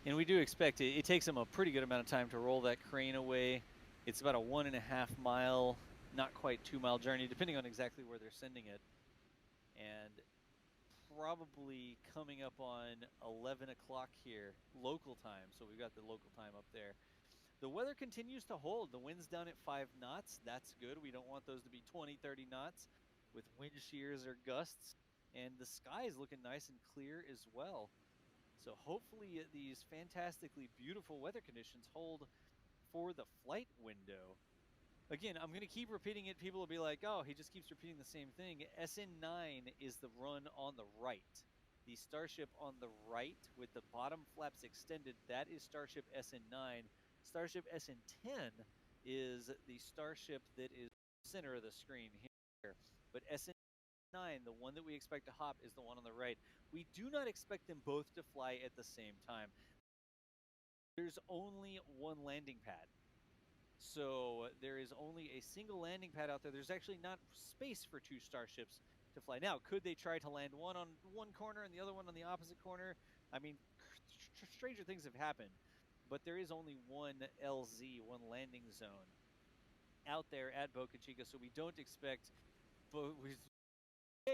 And we do expect it takes them a pretty good amount of time to roll that crane away. It's about a 1.5 mile, not quite 2 mile journey, depending on exactly where they're sending it. And probably coming up on 11 o'clock here, local time. So we've got the local time up there. The weather continues to hold. The wind's down at 5 knots. That's good. We don't want those to be 20, 30 knots with wind shears or gusts. And the sky is looking nice and clear as well. So hopefully these fantastically beautiful weather conditions hold for the flight window. Again, I'm going to keep repeating it. People will be like, oh, he just keeps repeating the same thing. SN9 is the run on the right. The Starship on the right with the bottom flaps extended, that is Starship SN9. Starship SN10 is the Starship that is center of the screen here. But SN9, the one that we expect to hop, is the one on the right. We do not expect them both to fly at the same time. There's only one landing pad. So there is only a single landing pad out there. There's actually not space for two Starships to fly. Now, could they try to land one on one corner and the other one on the opposite corner? I mean, stranger things have happened. But there is only one LZ, one landing zone out there at Boca Chica. So we don't expect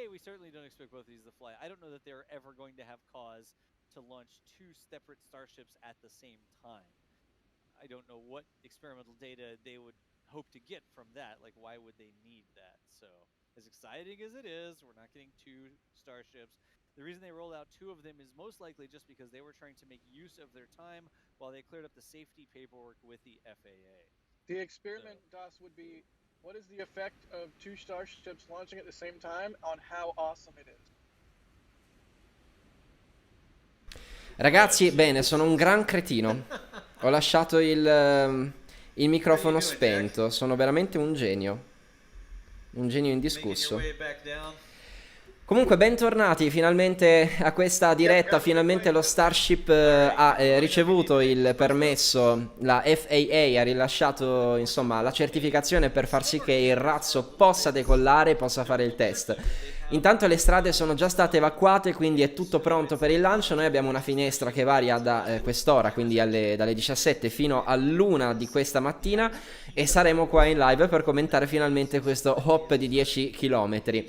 we certainly don't expect both of these to fly. I don't know that they're ever going to have cause to launch two separate Starships at the same time. I don't know what experimental data they would hope to get from that. Like, why would they need that? So, as exciting as it is, we're not getting two Starships. The reason they rolled out two of them is most likely just because they were trying to make use of their time while they cleared up the safety paperwork with the FAA. The experiment, DOS, would be, what is the effect of two Starships launching at the same time on how awesome it is? Ragazzi, bene, sono un gran cretino. Ho lasciato il microfono spento. Sono veramente un genio. Un genio indiscusso. Comunque, bentornati finalmente a questa diretta. Finalmente lo Starship ha ricevuto il permesso. La FAA ha rilasciato, insomma, la certificazione per far sì che il razzo possa decollare e possa fare il test. Intanto le strade sono già state evacuate, quindi è tutto pronto per il lancio. Noi abbiamo una finestra che varia da quest'ora, quindi dalle 17 fino all'1 di questa mattina, e saremo qua in live per commentare finalmente questo hop di 10 km.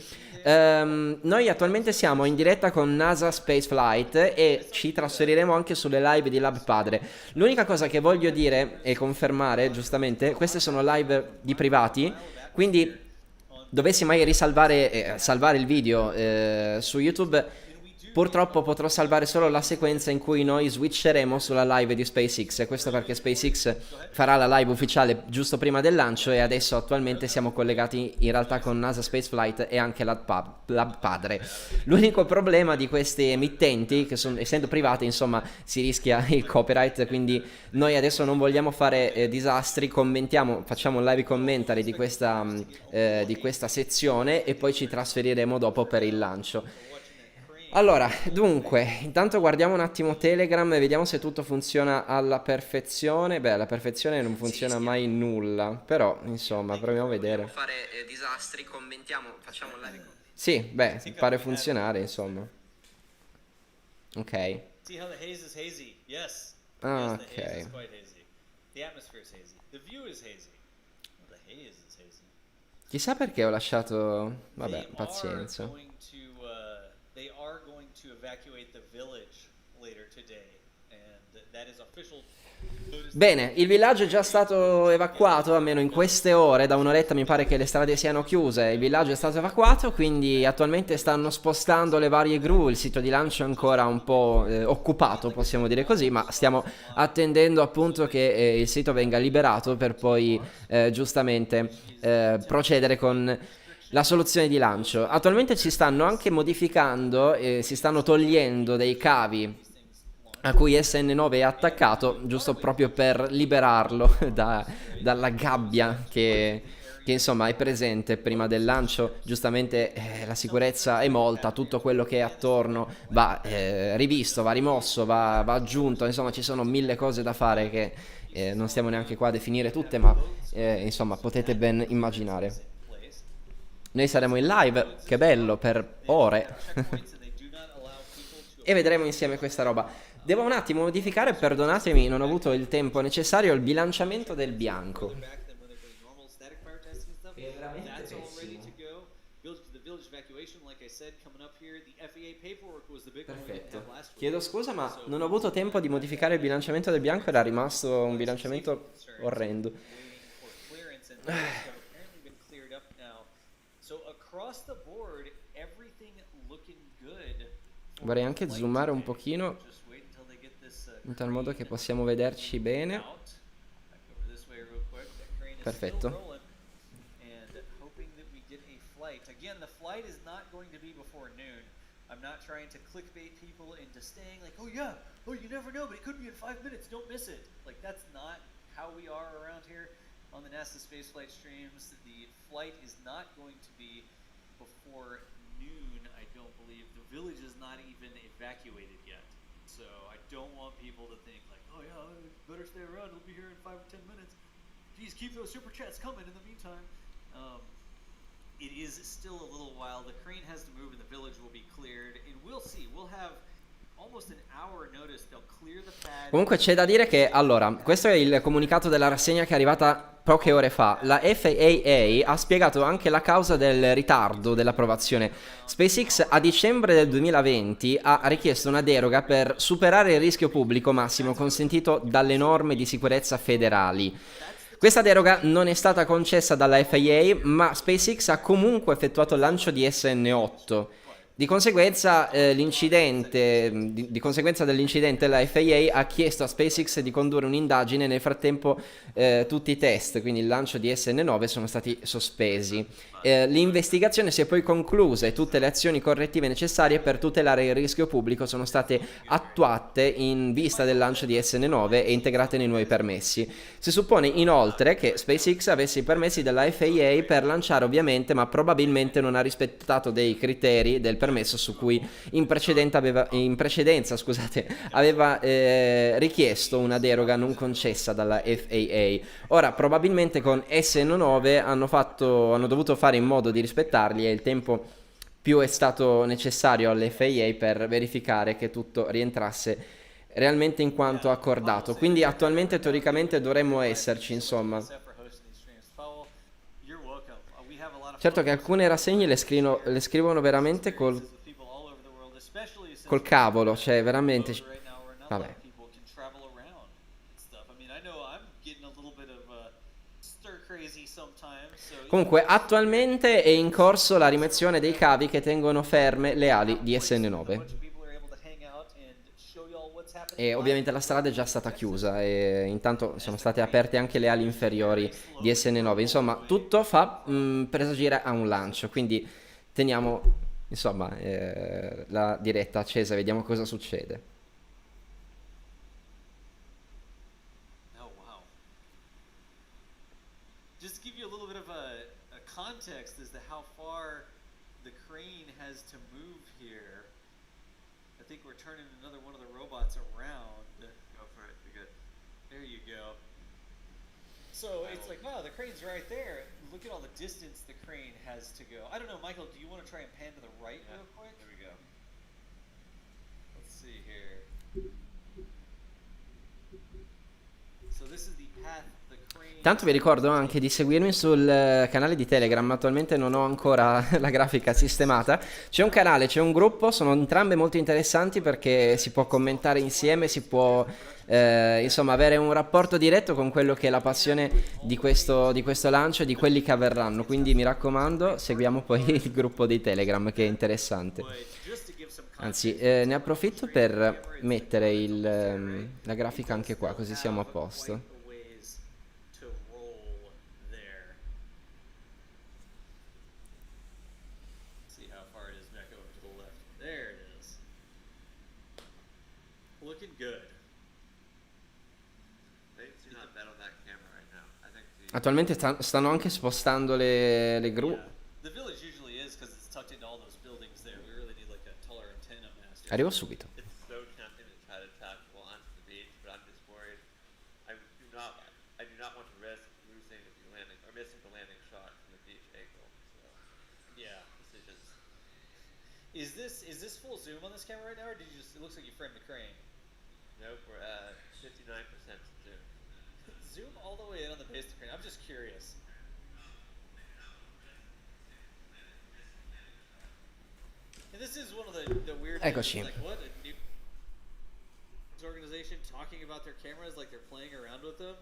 Noi attualmente siamo in diretta con NASA Spaceflight e ci trasferiremo anche sulle live di Lab Padre. L'unica cosa che voglio dire e confermare, giustamente, queste sono live di privati, quindi dovessi mai salvare il video su YouTube, purtroppo potrò salvare solo la sequenza in cui noi switcheremo sulla live di SpaceX, e questo perché SpaceX farà la live ufficiale giusto prima del lancio, e adesso attualmente siamo collegati in realtà con NASA Spaceflight e anche Lab Padre. L'unico problema di queste emittenti, che essendo private, insomma, si rischia il copyright, quindi noi adesso non vogliamo fare disastri, facciamo un live commentary di questa sezione e poi ci trasferiremo dopo per il lancio. Allora, dunque, intanto guardiamo un attimo Telegram e vediamo se tutto funziona alla perfezione. Beh, alla perfezione non funziona mai nulla, però, insomma, proviamo a vedere. Fare disastri, facciamo un live. Sì, beh, pare funzionare, insomma. Ok. See how the haze is hazy? Yes. Ah, yes, the haze is ok. quite hazy. The atmosphere is hazy. The view is hazy. The haze is hazy. Chissà perché ho lasciato... Vabbè, pazienza. They are going to evacuate the village later today, and that is official. Bene, il villaggio è già stato evacuato, almeno in queste ore, da un'oretta mi pare che le strade siano chiuse, il villaggio è stato evacuato, quindi attualmente stanno spostando le varie gru, il sito di lancio è ancora un po' occupato, possiamo dire così, ma stiamo attendendo appunto che il sito venga liberato per poi giustamente procedere con la soluzione di lancio. Attualmente ci stanno anche modificando, si stanno togliendo dei cavi a cui SN9 è attaccato, giusto proprio per liberarlo dalla gabbia che insomma è presente prima del lancio. Giustamente la sicurezza è molta, tutto quello che è attorno va rivisto, va rimosso, va aggiunto, insomma ci sono mille cose da fare che non stiamo neanche qua a definire tutte, ma insomma potete ben immaginare. Noi saremo in live, che bello, per ore. e vedremo insieme questa roba. Devo un attimo modificare, perdonatemi, non ho avuto il tempo necessario, il bilanciamento del bianco. È veramente pessimo. Perfetto. Chiedo scusa, ma non ho avuto tempo di modificare il bilanciamento del bianco, era rimasto un bilanciamento orrendo. Vorrei anche zoomare un pochino, in tal modo che possiamo vederci bene. Perfetto. Again, the flight is not going to be before noon. I'm not trying to clickbait people into staying like, oh yeah, oh you never know, but it could be in 5 minutes, don't miss it. Like that's not how we are around here on the NASA spaceflight streams. The flight is not going to be before noon, I don't believe. The village is not even evacuated yet. So I don't want people to think like, oh yeah, better stay around, it'll be here in 5 or 10 minutes. Geez, keep those super chats coming in the meantime. It is still a little while. The crane has to move and the village will be cleared. And we'll see. We'll have almost an hour notice. They'll clear the pad. Comunque c'è da dire che, allora, questo è il comunicato della rassegna che è arrivata poche ore fa. La FAA ha spiegato anche la causa del ritardo dell'approvazione. SpaceX a dicembre del 2020 ha richiesto una deroga per superare il rischio pubblico massimo consentito dalle norme di sicurezza federali. Questa deroga non è stata concessa dalla FAA, ma SpaceX ha comunque effettuato il lancio di SN8. Di conseguenza, di conseguenza dell'incidente, la FAA ha chiesto a SpaceX di condurre un'indagine. Nel frattempo tutti i test, quindi il lancio di SN9, sono stati sospesi. L'investigazione si è poi conclusa e tutte le azioni correttive necessarie per tutelare il rischio pubblico sono state attuate in vista del lancio di SN9 e integrate nei nuovi permessi. Si suppone inoltre che SpaceX avesse i permessi della FAA per lanciare, ovviamente, ma probabilmente non ha rispettato dei criteri del permesso su cui in precedenza aveva richiesto una deroga non concessa dalla FAA. Ora probabilmente con SN9 hanno dovuto fare in modo di rispettarli e il tempo più è stato necessario all'FAA per verificare che tutto rientrasse realmente in quanto accordato. Quindi attualmente teoricamente dovremmo esserci, insomma. Certo che alcune rassegne le scrivono veramente col cavolo, cioè veramente. Vabbè. Comunque attualmente è in corso la rimozione dei cavi che tengono ferme le ali di SN9. E ovviamente la strada è già stata chiusa e intanto sono state aperte anche le ali inferiori di SN9. Insomma, tutto fa presagire a un lancio, quindi teniamo, insomma, la diretta accesa, vediamo cosa succede. Just to give you a little bit of a context as to how far the crane has to move here. I think we're turning another one of the robots around. Go for it, be good. There you go. So it's like, wow, the crane's right there. Look at all the distance the crane has to go. I don't know, Michael, do you want to try and pan to the right real quick? There we go. Let's see here. So this is the path. Tanto vi ricordo anche di seguirmi sul canale di Telegram, attualmente non ho ancora la grafica sistemata. C'è un canale, c'è un gruppo, sono entrambe molto interessanti perché si può commentare insieme, si può insomma avere un rapporto diretto con quello che è la passione di questo lancio e di quelli che avverranno. Quindi mi raccomando, seguiamo poi il gruppo di Telegram che è interessante. Anzi, ne approfitto per mettere la grafica anche qua, così siamo a posto. Attualmente stanno anche spostando le gru. Arrivo subito. Is this full zoom on this camera right now, or did you just? It looks like you framed the crane. Nope, we're at 59% zoom. Zoom all the way in on the base of the crane. I'm just curious. And this is one of the weird Eccoci. things. Like, what a new organization talking about their cameras like they're playing around with them.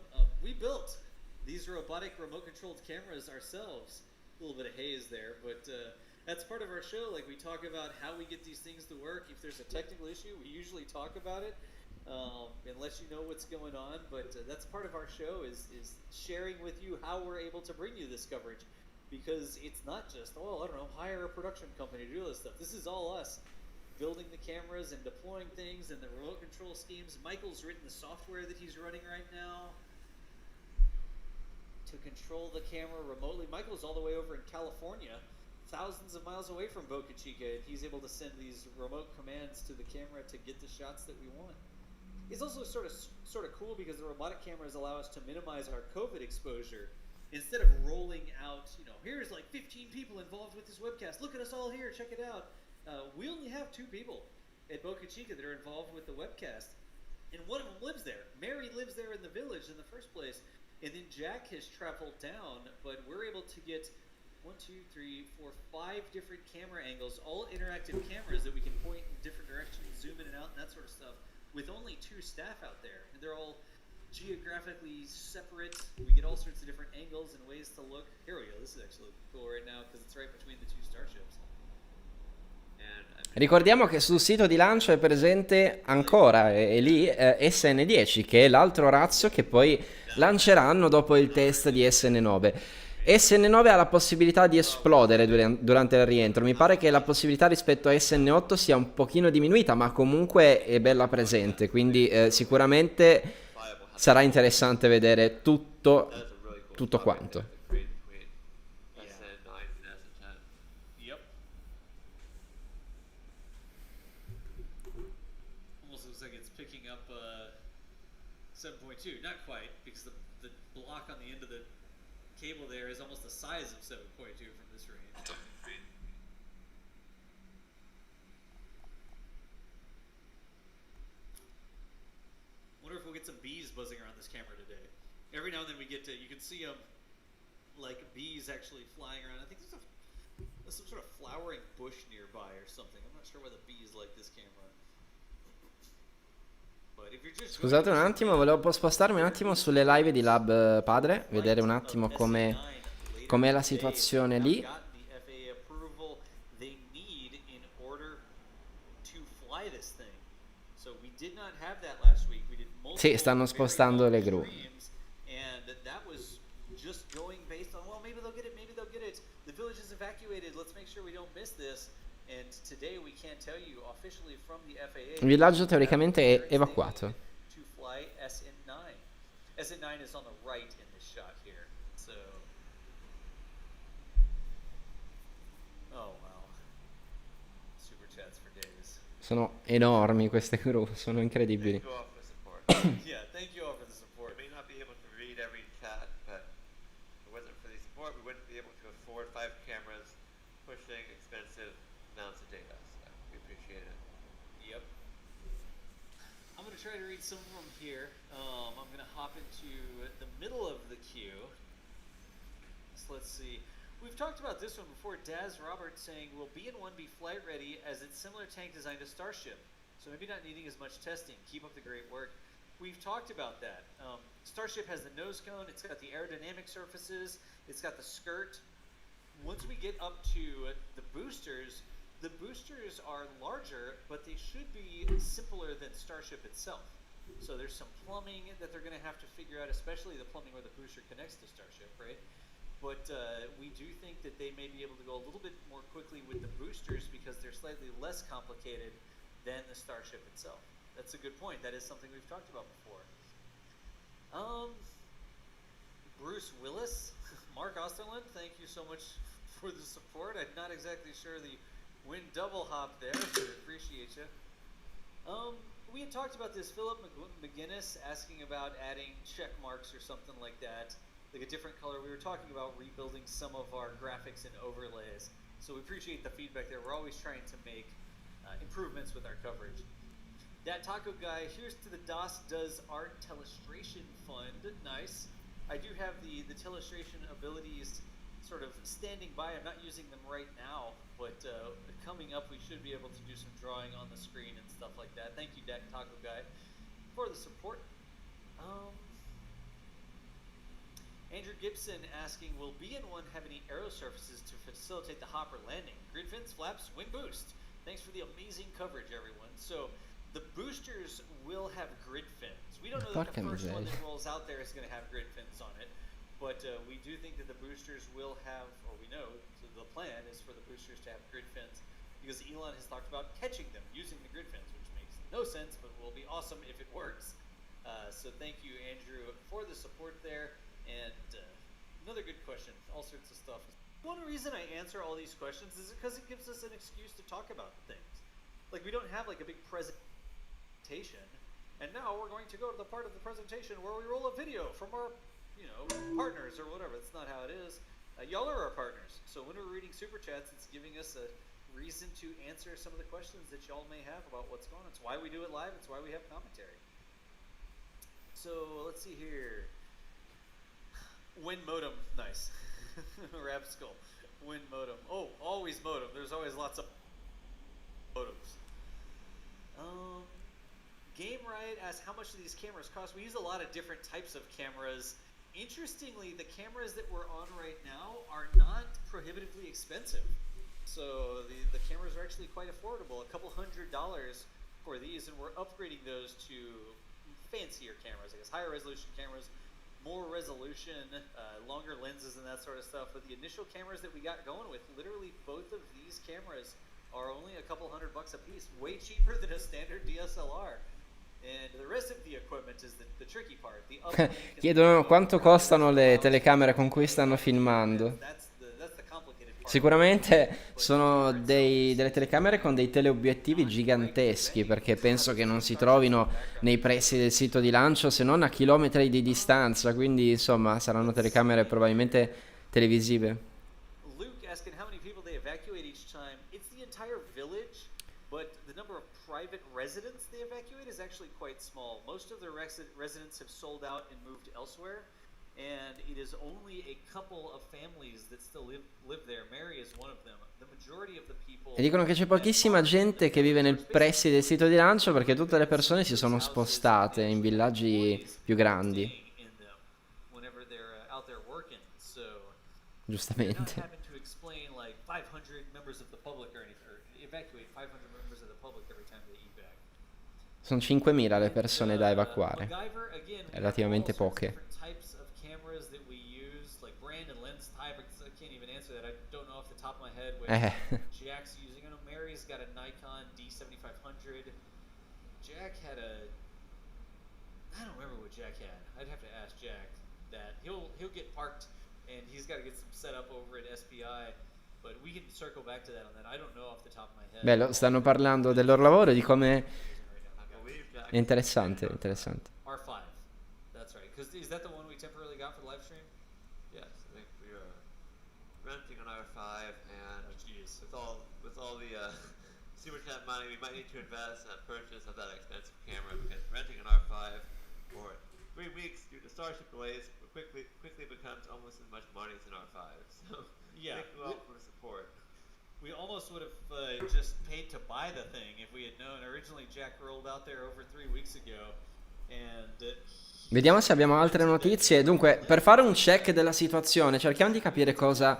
We built these robotic remote-controlled cameras ourselves. A little bit of haze there, but that's part of our show. Like, we talk about how we get these things to work. If there's a technical issue, we usually talk about it and let you know what's going on. But that's part of our show is sharing with you how we're able to bring you this coverage. Because it's not just, oh, I don't know, hire a production company to do this stuff. This is all us building the cameras and deploying things and the remote control schemes. Michael's written the software that he's running right now to control the camera remotely. Michael's all the way over in California, thousands of miles away from Boca Chica, and he's able to send these remote commands to the camera to get the shots that we want. It's also sort of cool because the robotic cameras allow us to minimize our COVID exposure. Instead of rolling out, you know, here's like 15 people involved with this webcast. Look at us all here. Check it out. We only have 2 people at Boca Chica that are involved with the webcast. And one of them lives there. Mary lives there in the village in the first place. And then Jack has traveled down, but we're able to get 1, 2, 3, 4, 5 different camera angles, all interactive cameras that we can point in different directions, zoom in and out, and that sort of stuff, with only 2 staff out there. And they're all geographically separate. We get all sorts of different angles and ways to look. Here we go. This is actually cool right now because it's right between the 2 starships. Ricordiamo che sul sito di lancio è presente ancora, è lì, SN10, che è l'altro razzo che poi lanceranno dopo il test di SN9. SN9 ha la possibilità di esplodere durante il rientro. Mi pare che la possibilità rispetto a SN8 sia un pochino diminuita, ma comunque è bella presente, quindi sicuramente sarà interessante vedere tutto quanto. Almost looks like it's picking up 7.2. Not quite, because the block on the end of the cable there is almost the size of 7.2 from this range. Wonder if we'll get some bees buzzing around this camera today. Every now and then we get to, you can see them like bees actually flying around. I think there's some sort of flowering bush nearby or something. I'm not sure why the bees like this camera. But if you're just Scusate un attimo, volevo spostarmi un attimo sulle live di Lab Padre, vedere un attimo com'è la situazione lì. Sì, stanno spostando le gru. Il villaggio teoricamente è evacuato. SN9 is on the right in this shot here. So, oh wow, super chats for days. Sono enormi queste gru, sono incredibili. Yeah, thank you all for the support. We may not be able to read every chat, but if it wasn't for the support, we wouldn't be able to afford 5 cameras pushing expensive amounts of data. So we appreciate it. Yep. I'm going to try to read some of them here. I'm going to hop into the middle of the queue. So let's see. We've talked about this one before. Daz Roberts saying, will BN1 be flight ready as its similar tank design to Starship? So maybe not needing as much testing. Keep up the great work. We've talked about that. Starship has the nose cone. It's got the aerodynamic surfaces. It's got the skirt. Once we get up to the boosters are larger, but they should be simpler than Starship itself. So there's some plumbing that they're going to have to figure out, especially the plumbing where the booster connects to Starship, right? But we do think that they may be able to go a little bit more quickly with the boosters because they're slightly less complicated than the Starship itself. That's a good point. That is something we've talked about before. Bruce Willis, Mark Osterlund, thank you so much for the support. I'm not exactly sure the win double hop there, but appreciate you. We had talked about this. Philip McGinnis asking about adding check marks or something like that, like a different color. We were talking about rebuilding some of our graphics and overlays. So we appreciate the feedback there. We're always trying to make improvements with our coverage. That Taco Guy, here's to the DOS Does Art Telestration Fund. Nice. I do have the telestration abilities sort of standing by. I'm not using them right now, but coming up we should be able to do some drawing on the screen and stuff like that. Thank you, that Taco Guy, for the support. Andrew Gibson asking, will BN1 have any aero surfaces to facilitate the hopper landing? Grid fins, flaps, wing boost. Thanks for the amazing coverage, everyone. So the boosters will have grid fins. We don't know that the first one that rolls out there is going to have grid fins on it, but we do think that the boosters will have, or we know, so the plan is for the boosters to have grid fins, because Elon has talked about catching them using the grid fins, which makes no sense, but will be awesome if it works. So thank you, Andrew, for the support there. And another good question, all sorts of stuff. One reason I answer all these questions is because it gives us an excuse to talk about things. Like, we don't have like a big presentation, and now we're going to go to the part of the presentation where we roll a video from our, partners or whatever. That's not how it is. Y'all are our partners, so when we're reading super chats, it's giving us a reason to answer some of the questions that y'all may have about what's going on. It's why we do it live. It's why we have commentary. So let's see here. Win modem, nice. Rap skull. Win modem. Oh, always modem. There's always lots of modems. Game Riot asks how much do these cameras cost? We use a lot of different types of cameras. Interestingly, the cameras that we're on right now are not prohibitively expensive. So the cameras are actually quite affordable. A couple $100 for these, and we're upgrading those to fancier cameras, I guess, higher resolution cameras, more resolution, longer lenses and that sort of stuff. But the initial cameras that we got going with, literally both of these cameras are only a couple $100 a piece, way cheaper than a standard DSLR. And the rest of the equipment is the tricky part. The Chiedono quanto costano le telecamere con cui stanno filmando. Sicuramente sono delle telecamere con dei teleobiettivi giganteschi, perché penso che non si trovino nei pressi del sito di lancio se non a chilometri di distanza, quindi insomma saranno telecamere probabilmente televisive. Luke asking how many people they evacuate each time. It's the entire village, but the number of private residents they evacuate is actually quite small. Most of their residents have sold out and moved elsewhere. And it is only a couple of families that still live there. Mary is one of them. The majority of the people. E dicono che c'è pochissima gente che vive nel pressi del sito di lancio perché tutte le persone si sono spostate in villaggi più grandi. Giustamente. Sono 5.000 le persone da evacuare. Relativamente poche. Jack's using, I know Mary's got a Nikon D7500. Jack had I don't remember what Jack had. I'd have to ask Jack that. He'll get parked and he's got to get some set up over at SPI, but we can circle back to that on that. I don't know off the top of my head. Bello, stanno parlando del loro lavoro e di come è interessante. R5. That's right. Because is that the one we temporarily got for the live stream? Yes, I think we are renting an R5, and with all the super chat money, we might need to invest in a purchase of that expensive camera, because renting an R5 for 3 weeks due to Starship delays quickly becomes almost as much money as an R5. So yeah, thank you all for the support. We almost would have just paid to buy the thing if we had known. Originally, Jack rolled out there over 3 weeks ago, and vediamo se abbiamo altre notizie. Dunque, per fare un check della situazione, cerchiamo di capire cosa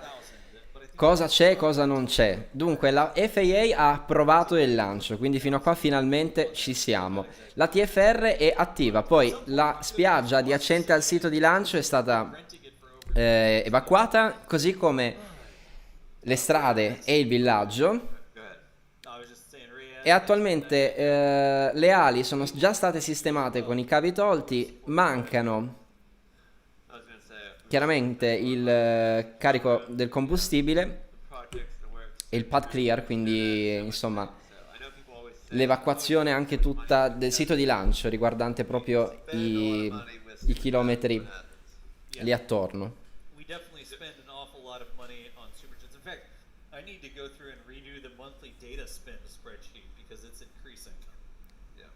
c'è e cosa non c'è. Dunque, la FAA ha approvato il lancio, quindi fino a qua finalmente ci siamo. La TFR è attiva, poi la spiaggia adiacente al sito di lancio è stata evacuata, così come le strade e il villaggio. E attualmente le ali sono già state sistemate con i cavi tolti, mancano chiaramente il carico del combustibile e il pad clear, quindi insomma l'evacuazione anche tutta del sito di lancio riguardante proprio i chilometri lì attorno. I I need to go through and redo the monthly data spend spreadsheet because it's increasing. Yeah,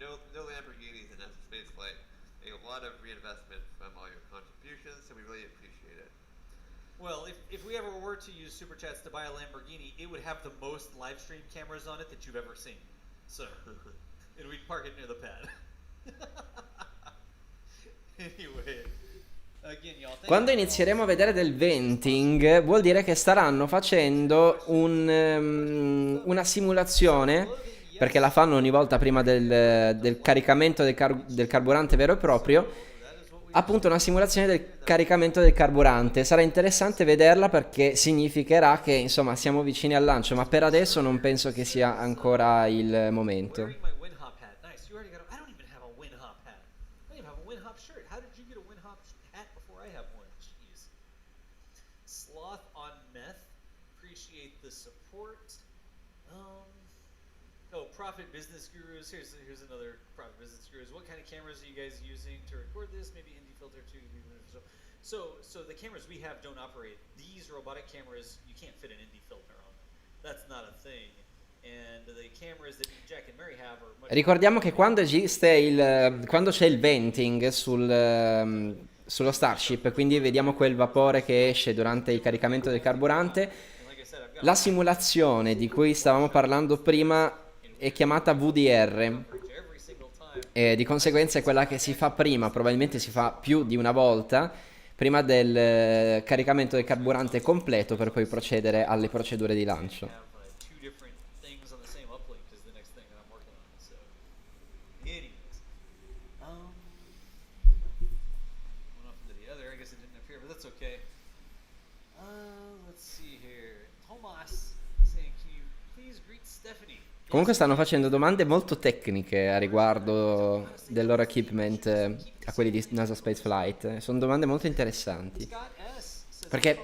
no Lamborghinis in NASA spaceflight. A lot of reinvestment from all your contributions, so we really appreciate it. Well, if we ever were to use Super Chats to buy a Lamborghini, it would have the most live stream cameras on it that you've ever seen. So, and we'd park it near the pad. Anyway, again, y'all, Quando inizieremo a vedere del venting, vuol dire che staranno facendo una simulazione, perché la fanno ogni volta prima del caricamento del carburante vero e proprio. Appunto una simulazione del caricamento del carburante. Sarà interessante vederla perché significherà che insomma siamo vicini al lancio, ma per adesso non penso che sia ancora il momento. Wearing my WinHop hat. Nice. You already got I don't even have a WinHop hat. I don't even have a WinHop shirt. How did you get a WinHop hat before I have one? Jeez. Sloth on meth. Appreciate the support. Oh, Profit Business Gurus. Here's another Profit Business Gurus. What kind of cameras are you guys using to record this? Maybe ND filter too. So the cameras we have don't operate. These robotic cameras, you can't fit an ND filter on them. That's not a thing. And the cameras that Jack and Mary have are much. Ricordiamo che quando c'è il venting sullo Starship, quindi vediamo quel vapore che esce durante il caricamento del carburante, la simulazione di cui stavamo parlando prima è chiamata VDR e di conseguenza è quella che si fa prima, probabilmente si fa più di una volta prima del caricamento del carburante completo per poi procedere alle procedure di lancio. Comunque stanno facendo domande molto tecniche a riguardo del loro equipment a quelli di NASA Space Flight. Sono domande molto interessanti. Perché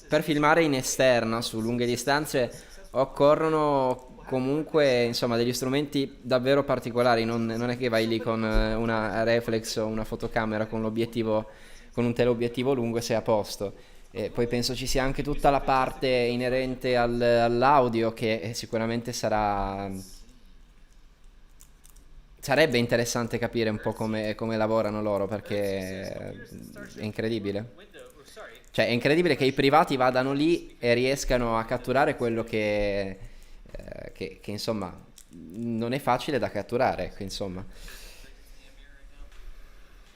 per filmare in esterna su lunghe distanze occorrono comunque insomma degli strumenti davvero particolari. Non è che vai lì con una reflex o una fotocamera con l'obiettivo, con un teleobiettivo lungo e sei a posto. E poi penso ci sia anche tutta la parte inerente all'audio che sicuramente sarebbe interessante capire un po' come lavorano loro, perché è incredibile. Cioè è incredibile che i privati vadano lì e riescano a catturare quello che insomma non è facile da catturare, ecco, insomma.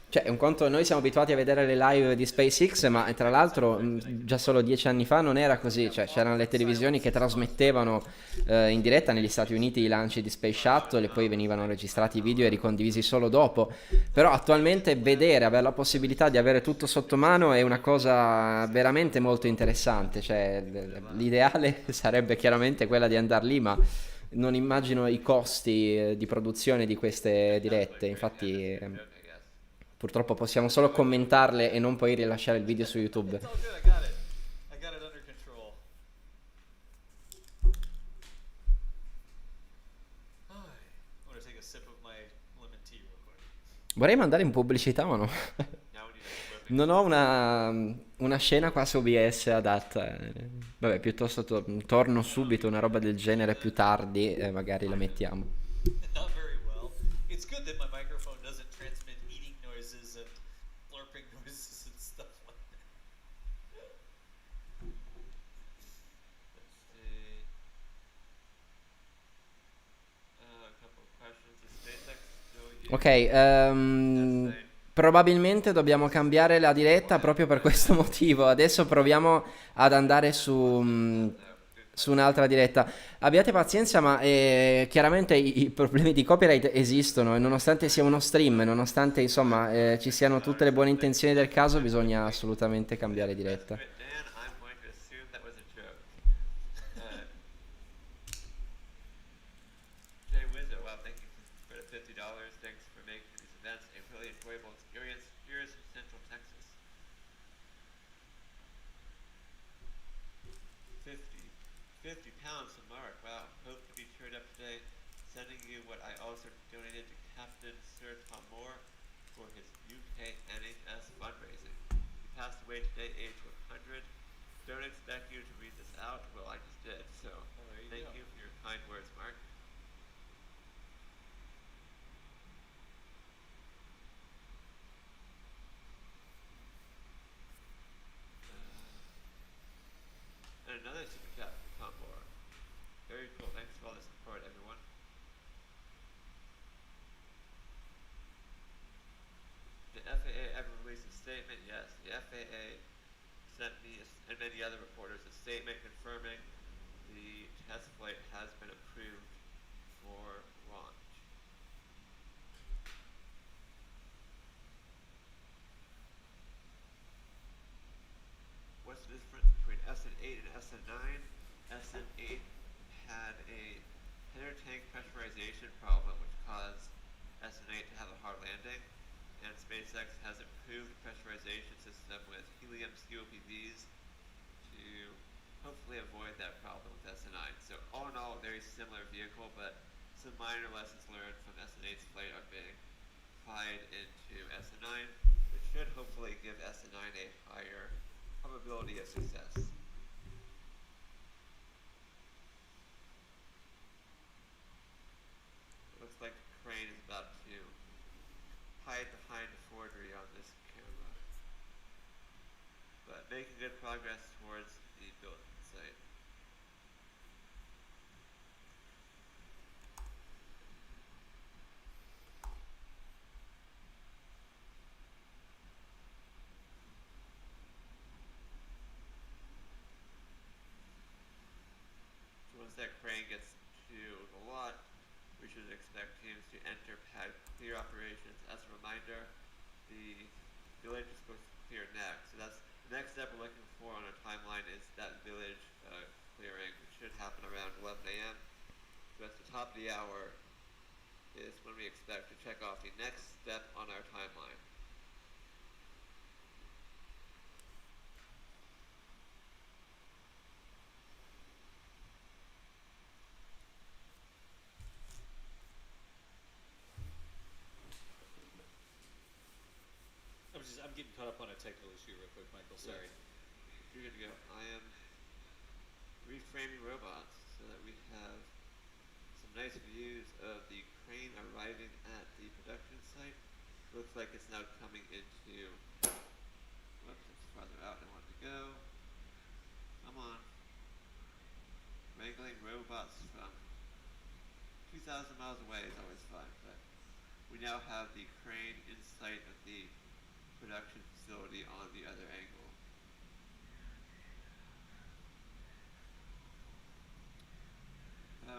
Cioè, un conto, noi siamo abituati a vedere le live di SpaceX, ma tra l'altro già solo 10 anni fa non era così, cioè c'erano le televisioni che trasmettevano in diretta negli Stati Uniti i lanci di Space Shuttle e poi venivano registrati i video e ricondivisi solo dopo, però attualmente avere la possibilità di avere tutto sotto mano è una cosa veramente molto interessante, cioè l'ideale sarebbe chiaramente quella di andare lì, ma non immagino i costi di produzione di queste dirette, infatti... Purtroppo possiamo solo commentarle e non poi rilasciare il video su YouTube. Vorrei mandare in pubblicità, ma no. Non ho una scena qua su OBS adatta. Vabbè, piuttosto torno subito, una roba del genere più tardi e magari la mettiamo. Not very well. It's good that my microphone doesn't transmit eating noises and slurping noises and stuff like that. Let's see. A couple of questions. Is SpaceX still Ok, probabilmente dobbiamo cambiare la diretta proprio per questo motivo. Adesso proviamo ad andare su un'altra diretta. Abbiate pazienza, ma chiaramente i problemi di copyright esistono e nonostante sia uno stream, nonostante insomma ci siano tutte le buone intenzioni del caso, bisogna assolutamente cambiare diretta. Dan, I'm going to assume that was a joke. Jay Wizzo, wow, thank you for the $50. Thanks for making these events a really enjoyable experience. Here's Central Texas. 50 pounds from Mark. Wow, hope to be cheered up today. Sending you what I also donated to Captain Sir Tom Moore for his UK NHS fundraising. He passed away today, age 100. don't expect you to read this out. Well, I just did. So thank you for your kind words, Mark. And another super chat from Conbor. Very cool. Thanks for all the support, everyone. The FAA ever released a statement? Yes, the FAA sent me and many other reporters a statement confirming the test flight has been approved for launch. What's the difference between SN8 and SN9? SN8 had a header tank pressurization problem which caused SN8 to have a hard landing, and SpaceX has improved the pressurization system with helium COPVs to hopefully avoid that problem with SN9. So all in all, a very similar vehicle, but some minor lessons learned from SN8's flight are being applied into SN9, which should hopefully give SN9 a higher probability of success. It looks like the crane is about to hide behind the forgery on this camera, but making good progress towards the building site. So once that crane gets to the lot, we should expect teams to enter pad clear operations. As a reminder, the village is supposed to clear next. So that's the next step we're looking for on our timeline is that village clearing, which should happen around 11 a.m. So at the top of the hour is when we expect to check off the next step on our timeline. I'm getting caught up on a technical issue real quick, Michael. Sorry. You're good to go. I am reframing robots so that we have some nice views of the crane arriving at the production site. Looks like it's now coming into, whoops, it's farther out than I want to go. Come on. Wrangling robots from 2,000 miles away is always fun, but we now have the crane in sight of the production facility on the other angle.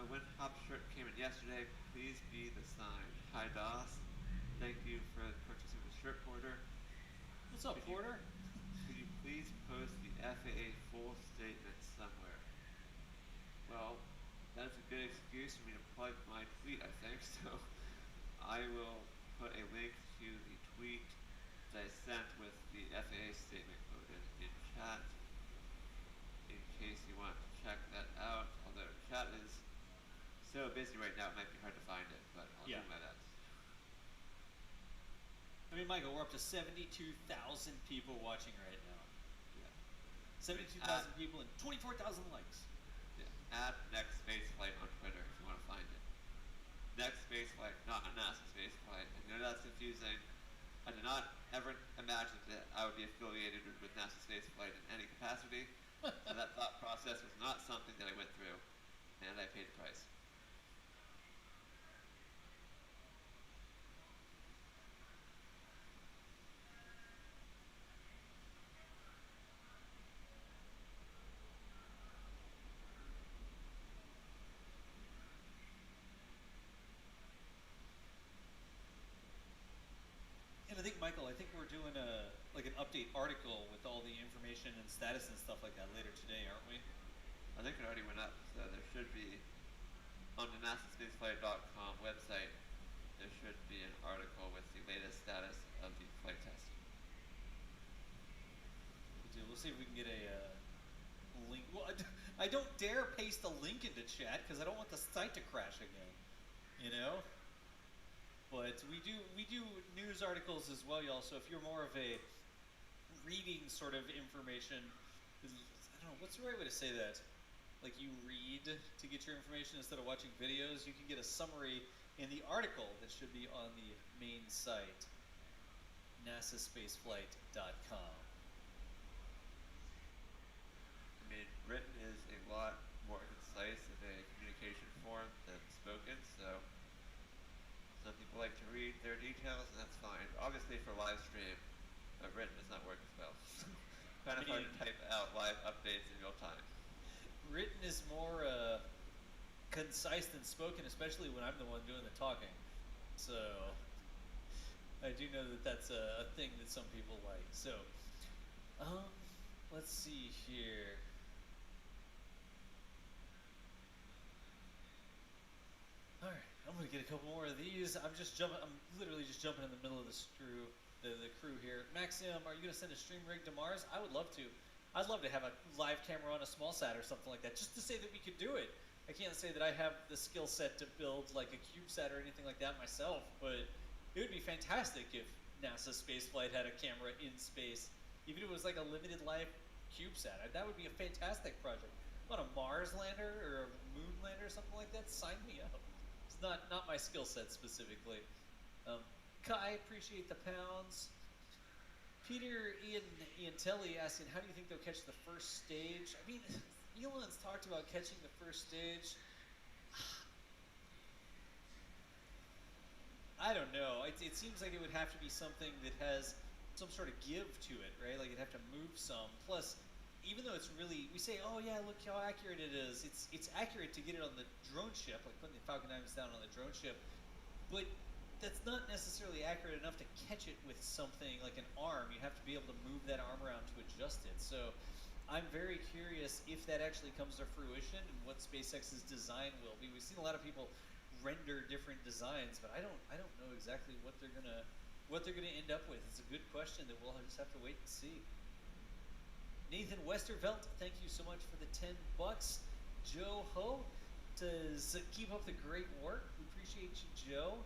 When Hop shirt came in yesterday, please be the sign. Hi DOS, thank you for purchasing the shirt, Porter. What's up, Porter? Could you please post the FAA full statement somewhere? Well, that's a good excuse for me to plug my tweet, I think, so I will put a link to the tweet that I sent with the FAA statement quoted in chat in case you want to check that out, although chat is so busy right now it might be hard to find it, but I'll do my best. I mean, Michael, we're up to 72,000 people watching right now. Yeah. 72,000 people and 24,000 likes. Yeah. At Next Spaceflight on Twitter if you want to find it. Next Spaceflight, not a NASA spaceflight. I know that's confusing. I did not ever imagine that I would be affiliated with NASA spaceflight in any capacity. So that thought process was not something that I went through, and I paid the price. And I think, Michael, we're doing an update article with all the information and status and stuff like that later today, aren't we? I think it already went up, so there should be, on the nasaspaceflight.com website, there should be an article with the latest status of the flight test. We'll see if we can get a link. Well, I don't dare paste a link into chat because I don't want the site to crash again, you know? But we do news articles as well, y'all. So if you're more of a reading sort of information, don't know, what's the right way to say that? Like you read to get your information instead of watching videos. You can get a summary in the article that should be on the main site, nasaspaceflight.com. I mean, written is a lot more concise in a communication form than spoken, so some people like to read their details, and that's fine. Obviously, for live stream, written does not work as well. Kind of hard to type out live updates in real time. Written is more concise than spoken, especially when I'm the one doing the talking. So I do know that that's a thing that some people like. So let's see here. All right, I'm gonna get a couple more of these. I'm literally just jumping in the middle of the crew here. Maxim, are you gonna send a stream rig to Mars? I would love to. I'd love to have a live camera on a small sat or something like that, just to say that we could do it. I can't say that I have the skill set to build like a CubeSat or anything like that myself, but it would be fantastic if NASA spaceflight had a camera in space, even if it was like a limited life CubeSat. That would be a fantastic project. On a Mars lander or a moon lander or something like that, sign me up. It's not my skill set specifically. Kai, appreciate the pounds. Peter Ian Telly asking, how do you think they'll catch the first stage? I mean, Elon's talked about catching the first stage. I don't know. It seems like it would have to be something that has some sort of give to it, right? Like it'd have to move some. Plus, even though it's really, we say, oh yeah, look how accurate it is. It's accurate to get it on the drone ship, like putting the Falcon 9s down on the drone ship. But that's not necessarily accurate enough to catch it with something like an arm. You have to be able to move that arm around to adjust it. So I'm very curious if that actually comes to fruition and what SpaceX's design will be. We've seen a lot of people render different designs, but I don't know exactly what they're gonna end up with. It's a good question that we'll just have to wait and see. Nathan Westervelt, thank you so much for the $10. Joe Ho says, keep up the great work. We appreciate you, Joe.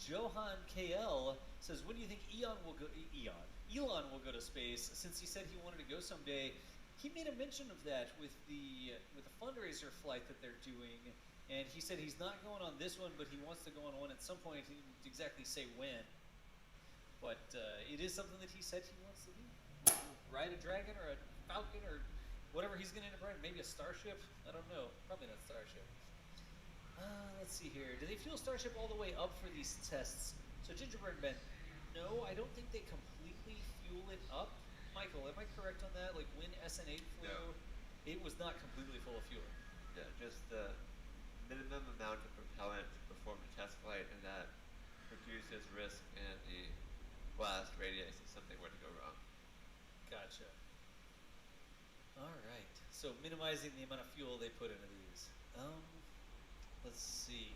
Johan KL says, when do you think Elon will go to space? Since he said he wanted to go someday, he made a mention of that with the fundraiser flight that they're doing, and he said he's not going on this one, but he wants to go on one at some point. He didn't exactly say when, but it is something that he said he wants to do. Ride a dragon or a falcon or whatever he's going to end up riding. Maybe a Starship. I don't know. Probably not Starship. Let's see here. Do they fuel Starship all the way up for these tests? So Gingerbread Ben, no, I don't think they completely fuel it up. Michael, am I correct on that? Like when SN8 flew, No. It was not completely full of fuel. Yeah, just the minimum amount of propellant to perform a test flight, and that reduces risk in the blast radius if something were to go wrong. Gotcha. All right. So minimizing the amount of fuel they put into these. Let's see.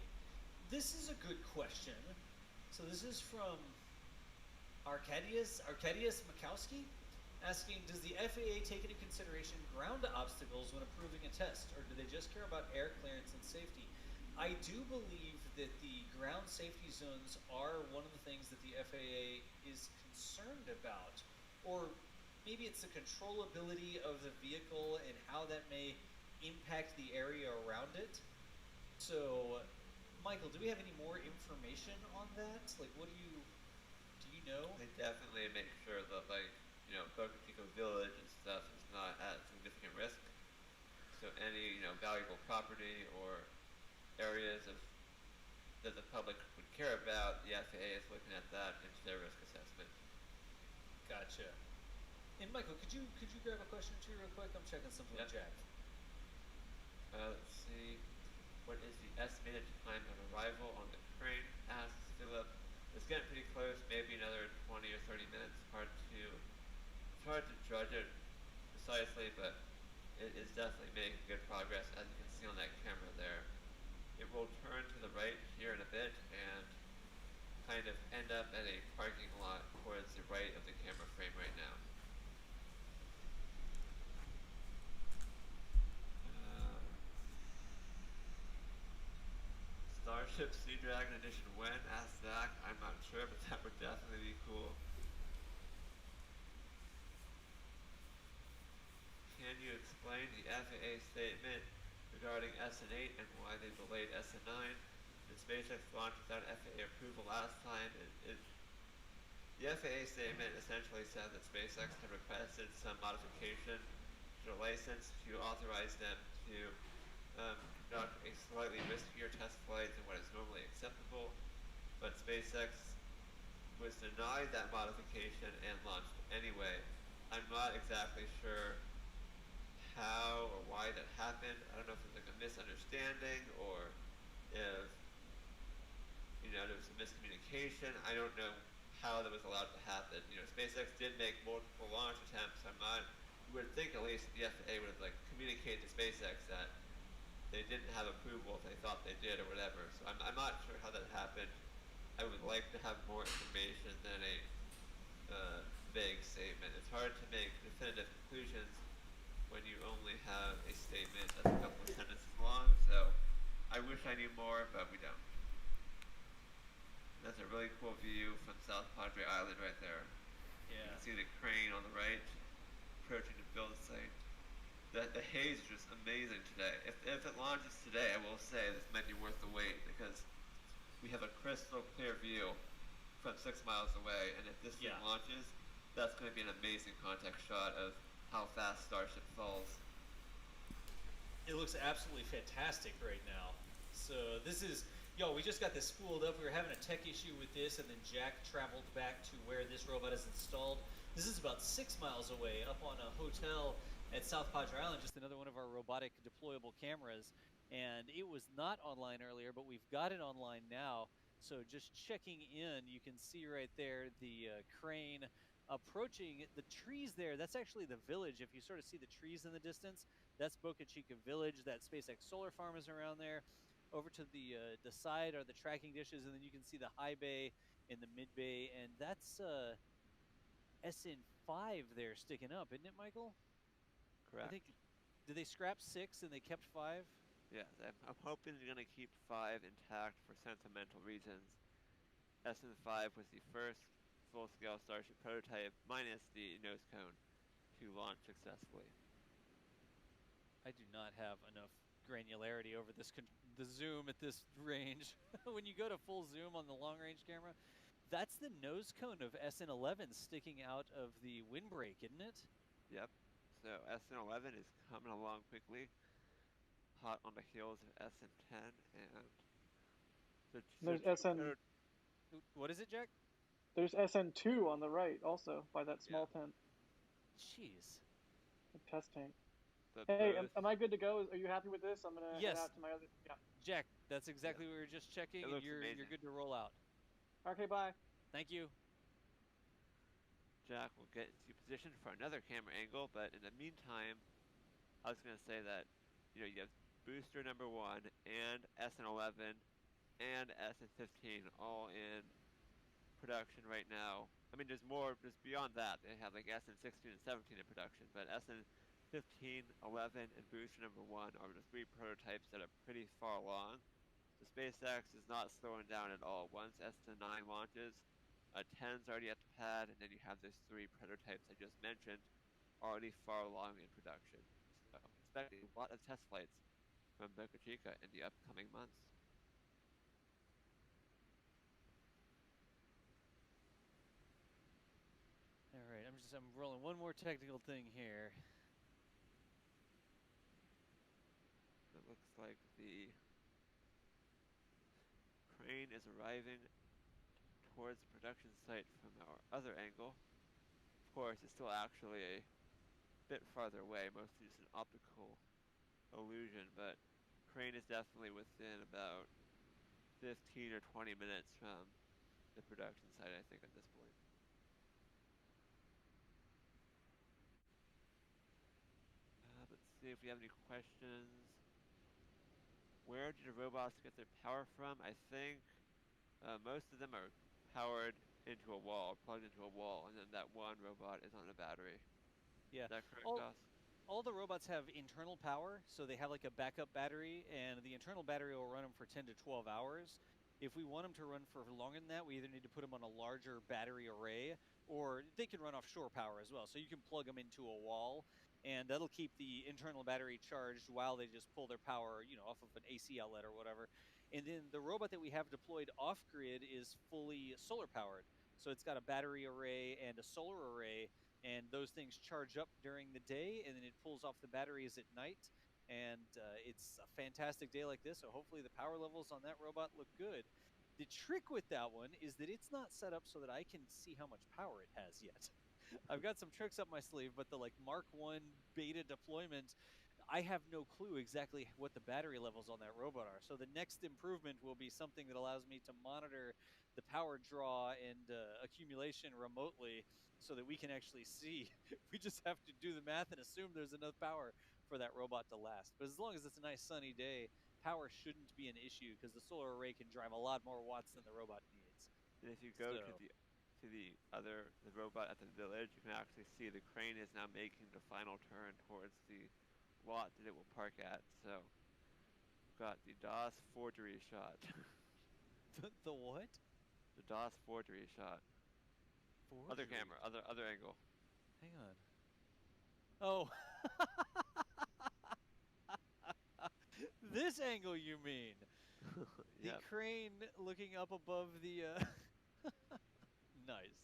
This is a good question. So this is from Arkadiusz Makowski, asking, does the FAA take into consideration ground obstacles when approving a test, or do they just care about air clearance and safety? I do believe that the ground safety zones are one of the things that the FAA is concerned about, or maybe it's the controllability of the vehicle and how that may impact the area around it. So, Michael, do we have any more information on that? Like, do you know? They definitely make sure that, like, Boca Chica Village and stuff is not at significant risk. So any, valuable property or areas that the public would care about, the FAA is looking at that into their risk assessment. Gotcha. And Michael, could you grab a question or two real quick? I'm checking something with Jack. Let's see. What is the estimated time of arrival on the crane? Asks Philip. It's getting pretty close. Maybe another 20 or 30 minutes. It's hard to judge it precisely, but it is definitely making good progress, as you can see on that camera there. It will turn to the right here in a bit and kind of end up at a parking lot towards the right of the camera frame right now. Starship Sea Dragon Edition when? Asked Zach. I'm not sure, but that would definitely be cool. can you explain the FAA statement regarding SN8 and why they delayed SN9? The SpaceX launched without FAA approval last time. The FAA statement essentially said that SpaceX had requested some modification to the license to authorize them to conduct a slightly riskier test flight than what is normally acceptable, but SpaceX was denied that modification and launched anyway. I'm not exactly sure how or why that happened. I don't know if it was like a misunderstanding or if there was a miscommunication. I don't know how that was allowed to happen. SpaceX did make multiple launch attempts. You would think at least the FAA would have communicated to SpaceX that they didn't have approval if they thought they did or whatever. So I'm not sure how that happened. I would like to have more information than a vague statement. It's hard to make definitive conclusions when you only have a statement that's a couple of sentences long, so I wish I knew more, but we don't. That's a really cool view from South Padre Island right there. Yeah. You can see the crane on the right approaching the build site. The haze is just amazing today. If it launches today, I will say this might be worth the wait because we have a crystal clear view from 6 miles away, and if this thing launches, that's going to be an amazing contact shot of how fast Starship falls. It looks absolutely fantastic right now. So this is, we just got this spooled up. We were having a tech issue with this, and then Jack traveled back to where this robot is installed. This is about 6 miles away up on a hotel at South Padre Island, just another one of our robotic deployable cameras. And it was not online earlier, but we've got it online now. So just checking in, you can see right there the crane approaching the trees there. That's actually the village. If you sort of see the trees in the distance, that's Boca Chica Village. That SpaceX solar farm is around there. Over to the side are the tracking dishes, and then you can see the high bay and the mid bay, and that's SN5 there sticking up, isn't it, Michael? Correct. I think, did they scrap 6 and they kept 5? Yeah, I'm hoping they're going to keep 5 intact for sentimental reasons. SN5 was the first full-scale Starship prototype, minus the nose cone, to launch successfully. I do not have enough granularity over the zoom at this range. When you go to full zoom on the long-range camera, that's the nose cone of SN11 sticking out of the windbreak, isn't it? Yep. So SN11 is coming along quickly, hot on the heels of SN10, and there's what is it, Jack? There's SN2 on the right also by that small tent. Jeez. The test tank. Hey, am I good to go? Are you happy with this? I'm gonna head out to my other. Yeah. Jack, that's exactly what we were just checking, and you're good to roll out. Okay, bye. Thank you. Jack will get into position for another camera angle, but in the meantime, I was going to say that you have booster number 1 and SN11 and SN15 all in production right now. I mean, there's more, just beyond that. They have SN16 and 17 in production, but SN15, 11, and booster number 1 are the 3 prototypes that are pretty far along. So SpaceX is not slowing down at all. Once SN9 launches, 10's already at the pad, and then you have those 3 prototypes I just mentioned already far along in production. So expect a lot of test flights from Boca Chica in the upcoming months. All right, I'm rolling one more technical thing here. It looks like the crane is arriving towards the production site from our other angle. Of course, it's still actually a bit farther away, mostly just an optical illusion, but crane is definitely within about 15 or 20 minutes from the production site, I think, at this point. Let's see if we have any questions. Where do the robots get their power from? I think most of them are powered into a wall, plugged into a wall, and then that one robot is on a battery. Yeah. Is that correct, Doss? All the robots have internal power, so they have like a backup battery, and the internal battery will run them for 10 to 12 hours. If we want them to run for longer than that, we either need to put them on a larger battery array, or they can run off shore power as well. So you can plug them into a wall. and that'll keep the internal battery charged while they just pull their power, off of an AC outlet or whatever. And then the robot that we have deployed off grid is fully solar powered. So it's got a battery array and a solar array, and those things charge up during the day, and then it pulls off the batteries at night. And it's a fantastic day like this, so hopefully the power levels on that robot look good. The trick with that one is that it's not set up so that I can see how much power it has yet. I've got some tricks up my sleeve, but the Mark 1 beta deployment, I have no clue exactly what the battery levels on that robot are. So the next improvement will be something that allows me to monitor the power draw and accumulation remotely so that we can actually see. We just have to do the math and assume there's enough power for that robot to last. But as long as it's a nice sunny day, power shouldn't be an issue because the solar array can drive a lot more watts than the robot needs. And if you go to the robot at the village, you can actually see the crane is now making the final turn towards the lot that it will park at. So we've got the DOS forgery shot. The what? The DOS forgery shot. Forgery? Other camera, other angle. Hang on. Oh. This angle, you mean? The Yep. crane looking up above the. Nice.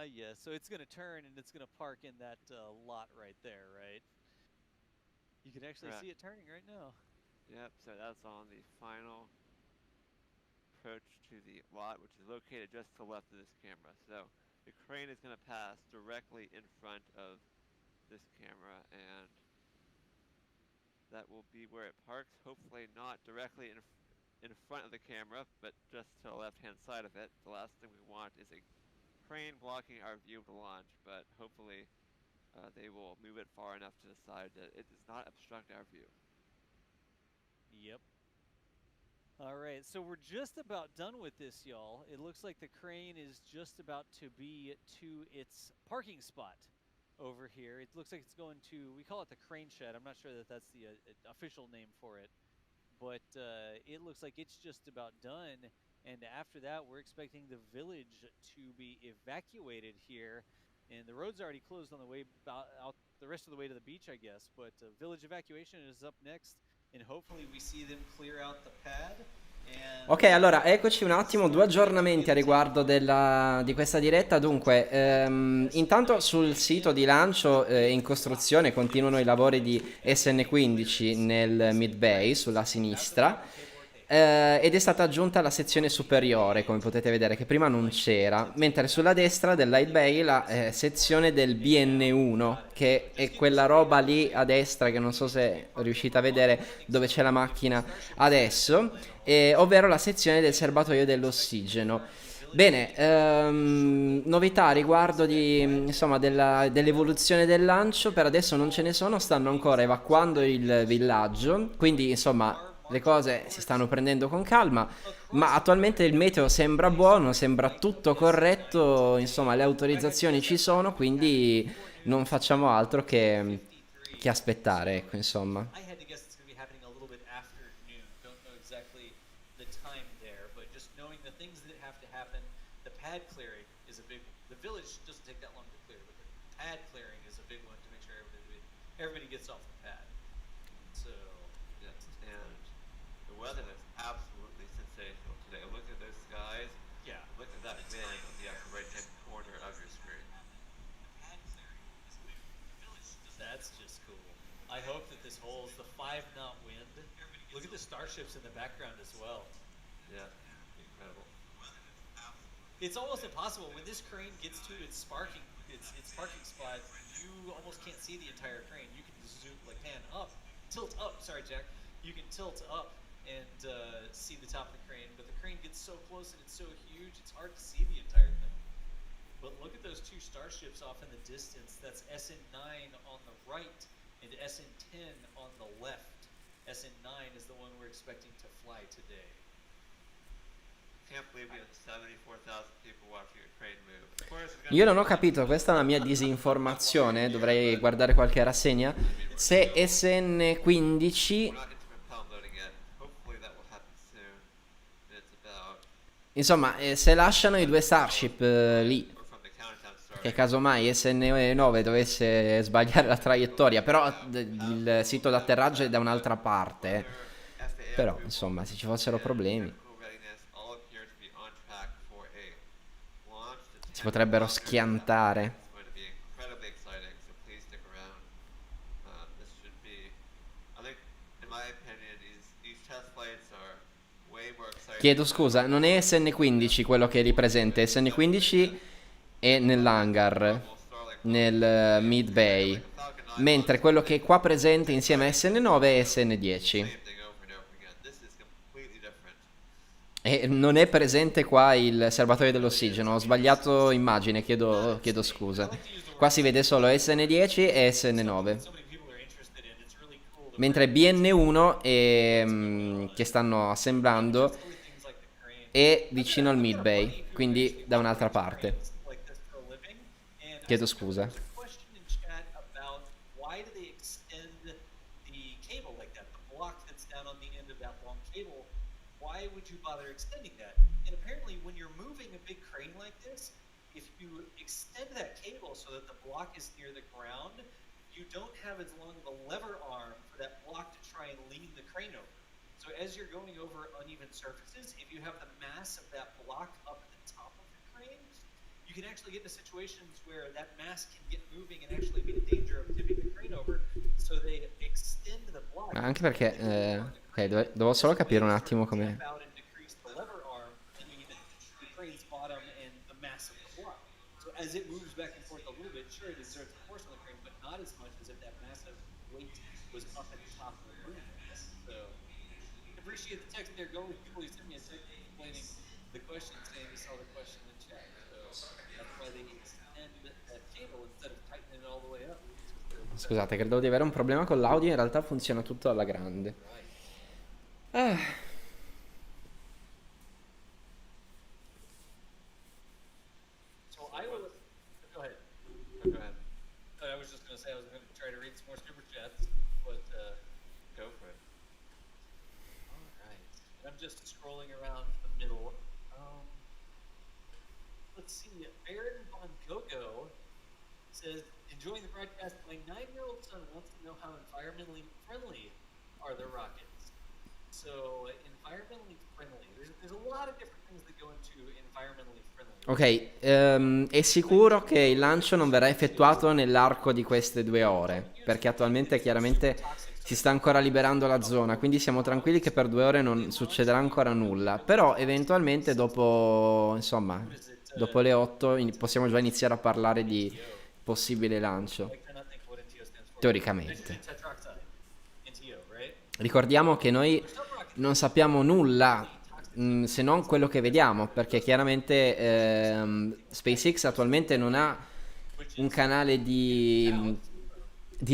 Yeah. So it's gonna turn and it's gonna park in that lot right there, right? You can actually see it turning right now. Yep. So that's on the final approach to the lot, which is located just to the left of this camera. So the crane is going to pass directly in front of this camera, and that will be where it parks. Hopefully not directly in front of the camera, but just to the left-hand side of it. The last thing we want is a crane blocking our view of the launch, but hopefully they will move it far enough to the side that it does not obstruct our view. Yep. All right, so we're just about done with this, y'all. It looks like the crane is just about to be to its parking spot over here. It looks like it's going to, we call it the crane shed. I'm not sure that that's the official name for it, but it looks like it's just about done. And after that, we're expecting the village to be evacuated here. And the road's already closed on the way out the rest of the way to the beach, I guess. But village evacuation is up next. And hopefully we see them clear out the pad. Ok, allora eccoci un attimo, 2 aggiornamenti a riguardo di questa diretta. Dunque, intanto sul sito di lancio è in costruzione, continuano i lavori di SN15 nel mid bay sulla sinistra. Ed è stata aggiunta la sezione superiore, come potete vedere, che prima non c'era, mentre sulla destra del light bay la sezione del BN1, che è quella roba lì a destra che non so se riuscite a vedere, dove c'è la macchina adesso, ovvero la sezione del serbatoio dell'ossigeno. Bene, novità a riguardo dell'evoluzione del lancio, per adesso non ce ne sono, stanno ancora evacuando il villaggio, quindi insomma le cose si stanno prendendo con calma, ma attualmente il meteo sembra buono, sembra tutto corretto, insomma le autorizzazioni ci sono, quindi non facciamo altro che aspettare, ecco, insomma. Everybody gets off the pad. So, yes, and the weather is absolutely sensational today. Look at those skies. Yeah. Look at that wind on the upper right-hand corner of your screen. That's just cool. I hope that this holds the 5-knot wind. Look at the starships in the background as well. Yeah, incredible. It's almost impossible when this crane gets to its parking spot. You almost can't see the entire crane. You can zoom, pan up, tilt up. Sorry, Jack. You can tilt up and see the top of the crane, but the crane gets so close and it's so huge, it's hard to see the entire thing. But look at those 2 starships off in the distance. That's SN9 on the right and SN10 on the left. SN9 is the one we're expecting to fly today. Can't believe we have 74,000 people watching a crane move. Io non ho capito, questa è una mia disinformazione, dovrei guardare qualche rassegna. Se SN15, insomma, se lasciano i 2 Starship lì. che casomai SN9 dovesse sbagliare la traiettoria, però il sito d'atterraggio è da un'altra parte. Però, insomma, se ci fossero problemi, si potrebbero schiantare. Chiedo scusa, non è SN15 quello che è lì presente, SN15 è nell'hangar, nel mid bay, mentre quello che è qua presente insieme a SN9 è SN10. E non è presente qua il serbatoio dell'ossigeno, ho sbagliato immagine, chiedo scusa. Qua si vede solo SN10 e SN9. Mentre BN1 che stanno assemblando è vicino al mid bay, quindi da un'altra parte. Chiedo scusa. Why would you bother extending that? And apparently when you're moving a big crane like this, if you extend that cable so that the block is near the ground, you don't have as long of a lever arm for that block to try and lean the crane over. So as you're going over uneven surfaces, if you have the mass of that block up at the top of the crane, you can actually get into situations where that mass can get moving and actually be in danger of tipping the crane over. So they extend the block. Ma anche perché ok, devo solo capire un attimo come. As it moves back and forth a little bit, sure, it exerts a force on the crane, but not as much as if that massive weight was up at the top of the room. So, appreciate the text there. Go with people who sent me a text explaining the question, saying they saw the question in chat. So, that's why they extend that cable instead of tightening it all the way up. Scusate, credo di avere un problema con l'audio, in realtà funziona tutto alla grande. Just scrolling around the middle. Let's see. Baron Von Gogo says, enjoying the broadcast. My 9-year-old son wants to know how environmentally friendly are the rockets. So, environmentally friendly. There's a lot of different things that go into environmentally friendly. Ok, è sicuro che il lancio non verrà effettuato nell'arco di queste 2 ore, perché attualmente chiaramente si sta ancora liberando la zona, quindi siamo tranquilli che per 2 ore non succederà ancora nulla. Però eventualmente dopo, insomma, dopo le 8 possiamo già iniziare a parlare di possibile lancio. Teoricamente. Ricordiamo che noi non sappiamo nulla se non quello che vediamo, perché chiaramente SpaceX attualmente non ha un canale di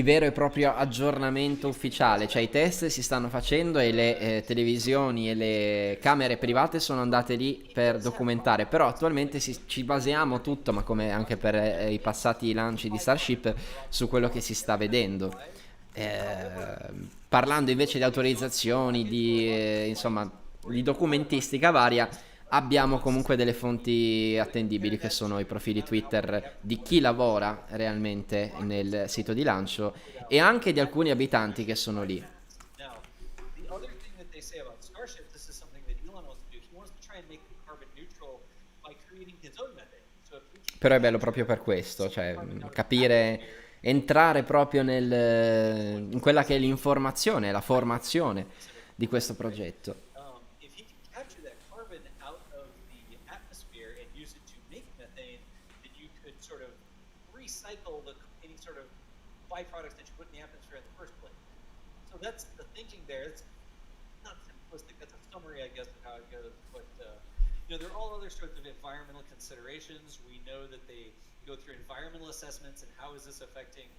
vero e proprio aggiornamento ufficiale, cioè i test si stanno facendo e le televisioni e le camere private sono andate lì per documentare, però attualmente ci basiamo tutto, ma come anche per i passati lanci di Starship, su quello che si sta vedendo. Parlando invece di autorizzazioni, insomma, di documentistica varia, abbiamo comunque delle fonti attendibili che sono i profili Twitter di chi lavora realmente nel sito di lancio e anche di alcuni abitanti che sono lì. Però è bello proprio per questo, cioè capire, entrare proprio in quella che è l'informazione, la formazione di questo progetto. Byproducts that you put in the atmosphere in the first place. So that's the thinking there. It's not simplistic. That's a summary, I guess, of how it goes. But there are all other sorts of environmental considerations. We know that they go through environmental assessments and how is this affecting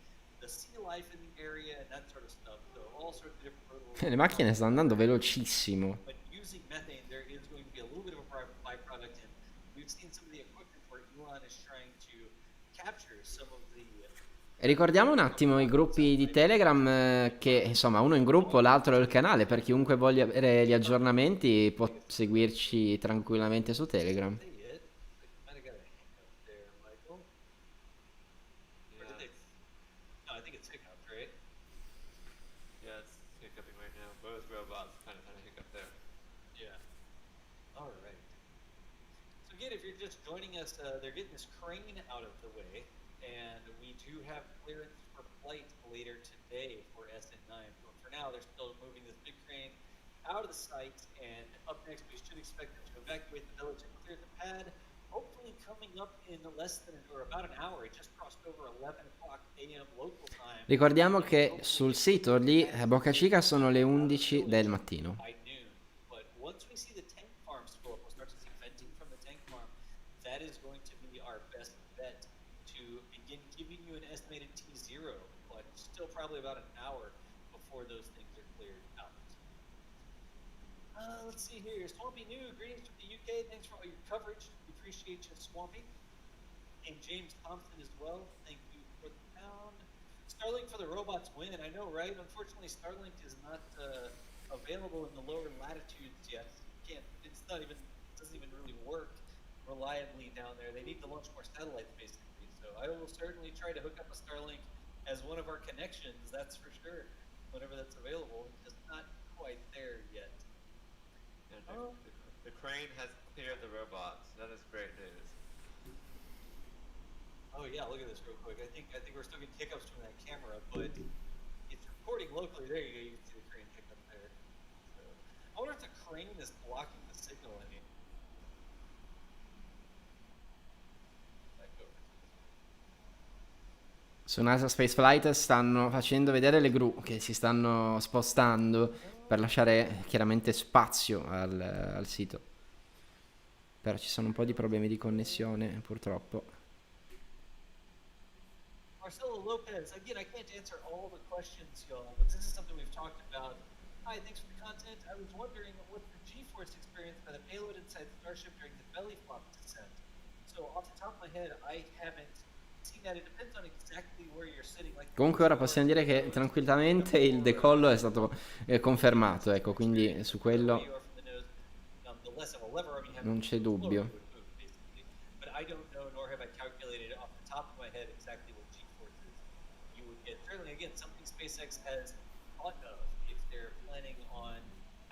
the sea life in the area and that sort of stuff. So all sorts of different. Le macchine stanno andando velocissimo. But using methane, there is going to be a little bit of a byproduct, and we've seen some of the equipment where Elon is trying to capture some of the. Ricordiamo un attimo i gruppi di Telegram che insomma uno in gruppo, l'altro nel canale, per chiunque voglia avere gli aggiornamenti può seguirci tranquillamente su Telegram. All right. So again, if you're just joining us, they're getting this crane out of the way, and we do have clearance for flight later today for SN9. But for now, they're still moving this big crane out of the site, and up next we should expect them to evacuate the village and clear the pad. Hopefully coming up in less than or about an hour. It just crossed over 11 o'clock a.m. local time. Ricordiamo che sul sito lì a Boca Chica sono le 11 del mattino. By noon. But once we see the tank farms fill up, we'll start to see venting from the tank farm. That is going to be our best bet to begin giving you an estimated T0, but still probably about an hour before those things are cleared out. Let's see here. Swampy New, greetings from the UK. Thanks for all your coverage. We appreciate you, Swampy. And James Thompson as well. Thank you for the pound. Starlink for the robots win. I know, right? Unfortunately, Starlink is not available in the lower latitudes yet. It's not even, doesn't even really work reliably down there. They need to launch more satellites, basically. So I will certainly try to hook up a Starlink as one of our connections. That's for sure. Whenever that's available, it's just not quite there yet. And the crane has cleared the robots. That is great news. Oh yeah, look at this real quick. I think we're still getting hiccups from that camera, but it's recording locally. There you go. You can see the crane hiccup there. So, I wonder if the crane is blocking the signal in here. Back over. Su NASA Spaceflight stanno facendo vedere le gru che si stanno spostando per lasciare chiaramente spazio al sito. Però ci sono un po' di problemi di connessione, purtroppo. Marcelo Lopez, again, I can't answer all the questions, y'all, but this is something we've talked about. Hi, thanks for the content. I was wondering what's the G-force experience by the payload inside Starship during the belly flop descent. So, off the top of my head, I haven't seen that. It depends on exactly where you're sitting. Like, Comunque ora possiamo dire che tranquillamente il decollo è stato confermato, ecco, quindi su quello non c'è dubbio. But I don't know, nor have I calculated off the top of my head exactly what G-forces you would get. Certainly, again, something SpaceX has thought of if they're planning on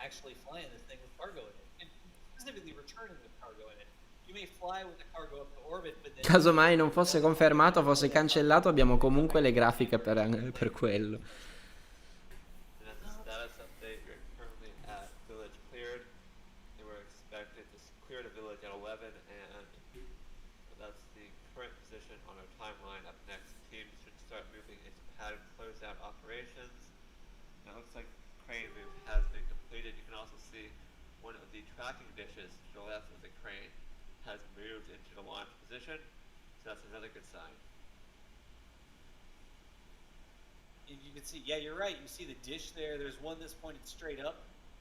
actually flying this thing with cargo in it, and specifically returning with cargo in it. You may fly with the cargo up to orbit, but then Casomai non fosse confermato, fosse cancellato, abbiamo comunque le grafiche per quello. And at the status update, we're currently at village cleared. They were expected to clear the village at 11, and that's the current position on our timeline. Up next, teams should start moving into pad closeout operations. Now it looks like the crane move has been completed. You can also see one of the tracking dishes to the left of the crane has moved into the launch position, so that's another good sign. and you can see, yeah, you're right. You see the dish there. There's one that's pointed straight up,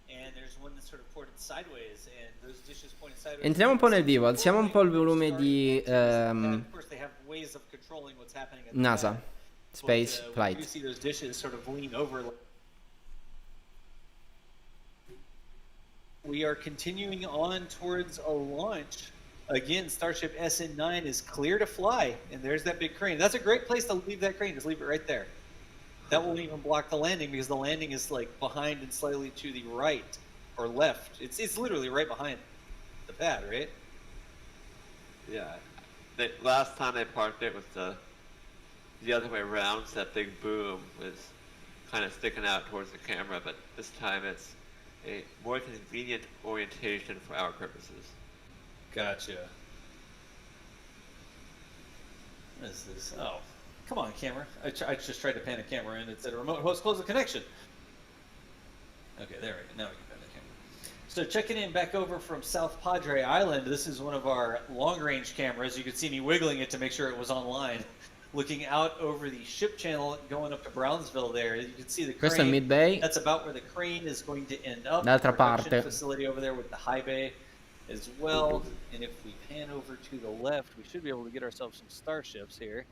and there's one that's sort of pointed sideways, and those dishes pointed sideways. Entriamo un po' nel vivo, alziamo un po' il volume di Of course, they have ways of controlling what's happening at the NASA pad. Space But, Flight. You see those dishes sort of lean over. We are continuing on towards a launch. Again, Starship SN9 is clear to fly, and there's that big crane. That's a great place to leave that crane. Just leave it right there. That won't even block the landing because the landing is like behind and slightly to the right or left. It's literally right behind the pad, right? Yeah. Last time they parked it was the other way around, so that big boom was kind of sticking out towards the camera, but this time it's a more convenient orientation for our purposes. Gotcha. What is this? Oh, come on, camera. I just tried to pan a camera in. It said remote host close the connection. Okay, there we go. Now we can pan the camera. So checking in back over from South Padre Island. This is one of our long-range cameras. You could see me wiggling it to make sure it was online. Looking out over the ship channel going up to Brownsville there. You can see the crane. Questo è il mid bay. That's about where the crane is going to end up. D'altra Production parte. facility over there with the high bay as well. And if we pan over to the left, we should be able to get ourselves some starships here.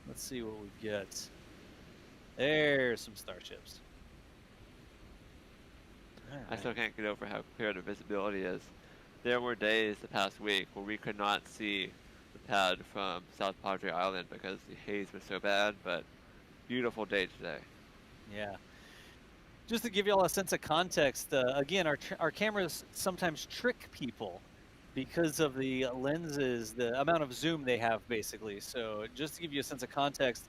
Let's see what we get. There's some starships. I still can't get over how clear the visibility is. There were days the past week where we could not see the pad from South Padre Island because the haze was so bad, but beautiful day today. Yeah. just to give you all a sense of context, again, our cameras sometimes trick people because of the lenses, the amount of zoom they have, basically. So just to give you a sense of context,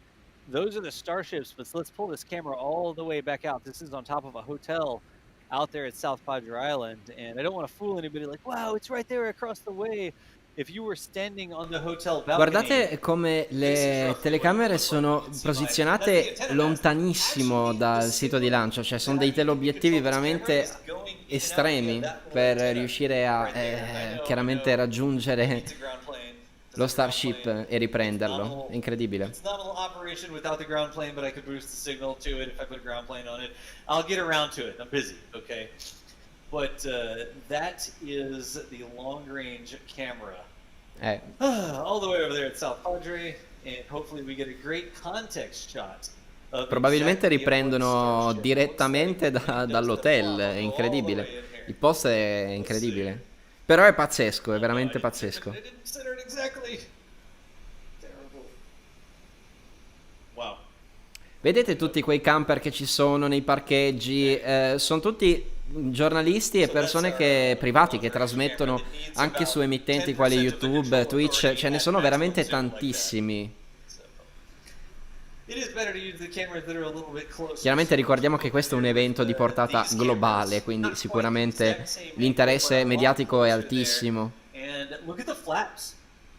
those are the Starships, but let's pull this camera all the way back out. This is on top of a hotel out there at South Padre Island, and I don't want to fool anybody like, wow, it's right there across the way. If you were standing on the hotel balcony, Guardate come le telecamere sono posizionate lontanissimo dal sito di lancio, cioè sono dei teleobiettivi veramente estremi per riuscire a chiaramente raggiungere lo Starship e riprenderlo. È incredibile. It's not an operation without the ground plane, but I could boost the signal to it if I put a ground plane on it. I'll get around to it. I'm busy, okay? But that is the long-range camera. All the way over there at South Padre, and hopefully we get a great context shot. Probabilmente riprendono direttamente dall'hotel, è incredibile. Il post è incredibile. Però è pazzesco, è veramente pazzesco. Wow. Vedete tutti quei camper che ci sono nei parcheggi? Sono tutti giornalisti e persone privati che trasmettono anche su emittenti quali YouTube, Twitch. Ce ne sono veramente tantissimi. Chiaramente ricordiamo che questo è un evento di portata globale, quindi sicuramente l'interesse mediatico è altissimo.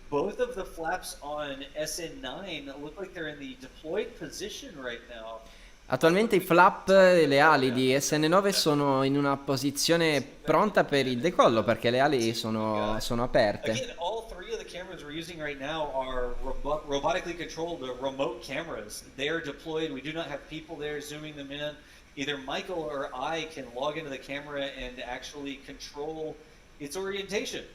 Both of the flaps on SN9 look like they're in the deployed position right now. Attualmente i flap, le ali di SN9 sono in una posizione pronta per il decollo perché le ali sono aperte. Again, all three of the cameras we're using right now are robotically controlled remote cameras. They are deployed. We do not have people there zooming them in. Either Michael or I can log into the camera and actually control its orientation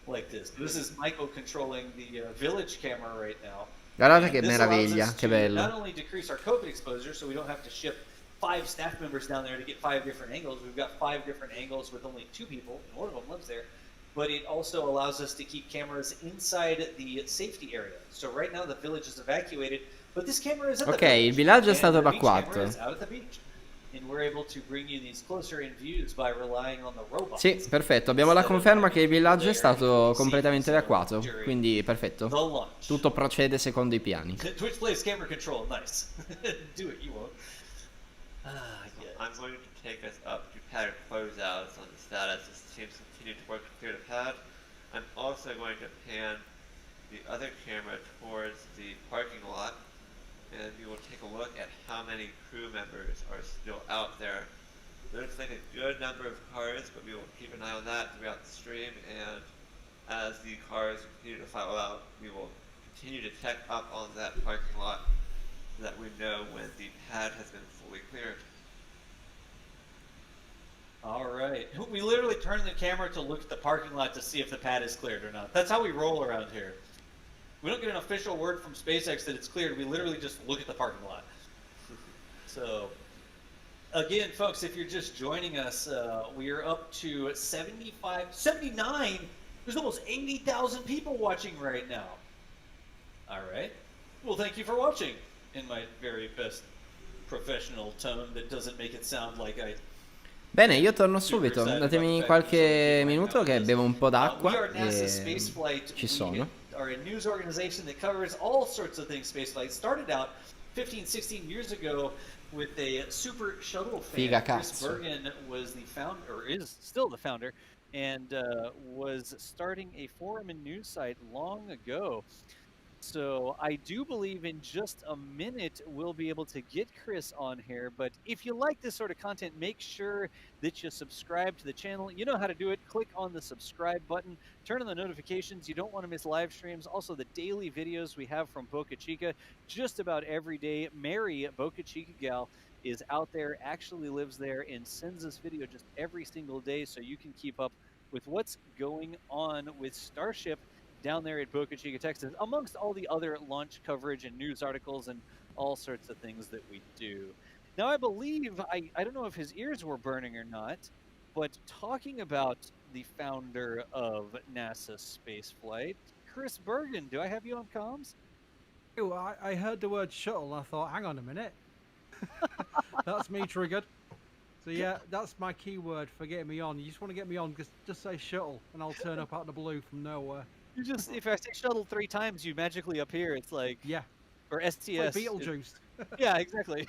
like this. This is Michael controlling the village camera right now. Guardate che meraviglia, che bello. Not only decrease our COVID exposure, so we don't have to ship 5 staff members down there to get 5 different angles. We've got 5 different angles with only 2 people, and one of them lives there. But it also allows us to keep cameras inside the safety area. So right now the village is evacuated, but this camera is at the Ok, il villaggio è stato evacuato. Sì, perfetto, abbiamo la conferma che il villaggio è stato completamente evacuato, quindi perfetto. Tutto procede secondo i piani. Twitch plays camera control, nice. Do it, you won't. I'm going to take us up to pad closeouts on the status as teams continue to work to clear the pad. I'm also going to pan the other camera towards the parking lot, and we will take a look at how many crew members are still out there. Looks like a good number of cars, but we will keep an eye on that throughout the stream, and as the cars continue to file out, we will continue to check up on that parking lot so that we know when the pad has been fully cleared. Alright, we literally turn the camera to look at the parking lot to see if the pad is cleared or not. That's how we roll around here. We don't get an official word from SpaceX that it's cleared, we literally just look at the parking lot. So, again, folks, if you're just joining us, we are up to 79, there's almost 80,000 people watching right now. Alright, well thank you for watching, in my very best professional tone that doesn't make it sound like I... Bene, io torno subito, datemi qualche minuto che bevo un po' d'acqua e ci sono. Are a news organization that covers all sorts of things spaceflight. Started out 15, 16 years ago with a super shuttle fan. Figa Chris cazzo. Bergen was the founder, or is still the founder, and was starting a forum and news site long ago. So I do believe in just a minute we'll be able to get Chris on here. But if you like this sort of content, make sure that you subscribe to the channel. You know how to do it. Click on the subscribe button. Turn on the notifications. You don't want to miss live streams. Also, the daily videos we have from Boca Chica just about every day. Mary, Boca Chica gal, is out there, actually lives there, and sends us video just every single day so you can keep up with what's going on with Starship down there at Boca Chica, Texas, amongst all the other launch coverage and news articles and all sorts of things that we do. Now, I believe, I don't know if his ears were burning or not, but talking about the founder of NASA spaceflight, Chris Bergen, do I have you on comms? Ew, I heard the word shuttle. I thought, hang on a minute. That's me triggered. So yeah, that's my keyword for getting me on. You just want to get me on, just say shuttle, and I'll turn up out of the blue from nowhere. You just, if I say shuttle 3 times, you magically appear. It's like, Yeah, or it's like STS. Beetlejuice. Yeah, exactly.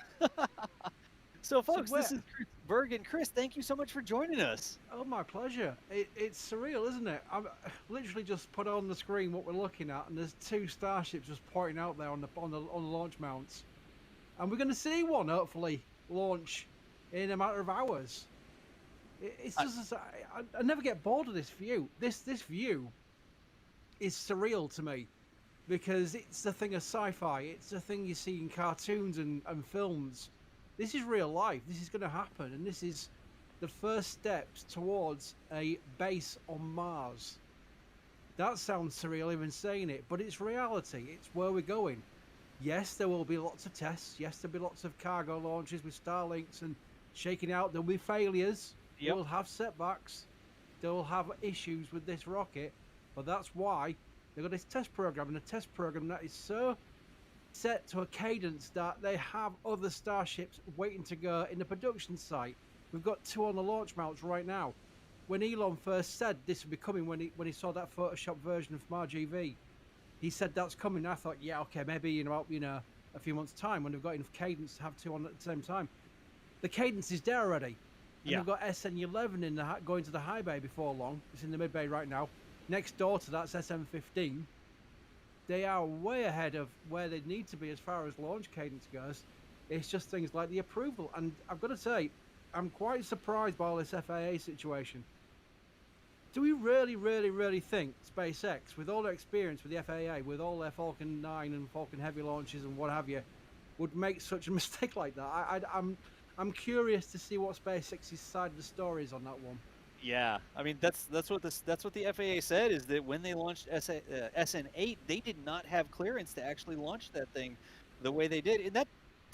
So, folks, where- this is Chris Berg, and Chris, thank you so much for joining us. Oh, my pleasure. It's surreal, isn't it? I'm literally just put on the screen what we're looking at, and there's 2 starships just pointing out there on the launch mounts, and we're going to see one hopefully launch in a matter of hours. It's just I never get bored of this view. This view is surreal to me because it's the thing of sci-fi. It's the thing you see in cartoons and films. This is real life. This is going to happen, and this is the first steps towards a base on Mars. That sounds surreal even saying it, but it's reality. It's where we're going. Yes, there will be lots of tests. Yes, there'll be lots of cargo launches with Starlinks and shaking out. There'll be failures. Yep. We'll have setbacks. They'll have issues with this rocket, but that's why they've got this test program, and a test program that is so set to a cadence that they have other starships waiting to go in the production site. We've got 2 on the launch mounts right now. When Elon first said this would be coming, when he saw that Photoshop version of RGV, he said that's coming. I thought, yeah, okay, maybe in about a few months' time when we've got enough cadence to have 2 on at the same time. The cadence is there already. And we've got SN11 in going to the high bay before long. It's in the mid bay right now. Next door to that's SN15. They are way ahead of where they need to be as far as launch cadence goes. It's just things like the approval. And I've got to say, I'm quite surprised by all this FAA situation. Do we really, really, really think SpaceX, with all their experience with the FAA, with all their Falcon 9 and Falcon Heavy launches and what have you, would make such a mistake like that? I'm curious to see what SpaceX's side of the story is on that one. Yeah, I mean that's what the FAA said, is that when they launched SN8, they did not have clearance to actually launch that thing the way they did, and that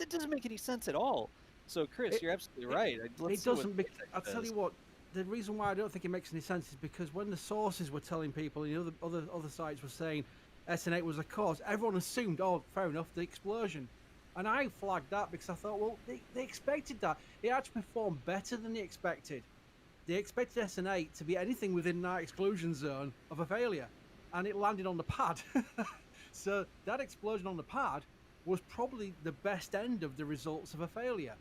doesn't make any sense at all. So, Chris, you're absolutely right. It doesn't. I'll tell you what. The reason why I don't think it makes any sense is because when the sources were telling people, other sites were saying SN8 was a cause, everyone assumed, oh, fair enough, the explosion. And I flagged that because I thought, well, they expected that. It actually performed better than they expected. They expected SN8 to be anything within that exclusion zone of a failure, and it landed on the pad. So that explosion on the pad was probably the best end of the results of a failure.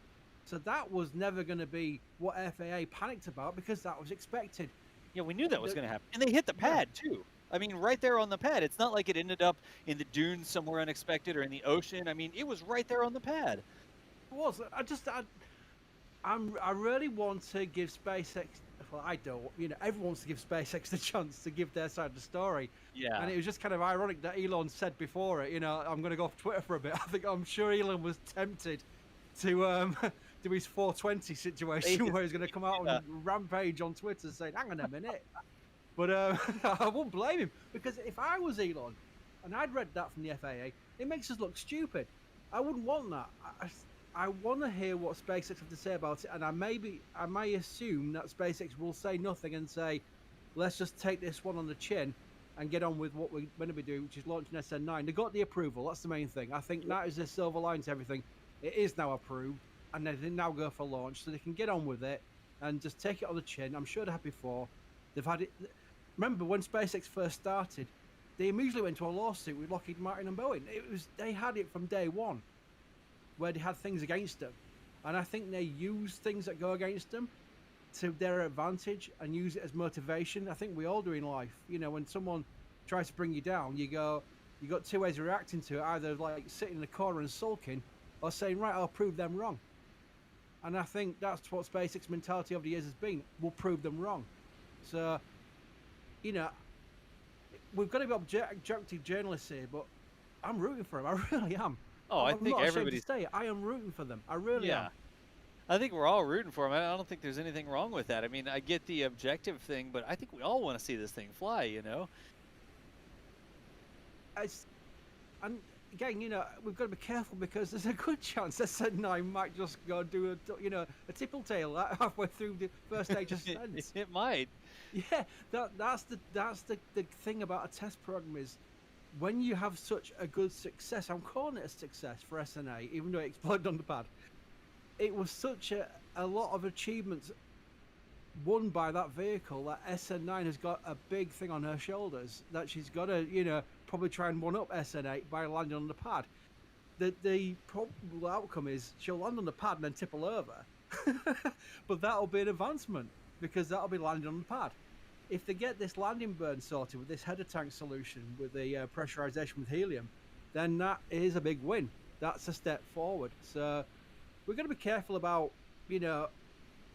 So that was never going to be what FAA panicked about because that was expected. Yeah, we knew that was going to happen. And they hit the pad, too. I mean, right there on the pad. It's not like it ended up in the dunes somewhere unexpected or in the ocean. I mean, it was right there on the pad. It was. I really want to give SpaceX. Well, I don't. Everyone wants to give SpaceX the chance to give their side of the story. Yeah. And it was just kind of ironic that Elon said before it. I'm going to go off Twitter for a bit. I'm sure Elon was tempted to do his 420 situation where he's going to come out and rampage on Twitter saying, "Hang on a minute." But I won't blame him, because if I was Elon and I'd read that from the FAA, it makes us look stupid. I wouldn't want that. I want to hear what SpaceX have to say about it, and I may assume that SpaceX will say nothing and say, let's just take this one on the chin and get on with what we're going to be doing, which is launching SN9. They got the approval. That's the main thing. I think that is the silver line to everything. It is now approved, and they now go for launch, so they can get on with it and just take it on the chin. I'm sure they have before. They've had it. Remember when SpaceX first started, they immediately went to a lawsuit with Lockheed Martin and Boeing. They had it from day one, where they had things against them, and I think they use things that go against them to their advantage and use it as motivation. I think we all do in life. When someone tries to bring you down, you got 2 ways of reacting to it: either like sitting in the corner and sulking, or saying, right, I'll prove them wrong. And I think that's what SpaceX mentality over the years has been. We'll prove them wrong. So, we've got to be objective journalists here, but I'm rooting for them. I really am. Oh, I think everybody's. To say, I am rooting for them. I really am. I think we're all rooting for them. I don't think there's anything wrong with that. I mean, I get the objective thing, but I think we all want to see this thing fly. And again, we've got to be careful, because there's a good chance that SN9 might just go do a tipple tail halfway through the first stage of ascent. It might. Yeah, that's the thing about a test program is, when you have such a good success, I'm calling it a success for SN8, even though it exploded on the pad. It was such a lot of achievements won by that vehicle. That SN9 has got a big thing on her shoulders that she's got to, you know, probably try and one up SN8 by landing on the pad. The probable outcome is she'll land on the pad and then tipple over. But that'll be an advancement because that'll be landing on the pad. If they get this landing burn sorted with this header tank solution with the pressurization with helium, then that is a big win. That's a step forward. So we're going to be careful about, you know,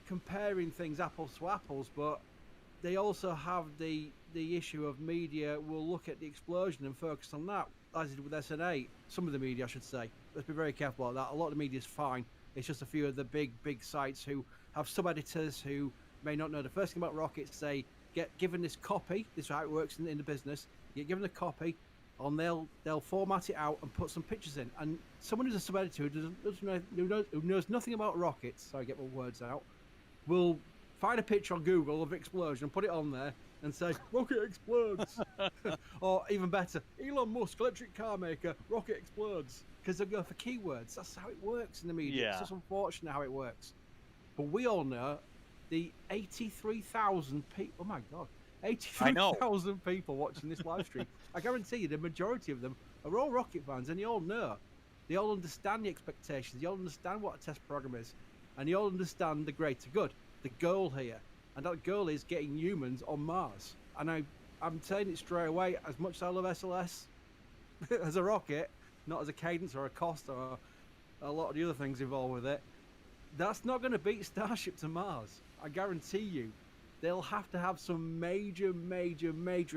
comparing things apples to apples, but they also have the issue of media will look at the explosion and focus on that, as it did with SN8. Some of the media, I should say. Let's be very careful about that. A lot of the media is fine. It's just a few of the big sites who have sub-editors who may not know the first thing about rockets. Say, get given this copy. This is how it works in the business. You get given a copy, and they'll format it out and put some pictures in. And someone who's a sub-editor who knows nothing about rockets, so I get my words out, will find a picture on Google of explosion and put it on there and say, rocket explodes. Or even better, Elon Musk, electric car maker, rocket explodes. Because they'll go for keywords. That's how it works in the media. Yeah. It's just unfortunate how it works. But we all know the 83,000 people, oh my God, 83,000 people watching this live stream. I guarantee you the majority of them are all rocket fans, and they all know. They all understand the expectations. They all understand what a test program is. And they all understand the greater good, the goal here. And that goal is getting humans on Mars. And I'm saying it straight away, as much as I love SLS as a rocket, not as a cadence or a cost or a lot of the other things involved with it, that's not going to beat Starship to Mars. I guarantee you. They'll have to have some major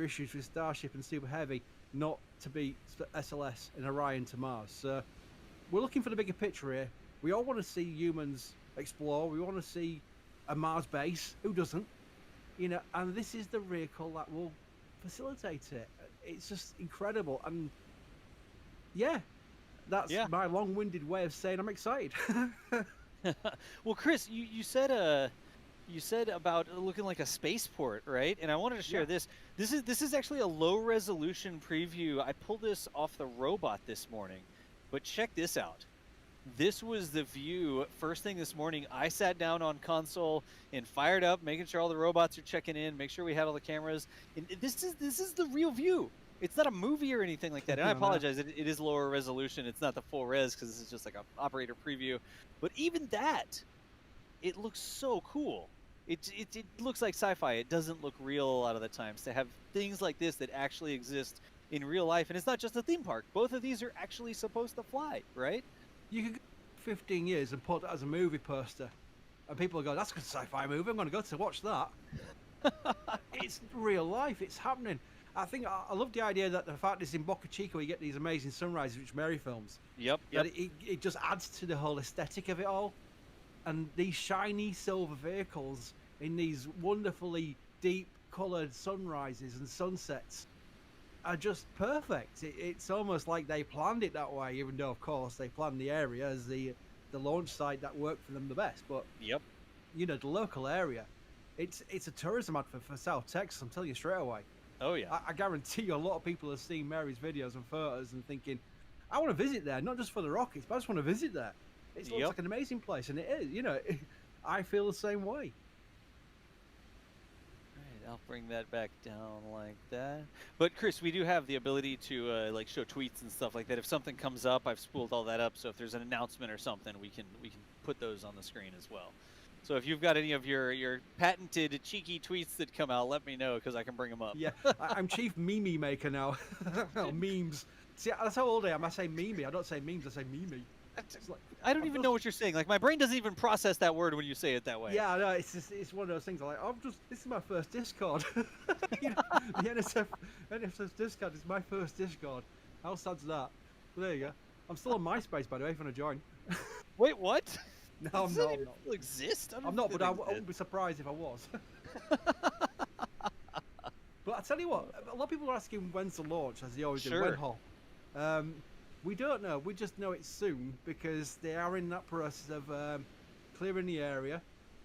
issues with Starship and Super Heavy not to beat SLS and Orion to Mars. So we're looking for the bigger picture here. We all want to see humans explore. We want to see a Mars base. Who doesn't? You know, and this is the vehicle that will facilitate it. It's just incredible. And yeah, that's my long-winded way of saying I'm excited. Well, Chris, you said about looking like a spaceport, right? And I wanted to share this. This is actually a low-resolution preview. I pulled this off the robot this morning, but check this out. This was the view first thing this morning. I sat down on console and fired up, making sure all the robots are checking in, make sure we had all the cameras. And this is the real view. It's not a movie or anything like that. And I apologize, it is lower resolution. It's not the full res because this is just like an operator preview. But even that, it looks so cool. It looks like sci-fi. It doesn't look real a lot of the times. To have things like this that actually exist in real life, and it's not just a theme park. Both of these are actually supposed to fly, right? You could go 15 years and put that as a movie poster, and people will go, that's a good sci-fi movie, I'm going to go to watch that. It's real life. It's happening. I think I love the idea that the fact it's in Boca Chica where you get these amazing sunrises, which Mary films. Yep. That it just adds to the whole aesthetic of it all. And these shiny silver vehicles in these wonderfully deep coloured sunrises and sunsets are just perfect. It's almost like they planned it that way, even though, of course, they planned the area as the launch site that worked for them the best. But, you know, the local area, it's a tourism advert for South Texas, I'm telling you straight away. Oh, yeah. I guarantee you a lot of people have seen Mary's videos and photos and thinking, I want to visit there, not just for the rockets, but I just want to visit there. It looks like an amazing place, and it is. You know, I feel the same way. All right, I'll bring that back down like that. But Chris, we do have the ability to like show tweets and stuff like that. If something comes up, I've spooled all that up. So if there's an announcement or something, we can put those on the screen as well. So if you've got any of your patented cheeky tweets that come out, let me know because I can bring them up. Yeah, I'm chief meme maker now. Memes. See, that's how old I am. I say meme. I don't say memes. I say meme. Like, I don't even know what you're saying. Like my brain doesn't even process that word when you say it that way. Yeah, no, it's one of those things. I'm like, this is my first Discord. You know, the NSF Discord is my first Discord. How sad's that? But there you go. I'm still on MySpace, by the way, if you want to join. Wait, what? No, I'm not. Still exist? I'm not, but I wouldn't be surprised if I was. But I tell you what, a lot of people are asking when's the launch, as they always do. When hole? We don't know. We just know it's soon because they are in that process of clearing the area.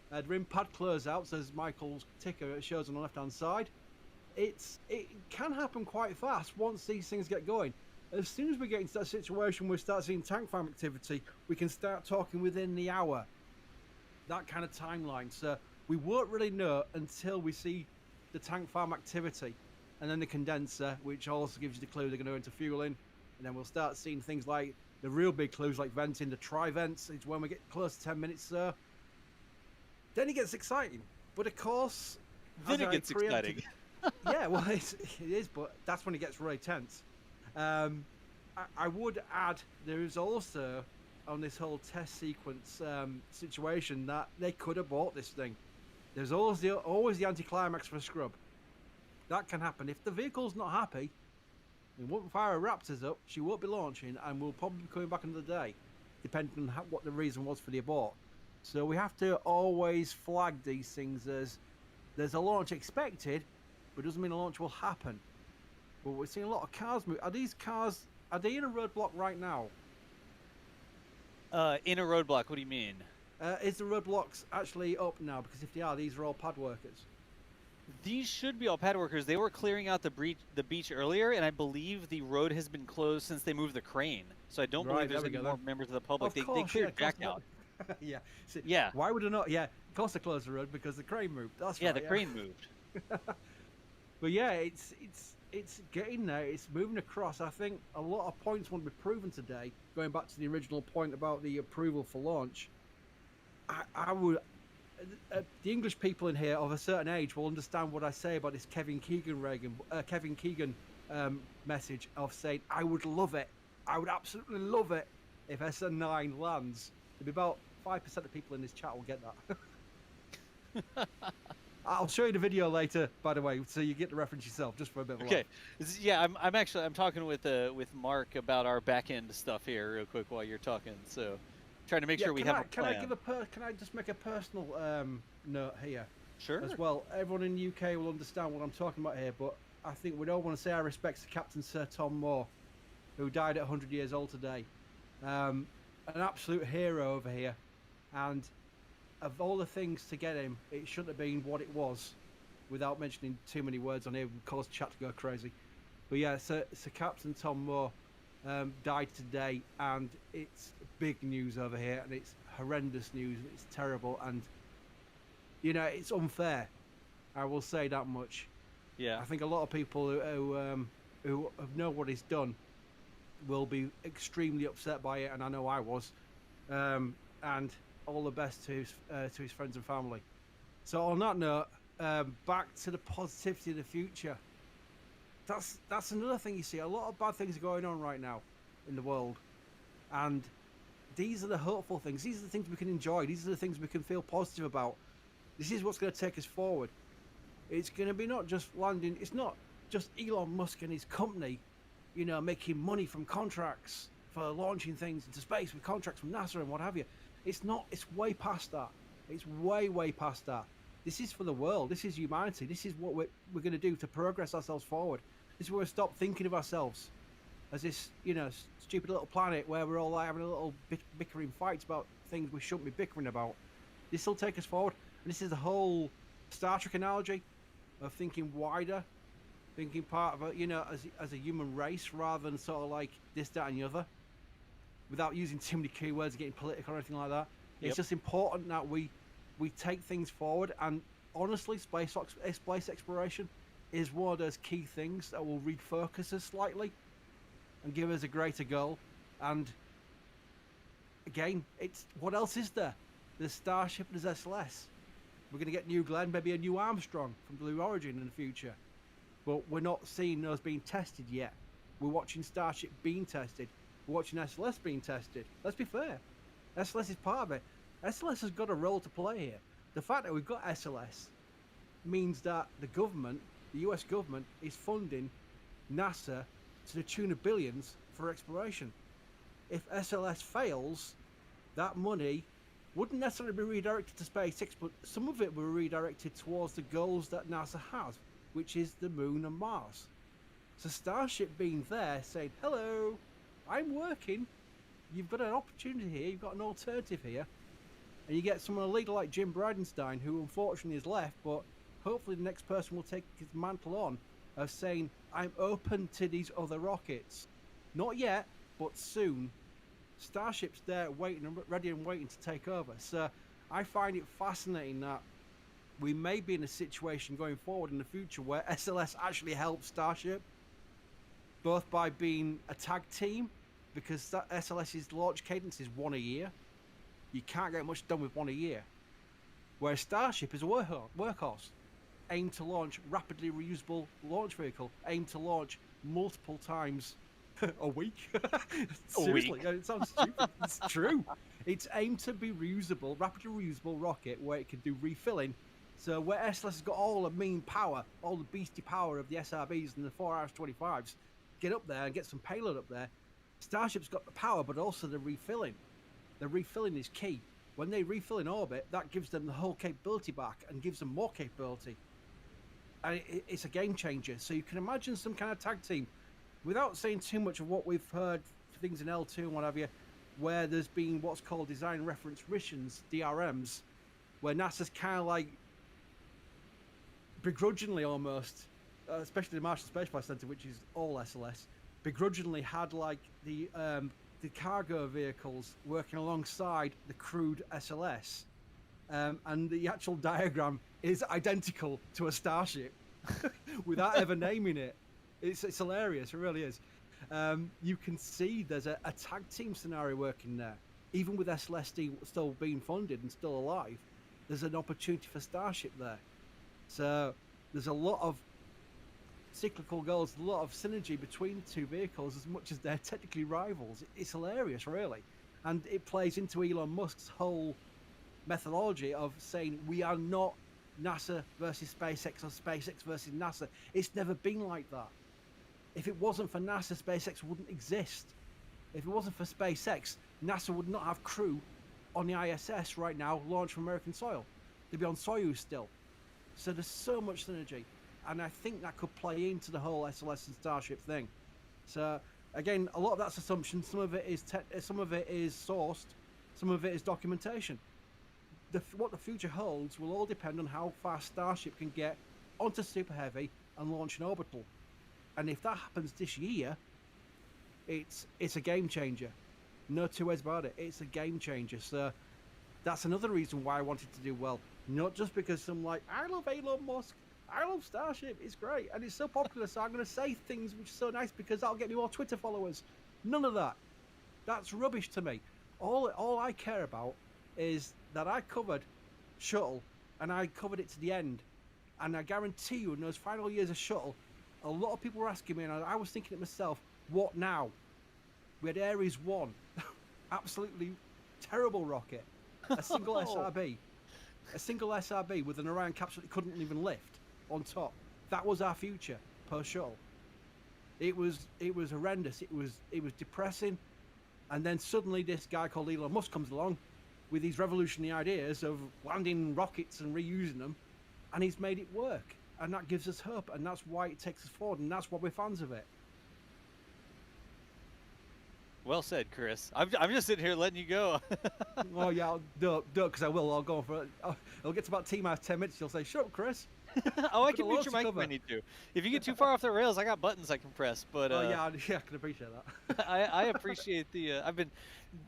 They're in pad closeouts, as Michael's ticker shows on the left-hand side. It can happen quite fast once these things get going. As soon as we get into that situation where we start seeing tank farm activity, we can start talking within the hour. that kind of timeline. So we won't really know until we see the tank farm activity, and then the condenser, which also gives you the clue they're going to go into fueling, and then we'll start seeing things like the real big clues like venting, the tri-vents. It's when we get close to 10 minutes, so then it gets exciting. But of course, then it gets exciting. Yeah, well, it is, but that's when it gets really tense. I would add there is also on this whole test sequence situation that they could have bought this thing. There's always the anticlimax for a scrub. That can happen if the vehicle's not happy. We won't fire her Raptors up. She won't be launching, and we'll probably be coming back another day, depending on what the reason was for the abort. So we have to always flag these things as there's a launch expected, but it doesn't mean a launch will happen. But we're seeing a lot of cars move. Are these cars? Are they in a roadblock right now? In a roadblock, what do you mean? Is the roadblocks actually up now? Because if they are, these are all pad workers. These should be all pad workers. They were clearing out the beach earlier, and I believe the road has been closed since they moved the crane. So I don't believe there's any more members of the public. They cleared Jack out. Yeah. So yeah. Why would it not? Yeah. Of course they closed the road because the crane moved. That's yeah, right. The crane moved. But yeah, it's getting there. It's moving across. I think a lot of points want to be proven today. Going back to the original point about the approval for launch, I would. The English people in here of a certain age will understand what I say about this Kevin Keegan message of saying, I would love it. I would absolutely love it if SN9 lands. There'll be about 5% of people in this chat will get that. I'll show you the video later, by the way, so you get the reference yourself, just for a bit of okay. Yeah, I'm talking with Mark about our back end stuff here real quick while you're talking. So trying to make sure we have a plan. Can I just make a personal note here? Sure. As well, everyone in the UK will understand what I'm talking about here, but I think we don't want to say our respects to Captain Sir Tom Moore, who died at 100 years old today. An absolute hero over here, and of all the things to get him, it shouldn't have been what it was, without mentioning too many words on here, would cause chat to go crazy. But yeah, so Captain Tom Moore died today, and it's big news over here, and it's horrendous news, and it's terrible, and you know, it's unfair. I will say that much. Yeah. I think a lot of people who know what he's done will be extremely upset by it, and I know I was. And all the best to his friends and family. So on that note, back to the positivity of the future. That's another thing you see. A lot of bad things are going on right now in the world, and these are the hopeful things. These are the things we can enjoy. These are the things we can feel positive about. This is what's going to take us forward. It's going to be not just landing. It's not just Elon Musk and his company, you know, making money from contracts for launching things into space with contracts from NASA and what have you. It's not. It's way past that. It's way past that. This is for the world. This is humanity. This is what we're going to do to progress ourselves forward. This is where we stop thinking of ourselves as this, you know, stupid little planet where we're all like having a little bickering fights about things we shouldn't be bickering about. This will take us forward. And this is the whole Star Trek analogy of thinking wider, thinking part of a, you know, as a human race rather than sort of like this, that, and the other. Without using too many keywords, getting political or anything like that. It's just important that we take things forward. And honestly, space exploration is one of those key things that will refocus us slightly and give us a greater goal. And again, it's what else is there? There's Starship and there's SLS. We're going to get New Glenn, maybe a new Armstrong from Blue Origin in the future. But we're not seeing those being tested yet. We're watching Starship being tested. We're watching SLS being tested. Let's be fair. SLS is part of it. SLS has got a role to play here. The fact that we've got SLS means that the government, the US government, is funding NASA to the tune of billions for exploration. If SLS fails, that money wouldn't necessarily be redirected to SpaceX, but some of it will be redirected towards the goals that NASA has, which is the Moon and Mars. So Starship being there, saying, hello, I'm working. You've got an opportunity here. You've got an alternative here. And you get someone, a leader like Jim Bridenstine, who unfortunately has left, but hopefully the next person will take his mantle on of saying, I'm open to these other rockets. Not yet, but soon. Starship's there waiting, ready and waiting to take over. So I find it fascinating that we may be in a situation going forward in the future where SLS actually helps Starship, both by being a tag team, because SLS's launch cadence is 1 a year. You can't get much done with 1 a year. Whereas Starship is a workhorse, aimed to launch rapidly reusable launch vehicle, aimed to launch multiple times a week. Seriously, it sounds stupid. It's true. It's aimed to be reusable, rapidly reusable rocket where it can do refilling. So where SLS has got all the mean power, all the beastie power of the SRBs and the 4RS-25s, get up there and get some payload up there. Starship's got the power, but also the refilling. The refilling is key. When they refill in orbit, that gives them the whole capability back and gives them more capability. And it's a game changer. So you can imagine some kind of tag team, without saying too much of what we've heard for things in L2 and what have you, where there's been what's called design reference missions, DRMs, where NASA's kind of like begrudgingly almost, especially the Marshall Space Flight Center, which is all SLS, begrudgingly had like the cargo vehicles working alongside the crewed SLS, and the actual diagram is identical to a Starship without ever naming it. It's hilarious, it really is. You can see there's a tag team scenario working there. Even with SLS still being funded and still alive, there's an opportunity for Starship there. So there's a lot of cyclical goals, a lot of synergy between the two vehicles, as much as they're technically rivals. It's hilarious, really. And it plays into Elon Musk's whole methodology of saying we are not NASA versus SpaceX or SpaceX versus NASA. It's never been like that. If it wasn't for NASA, SpaceX wouldn't exist. If it wasn't for SpaceX, NASA would not have crew on the ISS right now launched from American soil. They'd be on Soyuz still. So there's so much synergy, and I think that could play into the whole SLS and Starship thing. So again, a lot of that's assumption. Some of it is sourced, some of it is documentation. What the future holds will all depend on how fast Starship can get onto Super Heavy and launch an orbital. And if that happens this year, it's a game changer. No two ways about it. It's a game changer. So that's another reason why I wanted to do well. Not just because I'm like, I love Elon Musk, I love Starship, it's great, and it's so popular, so I'm going to say things which are so nice because that'll get me more Twitter followers. None of that. That's rubbish to me. All I care about is that I covered Shuttle, and I covered it to the end. And I guarantee you, in those final years of Shuttle, a lot of people were asking me, and I was thinking to myself, what now? We had Ares 1, absolutely terrible rocket, a single SRB. A single SRB with an Orion capsule that couldn't even lift on top. That was our future per shuttle. It was horrendous. It was depressing. And then suddenly this guy called Elon Musk comes along with these revolutionary ideas of landing rockets and reusing them, and he's made it work. And that gives us hope, and that's why it takes us forward, and that's why we're fans of it. Well said, Chris. I'm just sitting here letting you go. Oh yeah, do it because I will. I'll go on for it. It'll get to about T-minus 10 minutes. You'll say, "Shut up, Chris." Oh, I can mute your mic if I need to. If you get too far off the rails, I got buttons I can press. But yeah, I can appreciate that. I appreciate the. I've been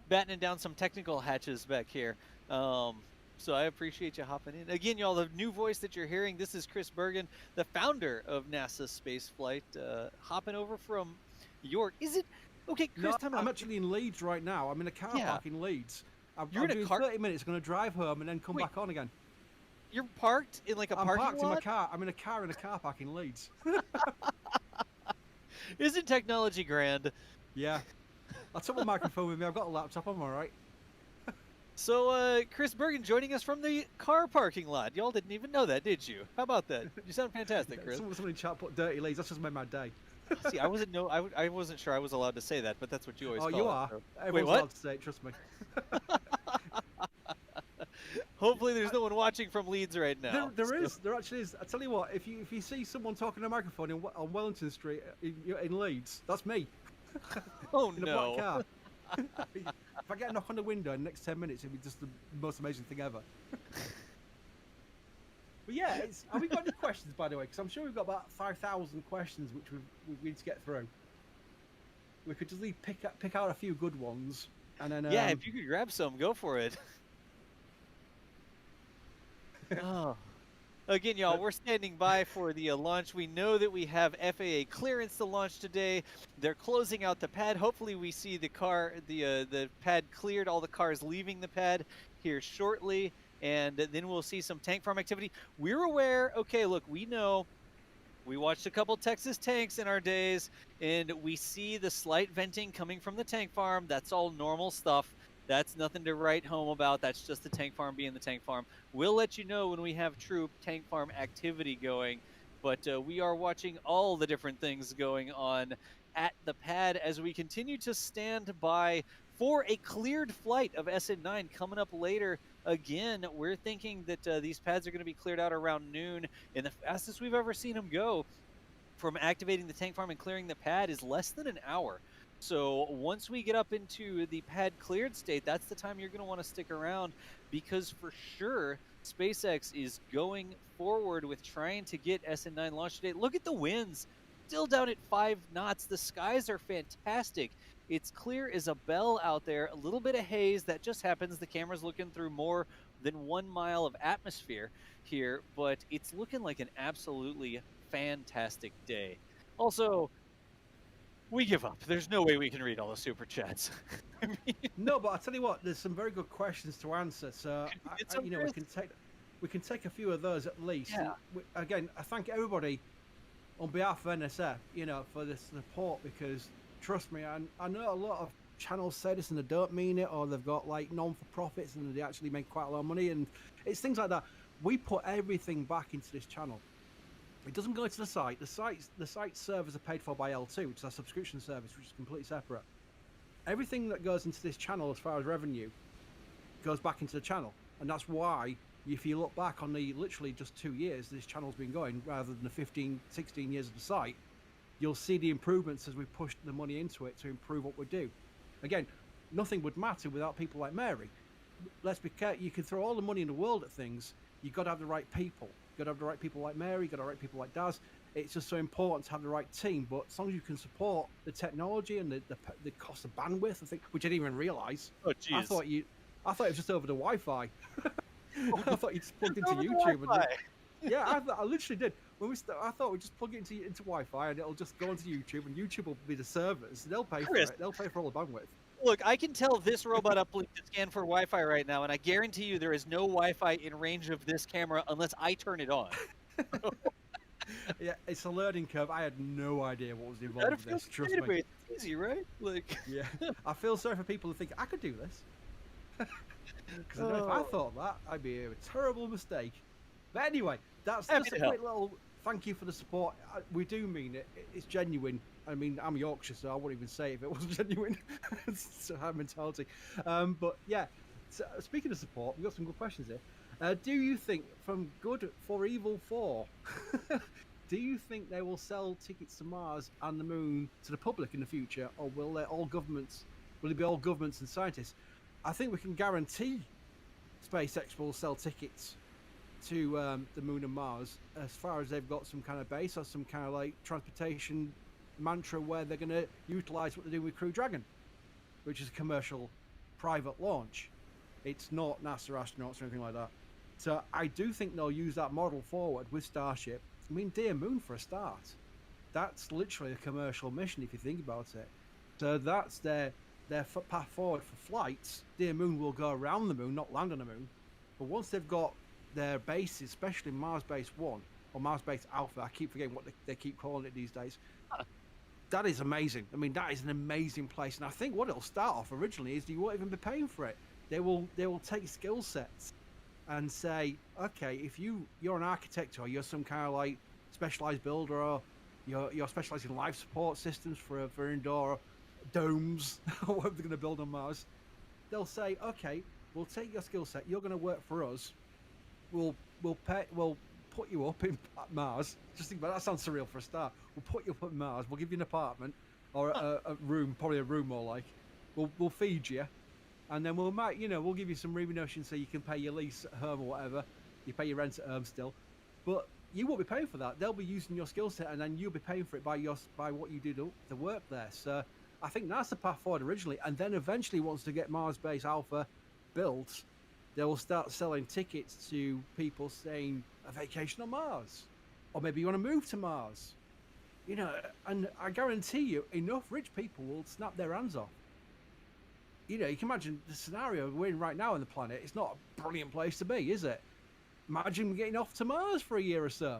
battening down some technical hatches back here. So I appreciate you hopping in. Again, y'all, the new voice that you're hearing, this is Chris Bergen, the founder of NASA Spaceflight, hopping over from York. Is it? Okay, Chris, no, I'm actually in Leeds right now. I'm in a car park in Leeds. I'm doing 30 minutes, going to drive home and then come back on again. You're parked in like a parking lot? I'm parked in my car. I'm in a car park in Leeds. Isn't technology grand? Yeah. I took my microphone with me. I've got a laptop. I'm all right. So, Chris Bergen joining us from the car parking lot. Y'all didn't even know that, did you? How about that? You sound fantastic, Chris. Somebody in chat put dirty Leeds. That's just made my day. See, I wasn't sure I was allowed to say that, but that's what you always call you are. it, so. Everyone's allowed to say it, trust me. Hopefully there's no one watching from Leeds right now. There actually is. I tell you what, if you see someone talking to a microphone on Wellington Street in Leeds, that's me. Oh in a black car. If I get a knock on the window in the next 10 minutes, it'll be just the most amazing thing ever. But yeah, have we got any questions, by the way? Because I'm sure we've got about 5,000 questions which we need to get through. We could just pick out a few good ones, and then yeah, if you could grab some, go for it. Oh. Again, y'all, we're standing by for the launch. We know that we have FAA clearance to launch today. They're closing out the pad. Hopefully, we see the pad cleared, all the cars leaving the pad here shortly, and then we'll see some tank farm activity. We're aware. Okay, look, we know. We watched a couple Texas tanks in our days, and we see the slight venting coming from the tank farm. That's all normal stuff. That's nothing to write home about. That's just the tank farm being the tank farm. We'll let you know when we have true tank farm activity going, but we are watching all the different things going on at the pad as we continue to stand by for a cleared flight of SN9 coming up later. Again, we're thinking that these pads are going to be cleared out around noon, and the fastest we've ever seen them go from activating the tank farm and clearing the pad is less than an hour. So once we get up into the pad cleared state, that's the time you're going to want to stick around, because for sure SpaceX is going forward with trying to get SN9 launched today. Look at the winds, still down at 5 knots. The skies are fantastic. It's clear as a bell out there. A little bit of haze, that just happens. The camera's looking through more than 1 mile of atmosphere here, but it's looking like an absolutely fantastic day. Also, we give up. There's no way we can read all the super chats. I mean, No, but I tell you what, there's some very good questions to answer. So you know, we can take a few of those at least. Yeah. Again, I thank everybody on behalf of NSF, you know, for this support, because trust me, I know a lot of channels say this and they don't mean it, or they've got like non-for-profits and they actually make quite a lot of money, and it's things like that. We put everything back into this channel. It doesn't go into the site. The site servers are paid for by L2, which is our subscription service, which is completely separate. Everything that goes into this channel as far as revenue goes back into the channel, and that's why if you look back on the literally just 2 years this channel's been going, rather than the 15, 16 years of the site, you'll see the improvements as we push the money into it to improve what we do. Again, nothing would matter without people like Mary. Let's be careful. You can throw all the money in the world at things. You've got to have the right people. You've got to have the right people like Mary. You've got to have the right people like Daz. It's just so important to have the right team. But as long as you can support the technology and the cost of bandwidth, I think, which I didn't even realise. Oh, geez. I thought it was just over the Wi-Fi. I thought you just plugged into YouTube. Yeah, I literally did. When I thought we'd just plug it into Wi-Fi and it'll just go onto YouTube, and YouTube will be the servers. They'll pay for it. They'll pay for all the bandwidth. Look, I can tell this robot uplink to scan for Wi-Fi right now, and I guarantee you there is no Wi-Fi in range of this camera unless I turn it on. Yeah, it's a learning curve. I had no idea what was involved with this. Trust me. It's easy, right? Like, yeah, I feel sorry for people who think I could do this. Because I know if I thought that, I'd be a terrible mistake. But anyway, that's just a quick little thank you for the support. We do mean it. It's genuine. I mean, I'm Yorkshire, so I wouldn't even say if it wasn't genuine. It's a high mentality. But yeah, so, speaking of support, we've got some good questions here. Do you think, from Good for Evil 4, do you think they will sell tickets to Mars and the Moon to the public in the future, or will it be all governments and scientists? I think we can guarantee SpaceX will sell tickets to the Moon and Mars, as far as they've got some kind of base or some kind of like transportation mantra where they're going to utilize what they do with Crew Dragon, which is a commercial private launch. It's not NASA astronauts or anything like that. So I do think they'll use that model forward with Starship. I mean, Dear Moon for a start. That's literally a commercial mission if you think about it. So that's their path forward for flights. Dear Moon will go around the Moon, not land on the Moon. But once they've got their bases, especially Mars Base 1 or Mars Base Alpha, I keep forgetting what they keep calling it these days. That is amazing. I mean, that is an amazing place. And I think what it'll start off originally is you won't even be paying for it. They will take skill sets and say, okay, if you're an architect, or you're some kind of like specialized builder, or you're specialized in life support systems for indoor domes or whatever they're going to build on Mars, they'll say, okay, we'll take your skill set. You're going to work for us. We'll put you up in Mars. Just think about that. Sounds surreal for a start. We'll put you up at Mars. We'll give you an apartment or a room, probably a room more like. We'll feed you, and then we'll give you some remuneration so you can pay your lease at home or whatever. You pay your rent at home still, but you won't be paying for that. They'll be using your skill set, and then you'll be paying for it by what you do to work there. So I think that's the path forward originally, and then eventually once to get Mars Base Alpha built, they will start selling tickets to people saying a vacation on Mars, or maybe you want to move to Mars. You know, and I guarantee you, enough rich people will snap their hands off. You know, you can imagine the scenario we're in right now on the planet. It's not a brilliant place to be, is it? Imagine getting off to Mars for a year or so.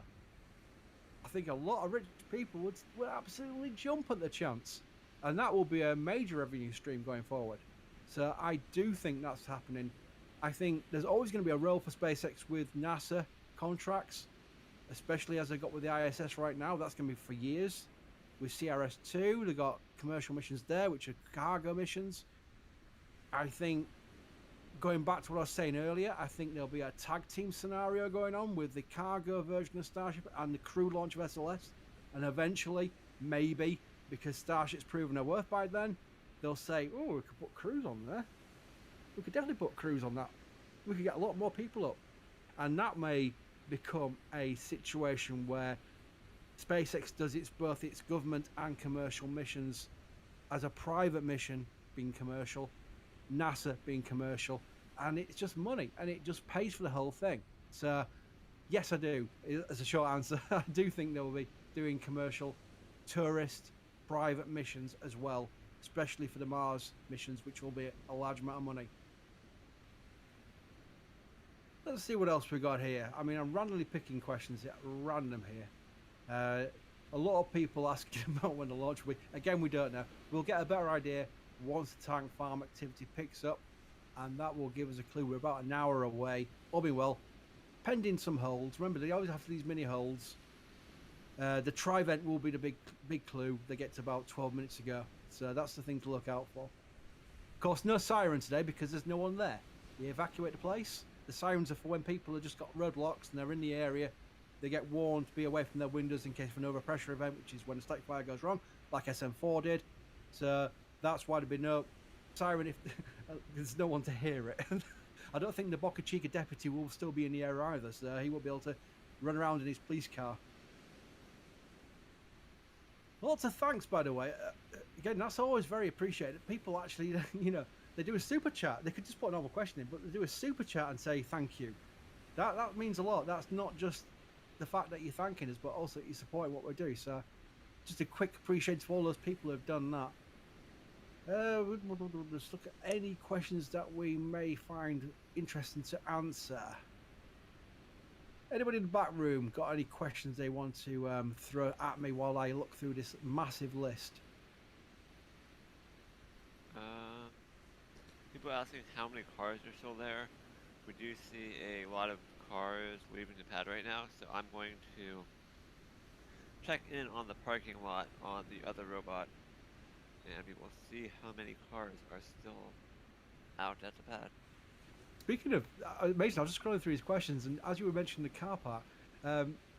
I think a lot of rich people would absolutely jump at the chance. And that will be a major revenue stream going forward. So I do think that's happening. I think there's always going to be a role for SpaceX with NASA contracts, especially as they got with the ISS right now. That's going to be for years. With CRS-2, they've got commercial missions there, which are cargo missions. I think, going back to what I was saying earlier, I think there'll be a tag team scenario going on with the cargo version of Starship and the crew launch of SLS. And eventually, maybe, because Starship's proven their worth by then, they'll say, oh, we could put crews on there. We could definitely put crews on that. We could get a lot more people up. And that may become a situation where SpaceX does both its government and commercial missions as a private mission being commercial, NASA being commercial, and it's just money, and it just pays for the whole thing. So, yes, I do. As a short answer, I do think they'll be doing commercial, tourist, private missions as well, especially for the Mars missions, which will be a large amount of money. Let's see what else we got here. I mean, I'm randomly picking questions at random here. A lot of people asking about when the launch will be. Again, we don't know. We'll get a better idea once the tank farm activity picks up, and that will give us a clue. We're about an hour away. All being well, pending some holds. Remember, they always have these mini holds. The tri-vent will be the big clue. They get to about 12 minutes ago, so that's the thing to look out for. Of course, no siren today because there's no one there. You evacuate the place. The sirens are for when people have just got roadblocks and they're in the area. They get warned to be away from their windows in case of an overpressure event, which is when a static fire goes wrong, like SM4 did. So that's why there'd be no siren if there's no one to hear it. I don't think the Boca Chica deputy will still be in the area either, so he won't be able to run around in his police car. Lots of thanks, by the way. Again, that's always very appreciated. People actually, you know, they do a super chat. They could just put a normal question in, but they do a super chat and say thank you. That means a lot. That's not just the fact that you're thanking us, but also you're supporting what we do. So, just a quick appreciation to all those people who have done that. Let's look at any questions that we may find interesting to answer. Anybody in the back room got any questions they want to throw at me while I look through this massive list? People asking how many cars are still there. We do see a lot of cars leaving the pad right now, so I'm going to check in on the parking lot on the other robot, and we will see how many cars are still out at the pad. Speaking of amazing, I was just scrolling through his questions, and as you were mentioning the car park,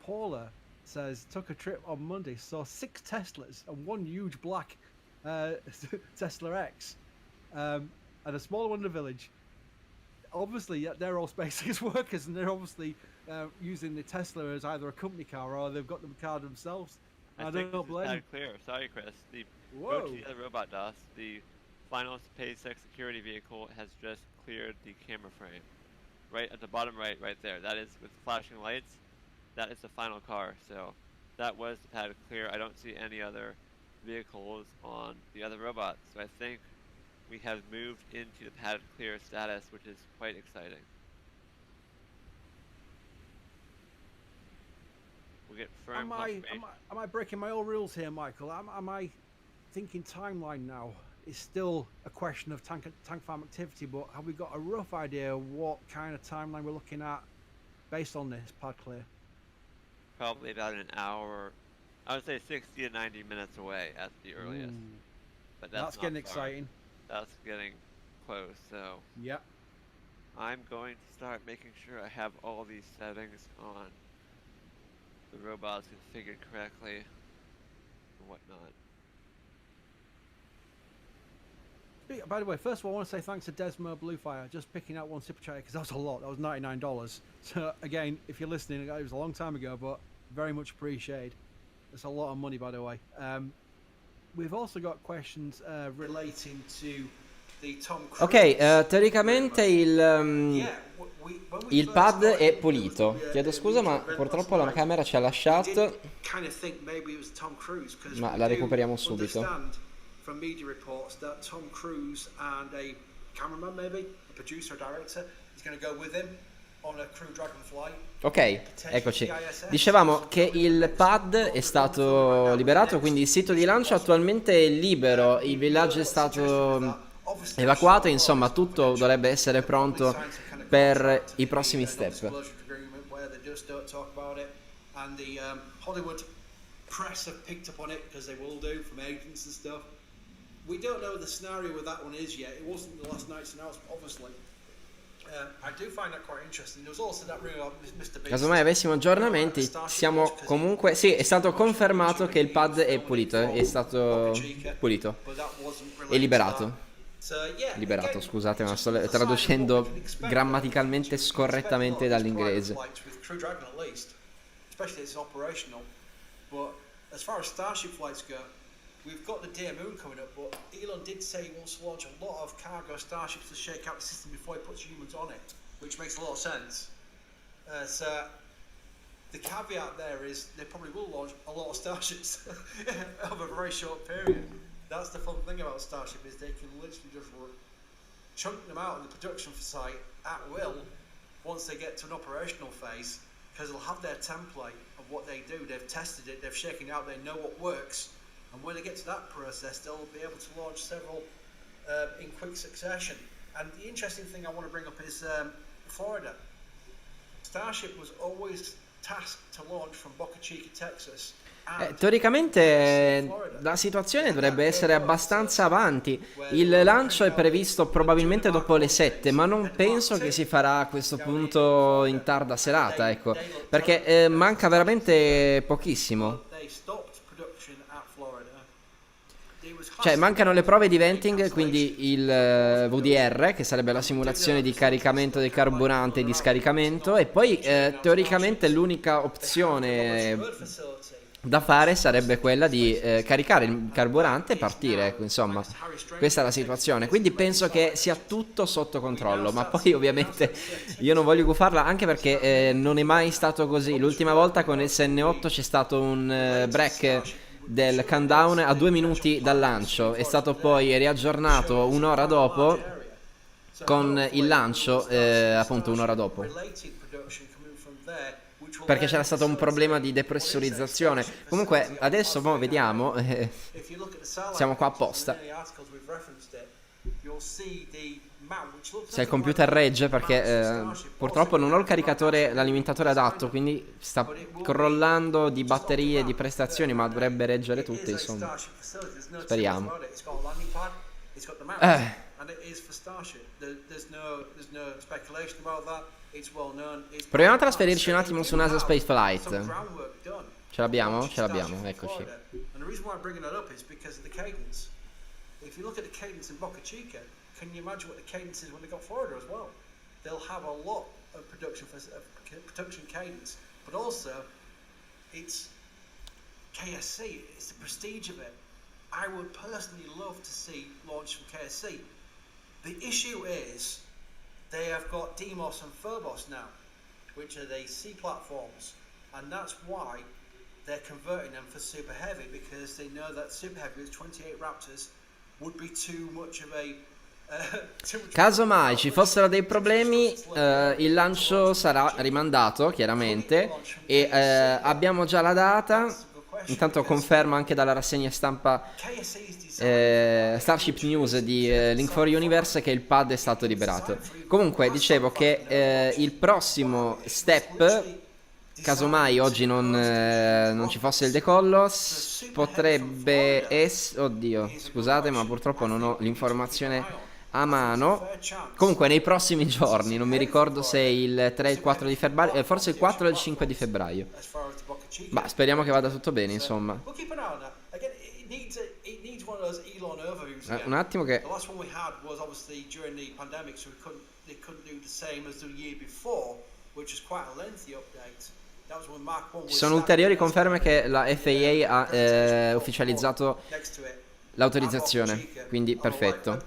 Paula says took a trip on Monday, saw 6 Teslas and 1 huge black Tesla X, and a smaller one in the village. Obviously, they're all SpaceX workers, and they're obviously using the Tesla as either a company car or they've got the car themselves. I don't blame them. Clear. Sorry, Chris. Go to the other robot, DOS. The final SpaceX security vehicle has just cleared the camera frame. Right at the bottom right there. That is with flashing lights. That is the final car. So that was the pad clear. I don't see any other vehicles on the other robots. So I think we have moved into the pad clear status, which is quite exciting. We'll get firm am I breaking my own rules here, Michael? Am I thinking timeline now? It's still a question of tank farm activity, but have we got a rough idea of what kind of timeline we're looking at based on this pad clear? Probably about an hour. I would say 60 to 90 minutes away at the earliest. But that's getting exciting. That's getting close, so yeah. I'm going to start making sure I have all these settings on the robots configured correctly and whatnot. By the way, first of all, I want to say thanks to Desmo Bluefire, just picking out one super chat because that was a lot. That was $99. So again, if you're listening, it was a long time ago, but very much appreciated. It's a lot of money, by the way. We've also got questions relating to Ok, teoricamente il pad è pulito. Chiedo scusa, ma purtroppo la camera ci ha lasciato. Ma la recuperiamo subito. From media reports that Tom Cruise and a cameraman, maybe a producer or director, is going to go with him on a Crew Dragon flight. Ok, eccoci. Dicevamo che il pad è stato liberato, quindi il sito di lancio attualmente è libero, il villaggio è stato evacuato, insomma tutto dovrebbe essere pronto per i prossimi step. And the Hollywood press have picked up on it because they will do from agents and stuff. We don't know what the scenario with that one is yet. It wasn't the last night's announcement, obviously. I do find that quite interesting. There was also that rumor of Mr. Beast. Casomai avessimo aggiornamenti, siamo comunque... Sì, è stato confermato che il pad è pulito, è stato pulito e liberato. Liberato, scusate, ma sto traducendo grammaticalmente scorrettamente dall'inglese. Especially it's operational. But as far as Starship flights go, we've got the Dear Moon coming up, but Elon did say he wants to launch a lot of cargo Starships to shake out the system before he puts humans on it, which makes a lot of sense. So the caveat there is they probably will launch a lot of Starships over a very short period. That's the fun thing about Starship, is they can literally just chunk them out in the production site at will once they get to an operational phase, because they'll have their template of what they do. They've tested it, they've shaken it out, they know what works, and when they get to that process, they'll be able to launch several in quick succession. And the interesting thing I want to bring up is Florida. Starship was always tasked to launch from Boca Chica, Texas. Teoricamente la situazione dovrebbe essere abbastanza avanti. Il lancio è previsto probabilmente dopo le 7, ma non penso che si farà a questo punto in tarda serata, ecco, perché manca veramente pochissimo. Cioè mancano le prove di venting, quindi il VDR, che sarebbe la simulazione di caricamento del carburante e di scaricamento, e poi teoricamente l'unica opzione da fare sarebbe quella di caricare il carburante e partire, ecco, insomma questa è la situazione, quindi penso che sia tutto sotto controllo, ma poi ovviamente io non voglio gufarla, anche perché non è mai stato così. L'ultima volta con il SN8 c'è stato un break del countdown a 2 minuti dal lancio, è stato poi riaggiornato un'ora dopo con il lancio, appunto un'ora dopo, perché c'era stato un problema di depressurizzazione. Comunque adesso vediamo, siamo qua apposta. Se il computer regge, perché purtroppo non ho il caricatore, l'alimentatore adatto, quindi sta crollando di batterie e di prestazioni, ma dovrebbe reggere tutte, insomma. Speriamo. Proviamo a trasferirci un attimo su NASA Space Flight. Ce l'abbiamo? Ce l'abbiamo, eccoci. If you look at the cadence in Boca Chica, can you imagine what the cadence is when they got Florida as well? They'll have a lot of production cadence, but also it's KSC. It's the prestige of it. I would personally love to see launch from KSC. The issue is they have got Deimos and Phobos now, which are the sea platforms, and that's why they're converting them for Super Heavy, because they know that Super Heavy with 28 Raptors would be too much of a casomai ci fossero dei problemi, il lancio sarà rimandato chiaramente, e abbiamo già la data. Intanto confermo anche dalla rassegna stampa Starship News di Link for Universe che il pad è stato liberato. Comunque dicevo che il prossimo step, casomai oggi non ci fosse il decollo, potrebbe essere... Oddio, scusate, ma purtroppo non ho l'informazione a mano. Comunque nei prossimi giorni, non mi ricordo se il 3 e il 4 di febbraio, forse il 4 e il 5 di febbraio. Ma speriamo che vada tutto bene, insomma. Un attimo che... Ci sono ulteriori conferme che la FAA ha ufficializzato l'autorizzazione, quindi perfetto.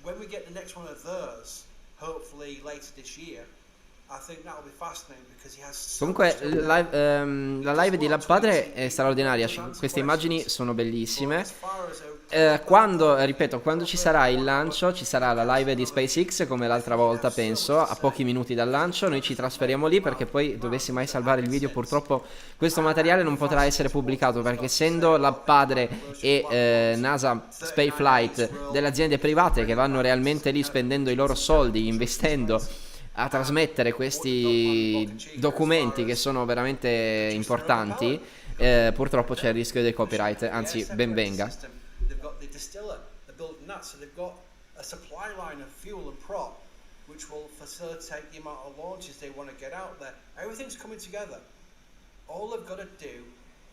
when we get the next one of theirs, hopefully later this year, I think that'll be fascinating because he has so Comunque, much to learn. la live di Lab Padre è straordinaria. Queste immagini sono bellissime. Ripeto, quando ci sarà il lancio, ci sarà la live di SpaceX come l'altra volta, penso, a pochi minuti dal lancio. Noi ci trasferiamo lì perché poi, dovessi mai salvare il video, purtroppo questo materiale non potrà essere pubblicato perché, essendo Lab Padre e NASA Spaceflight delle aziende private che vanno realmente lì spendendo i loro soldi, investendo a trasmettere questi documenti che sono veramente importanti, purtroppo c'è il rischio del copyright, anzi ben venga. They've got the distiller, they're building that, so they've got a supply line of fuel and prop which will facilitate the amount of launches they want to get out there. Everything's coming together. All they've got to do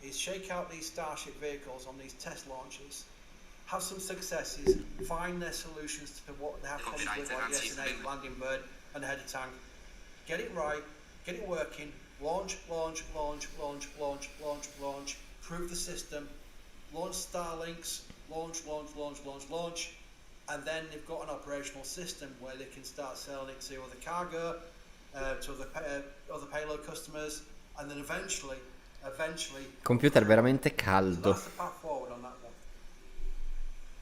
is shake out these Starship vehicles on these test launches, have some successes, find their solutions to what they have problems with, like the SN9 landing bird and the header tank, get it right, get it working, launch, launch, launch, launch, launch, launch, launch, prove the system, launch Starlinks, launch, launch, launch, launch, launch, and then they've got an operational system where they can start selling it to other cargo, to other payload customers, and then eventually, Computer veramente so caldo. that's the path forward on that one.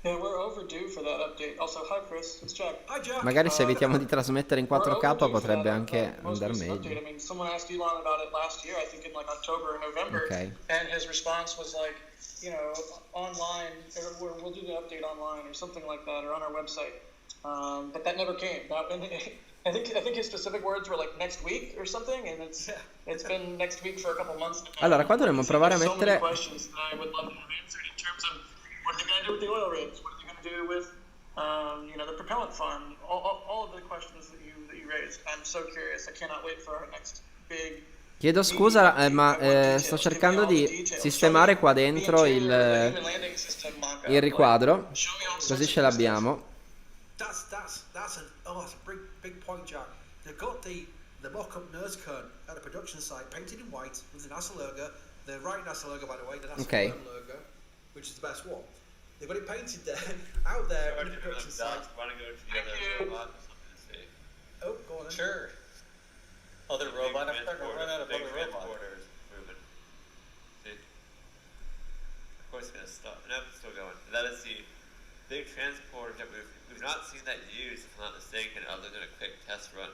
Yeah, we're overdue for that update. Also, hi Chris, it's Jack. Hi Jack. Magari se evitiamo di trasmettere in 4K We're overdue for potrebbe that, anche most andare recent meglio. update. I mean, someone asked Elon about it last year, I think in like October or November, Okay. and his response was like, you know, online, or we'll do the update online or something like that, or on our website. But that never came. I think his specific words were like next week or something, and it's been next week for a couple months. Allora, qua dovremmo provare a There's so many mettere... questions that I would love to have answered in terms of what are they going to do with the oil rigs, what are they going to do with you know, the propellant farm, all of the questions that you raised. I'm so curious. I cannot wait for our next big. Chiedo scusa, ma sto cercando di sistemare qua dentro il riquadro, così ce l'abbiamo. That's a big point, Jack. They've got the mock-up nose cone at a production site painted in white with the NASA logo, the right NASA logo, by the way, the NASA Okay. logo, which is the best one. They've got it painted there, out there on the production site. Want to go to the other robot or something to see? Oh, go on then. Sure. Other robot. I'm starting to run out of other robot. Transporter is moving. See? Of course, it's gonna stop. No, it's still going. That is the big transporter that we've not seen that used, if I'm not mistaken, other than a quick test run.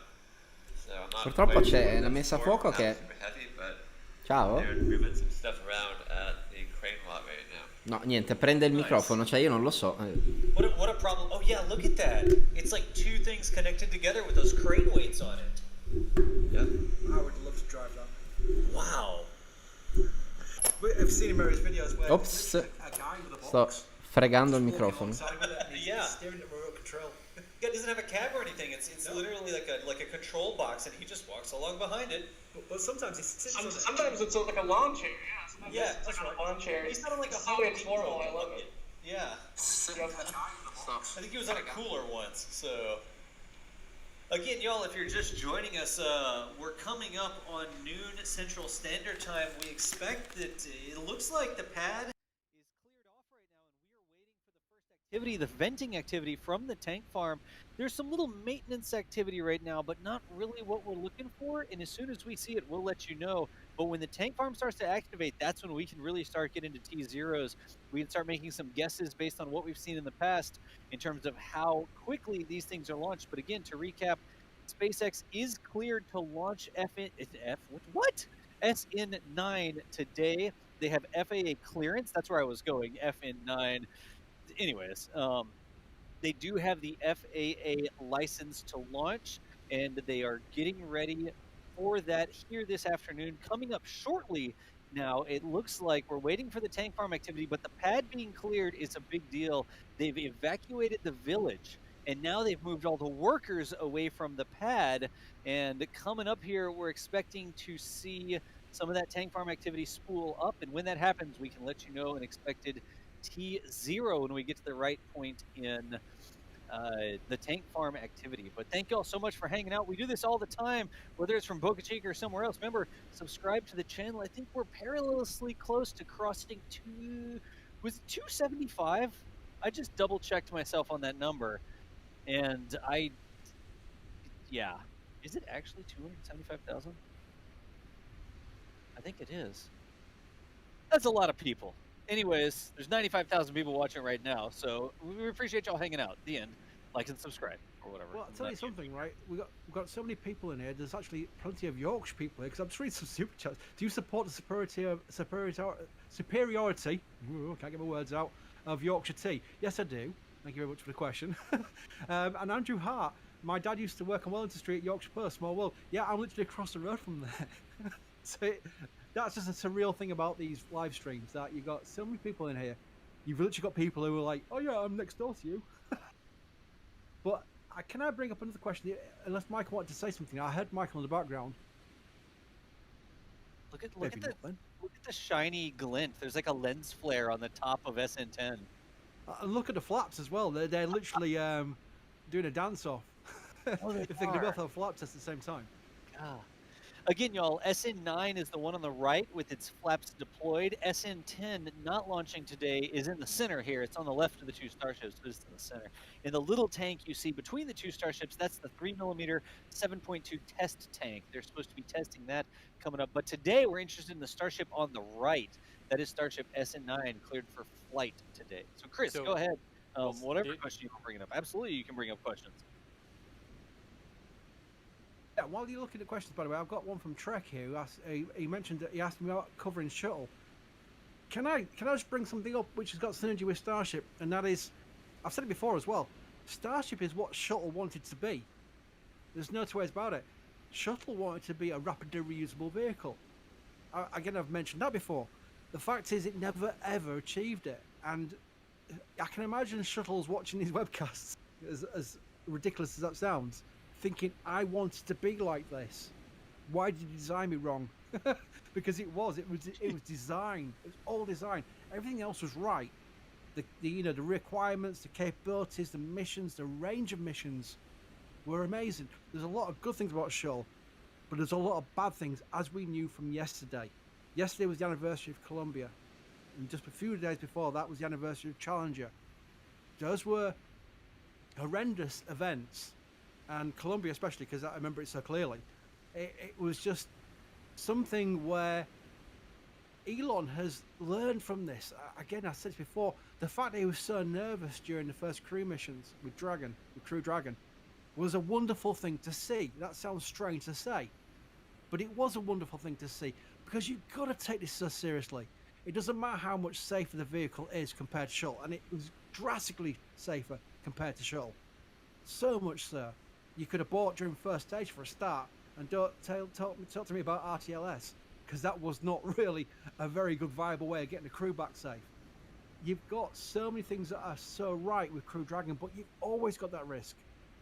So I'm not Purtroppo quite c'è sure la what messa a that's fuoco for. che... Not super heavy, but Ciao? they're moving some stuff around at the crane lot right now. No, niente, prende il microfono, cioè io non lo so. What a problem. Oh yeah, look at that. It's like two things connected together with those crane weights on it. Yeah. I would love to drive that. Wow. I've seen in various videos where Ops. a guy with a box Sto fregando il walking microfono. alongside with it and he's Yeah. steering at remote control. Yeah, it doesn't have a cab or anything. It's literally like a control box, and he just walks along behind it. But sometimes he sits on it. Sometimes it's like a lawn chair. Yeah. Sometimes Yeah, it's that's like right. a lawn chair. He's not on like a It's so Halloween informal. I love look. it. Yeah. I think he was on a cooler once. So, again, y'all, if you're just joining us, we're coming up on noon Central Standard Time. We expect that it looks like the pad is cleared off right now, and we are waiting for the first activity, the venting activity from the tank farm. There's some little maintenance activity right now, but not really what we're looking for. And as soon as we see it, we'll let you know. But when the tank farm starts to activate, that's when we can really start getting to T0s. We can start making some guesses based on what we've seen in the past in terms of how quickly these things are launched. But again, to recap, SpaceX is cleared to launch SN9 today. They have FAA clearance. That's where I was going, FN9. Anyways, they do have the FAA license to launch, and they are getting ready for that here this afternoon. Coming up shortly now, it looks like we're waiting for the tank farm activity, but the pad being cleared is a big deal. They've evacuated the village, and now they've moved all the workers away from the pad. And coming up here, we're expecting to see some of that tank farm activity spool up, and when that happens, we can let you know an expected T0 when we get to the right point in the tank farm activity. But thank you all so much for hanging out. We do this all the time, whether it's from Boca Chica or somewhere else. Remember, subscribe to the channel. I think we're perilously close to crossing 275? I just double checked myself on that number. And yeah, is it actually 275,000? I think it is. That's a lot of people. Anyways, there's 95,000 people watching right now, so we appreciate y'all hanging out. The end. Like and subscribe or whatever. Well, I'll tell you something, right? We've got so many people in here. There's actually plenty of Yorkshire people here because I'm just reading some super chats. Do you support the superiority? Ooh, can't get my words out. Of Yorkshire tea? Yes, I do. Thank you very much for the question. And Andrew Hart, my dad used to work on Wellington Street, Yorkshire Post, small world. Yeah, I'm literally across the road from there. So that's just a surreal thing about these live streams, that you've got so many people in here. You've literally got people who are like, oh yeah, I'm next door to you. But can I bring up another question? Unless Michael wanted to say something. I heard Michael in the background. Look at the shiny glint. There's like a lens flare on the top of SN10. And look at the flaps as well. They're literally doing a dance off. Oh, if they could both have flaps at the same time. God. Again, y'all, SN9 is the one on the right with its flaps deployed. SN10, not launching today, is in the center here. It's on the left of the two Starships, but it's in the center. In the little tank you see between the two Starships, that's the 3mm 7.2 test tank. They're supposed to be testing that coming up. But today we're interested in the Starship on the right. That is Starship SN9, cleared for flight today. So, Chris, go ahead. Whatever question you want to bring up. Absolutely, you can bring up questions. Yeah, while you're looking at questions, by the way, I've got one from Trek here. He mentioned that he asked me about covering shuttle. Can I just bring something up which has got synergy with Starship, and that is, I've said it before as well. Starship is what shuttle wanted to be. There's no two ways about it. Shuttle wanted to be a rapidly reusable vehicle. Again, I've mentioned that before. The fact is, it never ever achieved it, and I can imagine shuttles watching these webcasts, as ridiculous as that sounds, thinking, I wanted to be like this. Why did you design me wrong? Because it was designed. It was all designed. Everything else was right. The requirements, the capabilities, the missions, the range of missions were amazing. There's a lot of good things about Shuttle, but there's a lot of bad things, as we knew from yesterday. Yesterday was the anniversary of Columbia, and just a few days before that was the anniversary of Challenger. Those were horrendous events. And Columbia especially, because I remember it so clearly, it was just something where Elon has learned from this. Again, I said it before, the fact that he was so nervous during the first crew missions with Crew Dragon, was a wonderful thing to see. That sounds strange to say, but it was a wonderful thing to see, because you've got to take this so seriously. It doesn't matter how much safer the vehicle is compared to Shuttle, and it was drastically safer compared to Shuttle. So much so. You could have bought during first stage for a start, and don't talk to me about RTLS, because that was not really a very good viable way of getting the crew back safe. You've got so many things that are so right with Crew Dragon, but you've always got that risk.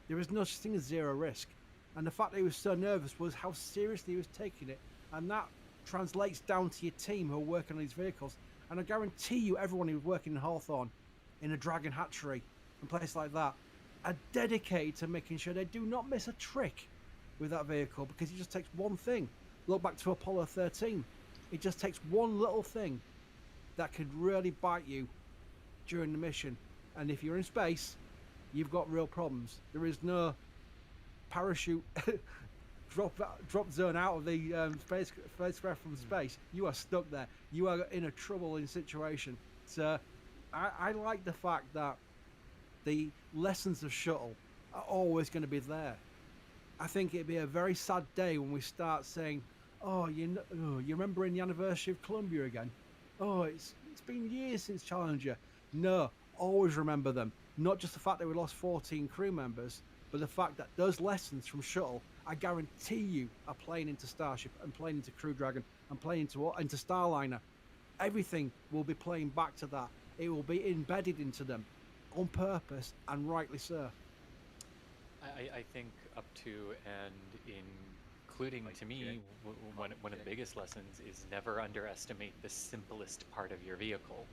There is no such thing as zero risk. And the fact that he was so nervous was how seriously he was taking it, and that translates down to your team who are working on these vehicles. And I guarantee you, everyone who was working in Hawthorne, in a Dragon hatchery, and places like that, are dedicated to making sure they do not miss a trick with that vehicle, because it just takes one thing. Look back to Apollo 13. It just takes one little thing that could really bite you during the mission. And if you're in space, you've got real problems. There is no parachute drop zone out of the spacecraft from space. You are stuck there. You are in a troubling situation. So I like the fact that the lessons of Shuttle are always going to be there. I think it'd be a very sad day when we start saying, you remember in the anniversary of Columbia again? Oh, it's been years since Challenger. No, always remember them. Not just the fact that we lost 14 crew members, but the fact that those lessons from Shuttle, I guarantee you, are playing into Starship and playing into Crew Dragon and playing into Starliner. Everything will be playing back to that. It will be embedded into them on purpose, and rightly so. I think up to and including, to me, one of the biggest lessons is never underestimate the simplest part of your vehicle.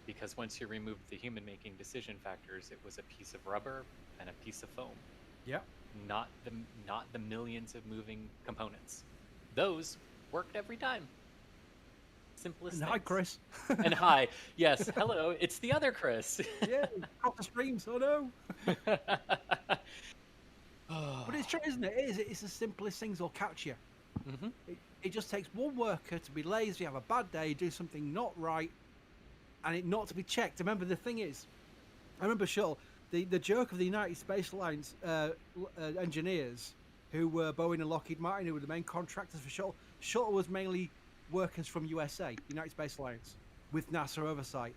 Because once you remove the human-making decision factors, it was a piece of rubber and a piece of foam. Yep. Not the millions of moving components. Those worked every time. Simplest And hi, things. Chris. And hi. Yes, hello. It's the other Chris. Yeah, off the streams. Oh no. But it's true, isn't it? It's the simplest things will catch you. Mhm. It just takes one worker to be lazy, have a bad day, do something not right, and it not to be checked. Remember, the thing is, I remember Shuttle, the joke of the United Space Lines engineers, who were Boeing and Lockheed Martin, who were the main contractors for Shuttle. Shuttle was mainly workers from USA, United Space Alliance, with NASA oversight.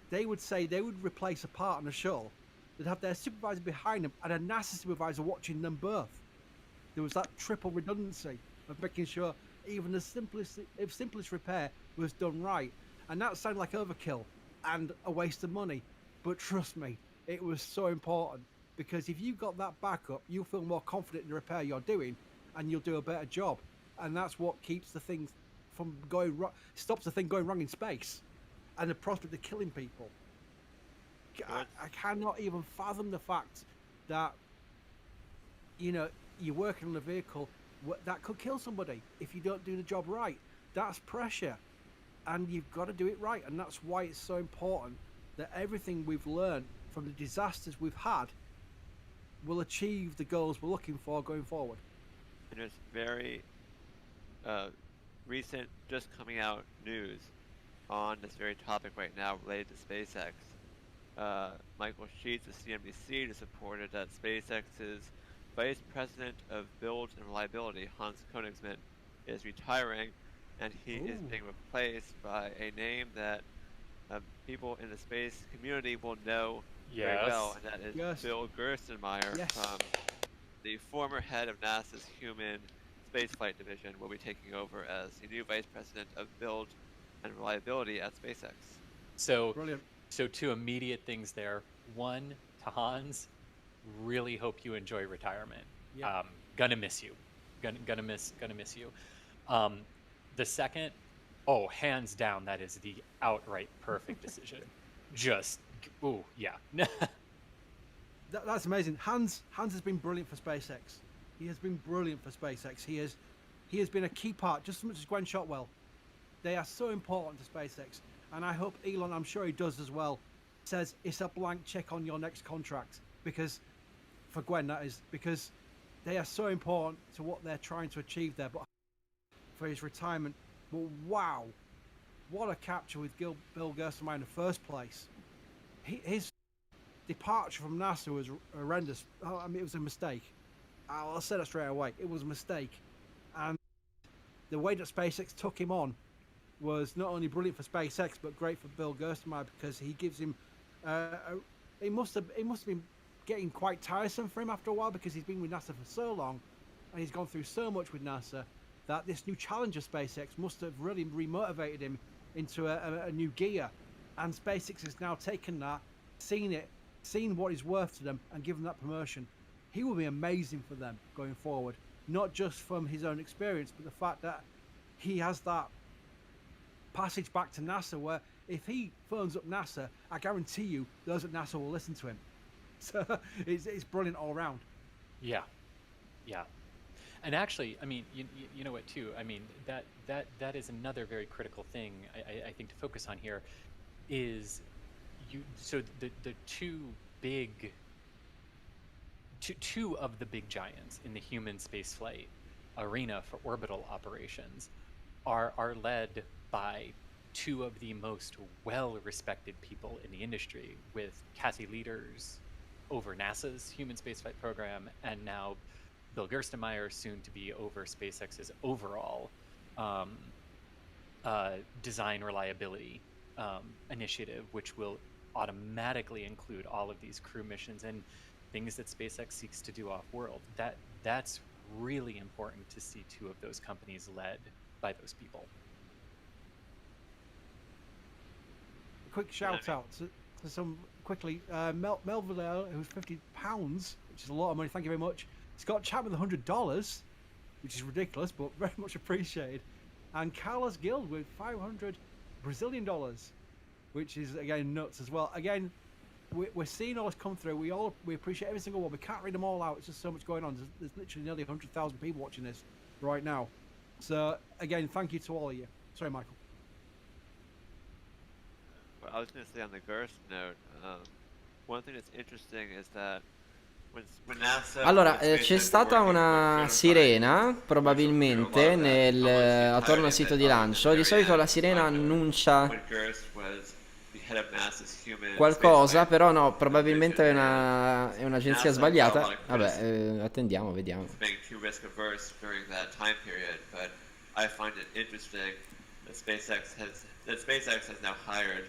They would say they would replace a part on a shuttle. They'd have their supervisor behind them and a NASA supervisor watching them both. There was that triple redundancy of making sure even the simplest repair was done right. And that sounded like overkill and a waste of money. But trust me, it was so important, because if you've got that backup, you'll feel more confident in the repair you're doing and you'll do a better job. And that's what keeps the thing from going wrong, stops the thing going wrong in space and the prospect of killing people. I cannot even fathom the fact that, you know, you're working on a vehicle that could kill somebody if you don't do the job right. That's pressure, and you've got to do it right. And that's why it's so important that everything we've learned from the disasters we've had will achieve the goals we're looking for going forward. And there's very recent, just coming out news on this very topic right now related to SpaceX. Michael Sheets of CNBC just reported that SpaceX's Vice President of Build and Reliability, Hans Koenigsmann, is retiring, and he is being replaced by a name that people in the space community will know very well, and that is Bill Gerstenmaier, the former head of NASA's Human Spaceflight Division, will be taking over as the new Vice President of Build and Reliability at SpaceX. So, Brilliant. So two immediate things there. One, to Hans, really hope you enjoy retirement. Yep. Gonna miss you. Gonna miss you. The second, hands down, that is the outright perfect decision. Just, yeah. That's amazing. Hans has been brilliant for SpaceX. He has been brilliant for SpaceX. He has been a key part, just as much as Gwen Shotwell. They are so important to SpaceX. And I hope Elon, I'm sure he does as well, says it's a blank check on your next contract. Because, for Gwen that is, because they are so important to what they're trying to achieve there. But for his retirement, well, wow, what a capture with Bill Gerstenmaier in the first place. His departure from NASA was horrendous. I mean, it was a mistake. I'll say that straight away. It was a mistake. And the way that SpaceX took him on was not only brilliant for SpaceX, but great for Bill Gerstenmaier, because he gives him it must have been getting quite tiresome for him after a while, because he's been with NASA for so long and he's gone through so much with NASA, that this new challenge of SpaceX must have really remotivated him into a new gear. And SpaceX has now taken that, seen what he's worth to them, and given that promotion. He will be amazing for them going forward, not just from his own experience, but the fact that he has that passage back to NASA, where if he phones up NASA, I guarantee you those at NASA will listen to him. So it's brilliant all around. Yeah. And actually, I mean, you know what too? I mean, that is another very critical thing I think to focus on here is so the two of the big giants in the human spaceflight arena for orbital operations are led by two of the most well-respected people in the industry, with Kathy Leaders over NASA's human spaceflight program, and now Bill Gerstenmaier, soon to be over SpaceX's overall design reliability initiative, which will automatically include all of these crew missions and things that SpaceX seeks to do off-world. That's really important to see two of those companies led by those people. Quick shout out to some quickly. Melville, who's £50, which is a lot of money. Thank you very much. Scott Chapman, $100, which is ridiculous, but very much appreciated. And Carlos Guild with 500 Brazilian dollars, which is again nuts as well. Again, we're seeing all this come through. We appreciate every single one. We can't read them all out. It's just so much going on. There's literally nearly 100,000 people watching this right now. So again, thank you to all of you. Sorry, Michael. I was going to say on the Gerst note, one thing that's interesting is that when NASA Allora, c'è stata una sirena, probabilmente, attorno al sito di lancio. Di solito la sirena annuncia qualcosa, però no, probabilmente è un'agenzia sbagliata. Vabbè, attendiamo, vediamo. SpaceX has now hired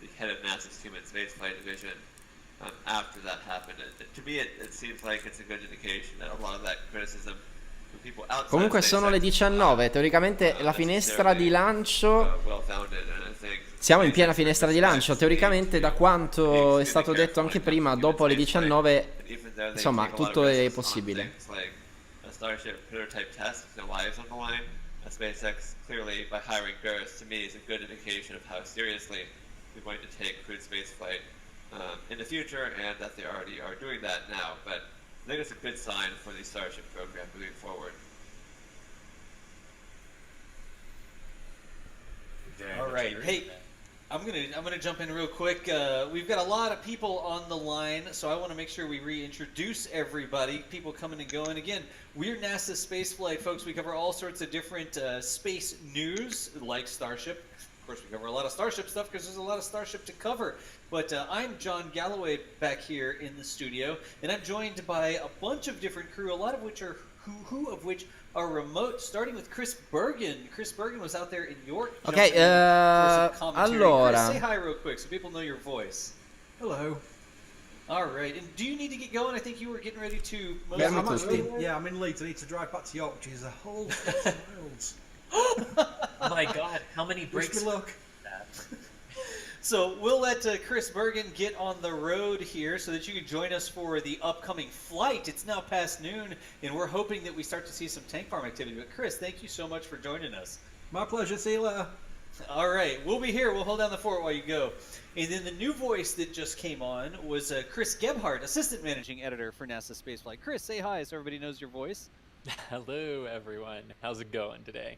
the head of NASA's Human Spaceflight Division after that happened. To me, it seems like it's a good indication that a lot of that criticism from people outside Comunque sono le 19, teoricamente la finestra di lancio... Siamo in piena finestra di lancio, teoricamente da quanto è stato detto anche prima, dopo le 19, insomma, tutto è possibile. Starship prototype test, no lives on the line. SpaceX clearly, by hiring Gerst, to me is a good indication of how seriously we're going to take crewed spaceflight in the future, and that they already are doing that now. But I think it's a good sign for the Starship program moving forward. All right, hey, I'm gonna jump in real quick. We've got a lot of people on the line, so I want to make sure we reintroduce everybody. People coming and going. Again, we're NASA Spaceflight, folks. We cover all sorts of different space news, like Starship. Of course, we cover a lot of Starship stuff because there's a lot of Starship to cover. But I'm John Galloway back here in the studio, and I'm joined by a bunch of different crew, a lot of which are who of which are remote, starting with Chris Bergen. Chris Bergen was out there in York. Ok, allora. Chris, say hi real quick so people know your voice. Hello. All right, and do you need to get going? I think you were getting ready to... I'm in Leeds. I need to drive back to York, which is a whole 1,000 miles. Oh my god, how many breaks? Wish me luck. So we'll let Chris Bergen get on the road here so that you can join us for the upcoming flight. It's now past noon, and we're hoping that we start to see some tank farm activity. But Chris, thank you so much for joining us. My pleasure. See you later. All right, we'll be here. We'll hold down the fort while you go. And then the new voice that just came on was Chris Gebhardt, Assistant Managing Editor for NASA Spaceflight. Chris, say hi so everybody knows your voice. Hello, everyone. How's it going today?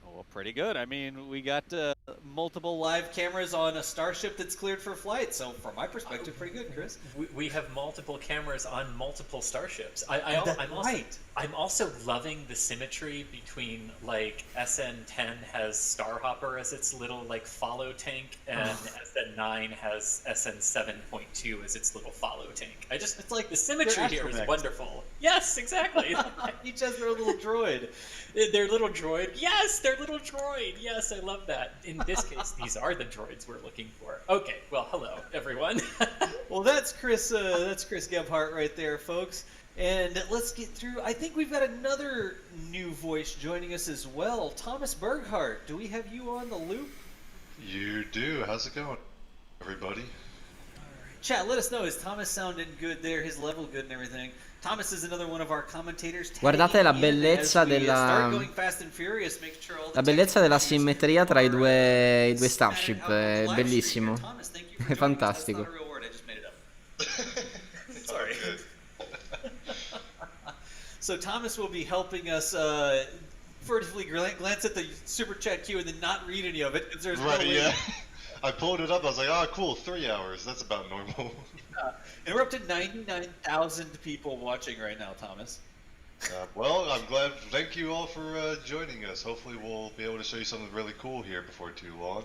Oh, well, pretty good. I mean, we got multiple live cameras on a Starship that's cleared for flight, so from my perspective, pretty good, Chris. We have multiple cameras on multiple Starships. I'm also loving the symmetry between, like, SN10 has Starhopper as its little, like, follow tank, and SN9 has SN7.2 as its little follow tank. It's like the symmetry here is wonderful. Yes, exactly. Each has their little droid. Their little droid. Yes, their little droid. Yes, I love that. In this case, these are the droids we're looking for. Okay, well, hello, everyone. Well, that's Chris Gebhardt right there, folks. And let's get through. I think we've got another new voice joining us as well. Thomas Berghardt, do we have you on the loop? You do. How's it going, everybody? Chat, let us know. Is Thomas sounding good there? His level good and everything? Thomas is another one of our commentators. Guardate la bellezza della simmetria tra i due Starship, è bellissimo. È fantastico. Sorry. So Thomas will be helping us furtively glance at the super chat queue and then not read any of it. There's right, yeah. I pulled it up. I was like, oh, cool, 3 hours. That's about normal. And we're up to 99,000 people watching right now, Thomas. Well, I'm glad. Thank you all for joining us. Hopefully we'll be able to show you something really cool here before too long.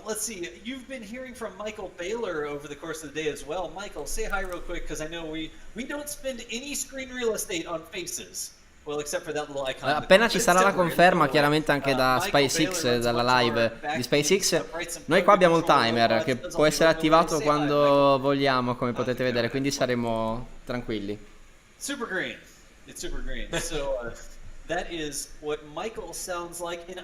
Let's see. You've been hearing from Michael Baylor over the course of the day as well. Michael, say hi real quick, because I know we don't spend any screen real estate on faces. Well, except for that little icon. Appena ci sarà la conferma, chiaramente anche da SpaceX, dalla live di SpaceX, noi qua abbiamo il timer che può essere attivato quando vogliamo, come potete vedere, quindi saremo tranquilli. Super green. It's super green. So that is what Michael sounds like, and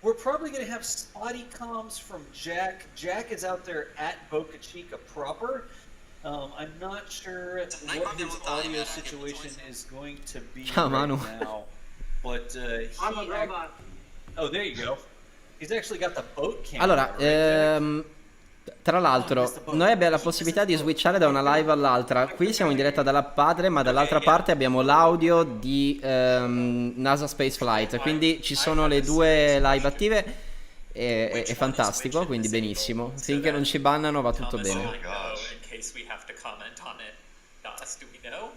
we're probably going to have spotty comms from Jack. Jack is out there at Boca Chica proper. I'm not sure what his audio situation is going to be right now, but oh, there you go. He's actually got the boat camera. Allora, tra l'altro, noi abbiamo la possibilità di switchare da una live all'altra. Qui siamo in diretta dalla padre, ma dall'altra parte abbiamo l'audio di NASA Spaceflight, quindi ci sono le due live attive. è fantastico, quindi benissimo. Finché non ci bannano va tutto bene. Oh gosh. In case we have to comment on it. Goss, do we know?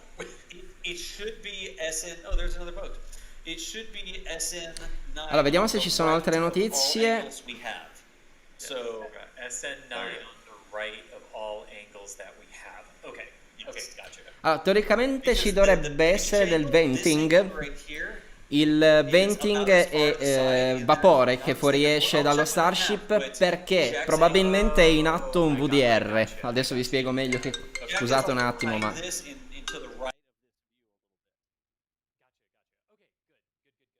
It should be SN. Oh, there's another boat. It should be SN9. Allora, vediamo se ci sono altre notizie. We have. So SN9 on the right of all angles that we have. Okay. Okay, gotcha. Allora, teoricamente ci dovrebbe essere del venting. right here. Il venting è vapore che fuoriesce dallo Starship perché probabilmente è in atto un VDR. Adesso vi spiego meglio che... Scusate un attimo, ma... This into the right. Gotcha. Okay, good. Yes. It's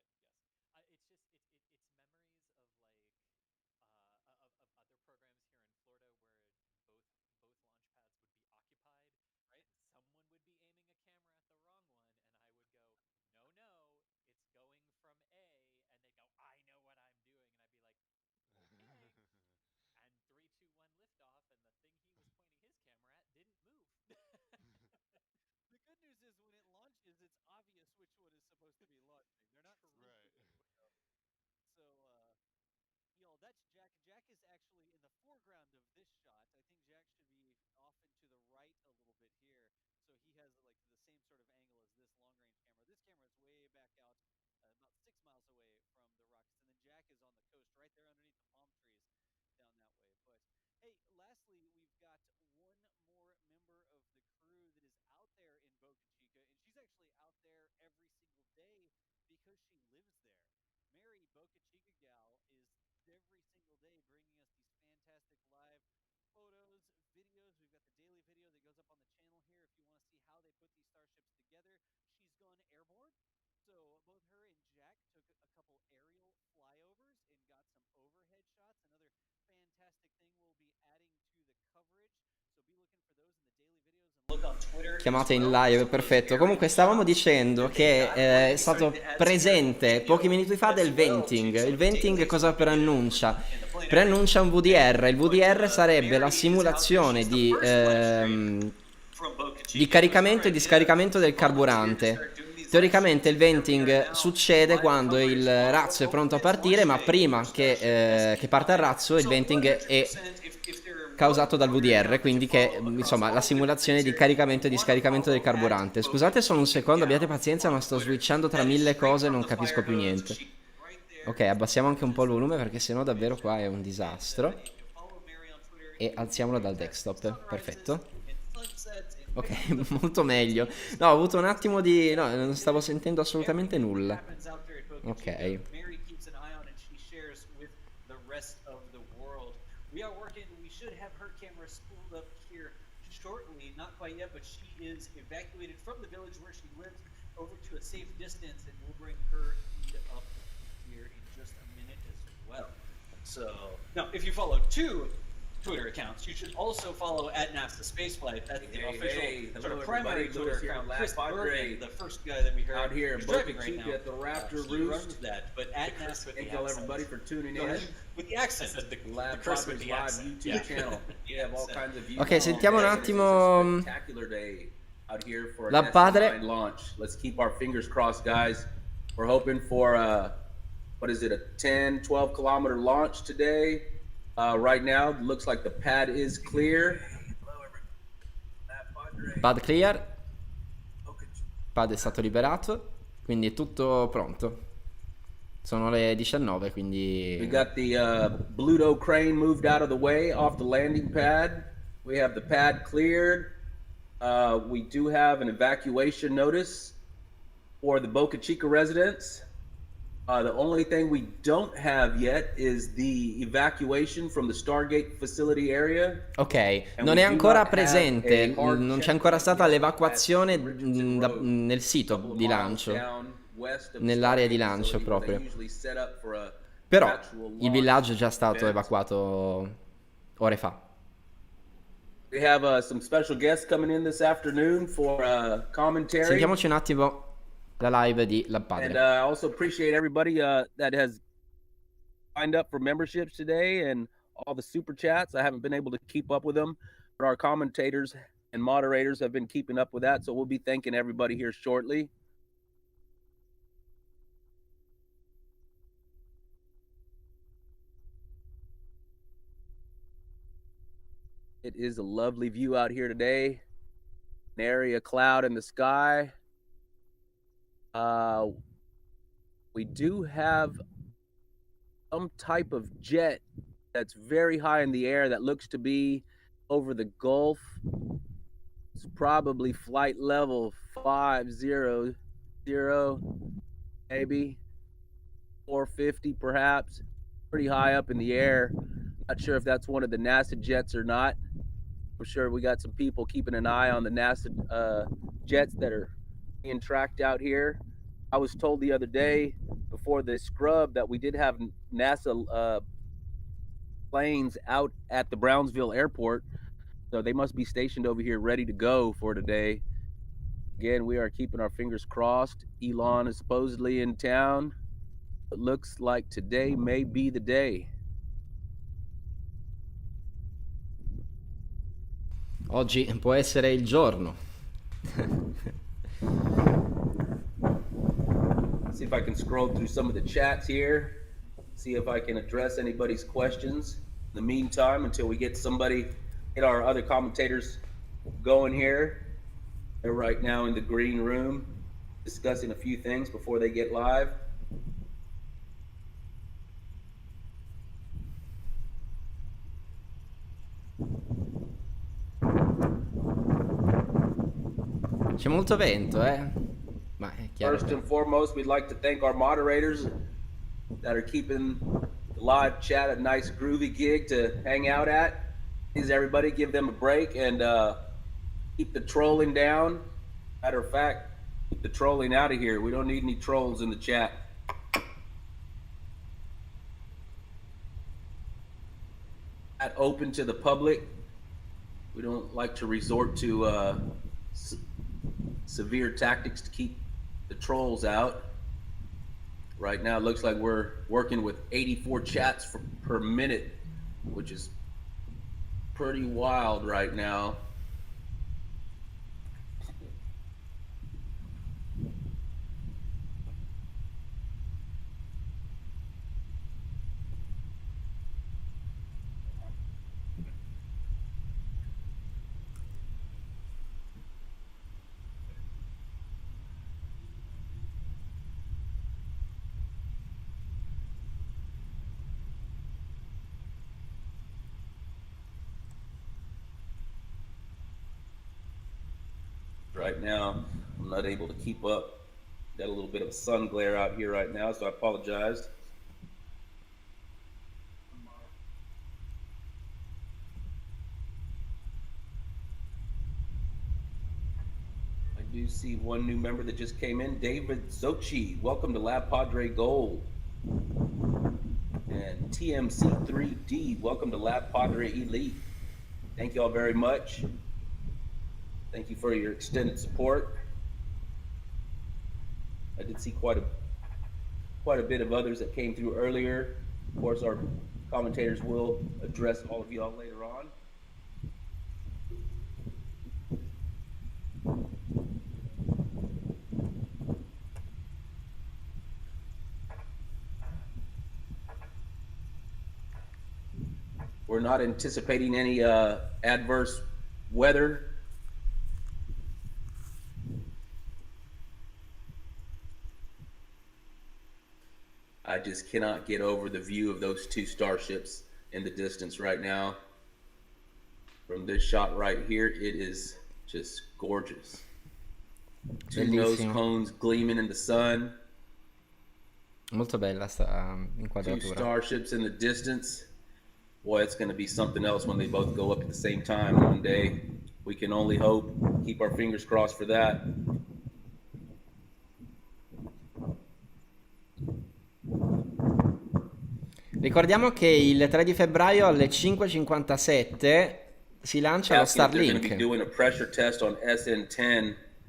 memories of like other programs here in Florida where both launch pads would be occupied, right? Someone would be aiming a camera at the wrong one, and I would go, no, it's going from A, and they go, I know what I'm doing, and I'd be like, okay. And 3, 2, 1 liftoff, and the thing he was pointing his camera at didn't move. The good news is when it launches, it's obvious which one is supposed to be launching. They're not Right. So, that's Jack. Jack is actually in the foreground of this shot. I think Jack should be off and to the right a little bit here. So he has like the same sort of angle as this long-range camera. This camera is way back out, about 6 miles away from the rockets. And then Jack is on the coast right there underneath the palm trees down that way. But hey, lastly, we've got one more member of the crew that is out there in Boca Chica, and she's actually out there every single day because she lives there. Mary, Boca Chica gal, is every single day bringing us these fantastic live photos, videos. We've got the daily video that goes up on the channel here if you want to see how they put these starships together. She's gone airborne. So both her and Jack took a couple aerial flyovers and got some overhead shots. Another fantastic thing we'll be adding to the coverage. So be looking for those in the daily videos and look on Twitter. Chiamate in live, perfetto. Comunque stavamo dicendo che è stato presente pochi minuti fa del venting. Il venting cosa preannuncia? Preannuncia un VDR. Il VDR sarebbe la simulazione di caricamento e di scaricamento del carburante. Teoricamente il venting succede quando il razzo è pronto a partire, ma prima che parta il razzo il venting è causato dal VDR, quindi che insomma la simulazione di caricamento e di scaricamento del carburante. Scusate solo un secondo, abbiate pazienza, ma sto switchando tra mille cose e non capisco più niente. Ok, abbassiamo anche un po' il volume perché sennò davvero qua è un disastro. E alziamolo dal desktop, perfetto. Ok, molto meglio. No, ho avuto un attimo di... No, non stavo sentendo assolutamente nulla. Ok. We are working, we should have her camera spooled up here shortly, not quite yet, but she is evacuated from the village where she lives over to a safe distance, and we'll bring her feed up here in just a minute as well. So, now, if you follow 2 Twitter accounts, you should also follow at NASA Spaceflight. That's the official sort of primary Twitter account. Chris Bergen, the first guy that we heard out here in Boca Chica at the Raptor Roost. But at NASA, thank you everybody for tuning in. With the accent, the Laboratorio Live YouTube channel. We have all kinds of views. Ok, sentiamo un attimo Spectacular day out here for la padre. Launch. Let's keep our fingers crossed, guys. We're hoping for what is it, a 10-12 kilometer launch today. Right now, looks like the pad is clear. Pad clear. Pad è stato liberato, quindi è tutto pronto. Sono le 19, quindi... We got the Bluto crane moved out of the way off the landing pad. We have the pad cleared. We do have an evacuation notice for the Boca Chica residents. The only thing we don't have yet is the evacuation from the Stargate facility area. Ok, non è ancora presente, non c'è ancora stata l'evacuazione nel sito di lancio, nell'area di lancio proprio. Però il villaggio è già stato evacuato ore fa. We have some special guests coming in this afternoon for commentary. Sentiamoci un attimo la live di La Padre. And I also appreciate everybody that has signed up for memberships today and all the super chats. I haven't been able to keep up with them, but our commentators and moderators have been keeping up with that, so we'll be thanking everybody here shortly. It is a lovely view out here today. Nary a cloud in the sky. We do have some type of jet that's very high in the air that looks to be over the Gulf. It's probably flight level 500, maybe 450 perhaps. Pretty high up in the air. Not sure if that's one of the NASA jets or not. I'm sure we got some people keeping an eye on the NASA jets that are being tracked out here. I was told the other day before the scrub that we did have NASA planes out at the Brownsville airport. So they must be stationed over here ready to go for today. Again, we are keeping our fingers crossed. Elon is supposedly in town. It looks like today may be the day. Oggi può essere il giorno. See if I can scroll through some of the chats here. See if I can address anybody's questions. In the meantime, until we get our other commentators going here. They're right now in the green room discussing a few things before they get live. C'è molto vento, Ma è chiaro. First and foremost, we'd like to thank our moderators that are keeping the live chat a nice groovy gig to hang out at. Please, everybody, give them a break and keep the trolling down. Matter of fact, keep the trolling out of here. We don't need any trolls in the chat. At open to the public. We don't like to resort to severe tactics to keep the trolls out. Right now, it looks like we're working with 84 chats per minute, which is pretty wild right now. Right now, I'm not able to keep up. Got a little bit of a sun glare out here right now, so I apologize. I do see one new member that just came in, David Zochi. Welcome to Lab Padre Gold. And TMC3D, welcome to Lab Padre Elite. Thank you all very much. Thank you for your extended support. I did see quite a bit of others that came through earlier. Of course, our commentators will address all of y'all later on. We're not anticipating any adverse weather. I just cannot get over the view of those two starships in the distance right now. From this shot right here, it is just gorgeous. Two nose cones gleaming in the sun. Molto bella sta inquadratura. Two starships in the distance. Boy, it's going to be something else when they both go up at the same time one day. We can only hope. Keep our fingers crossed for that. Ricordiamo che il 3 di febbraio alle 5:57 si lancia lo Starlink,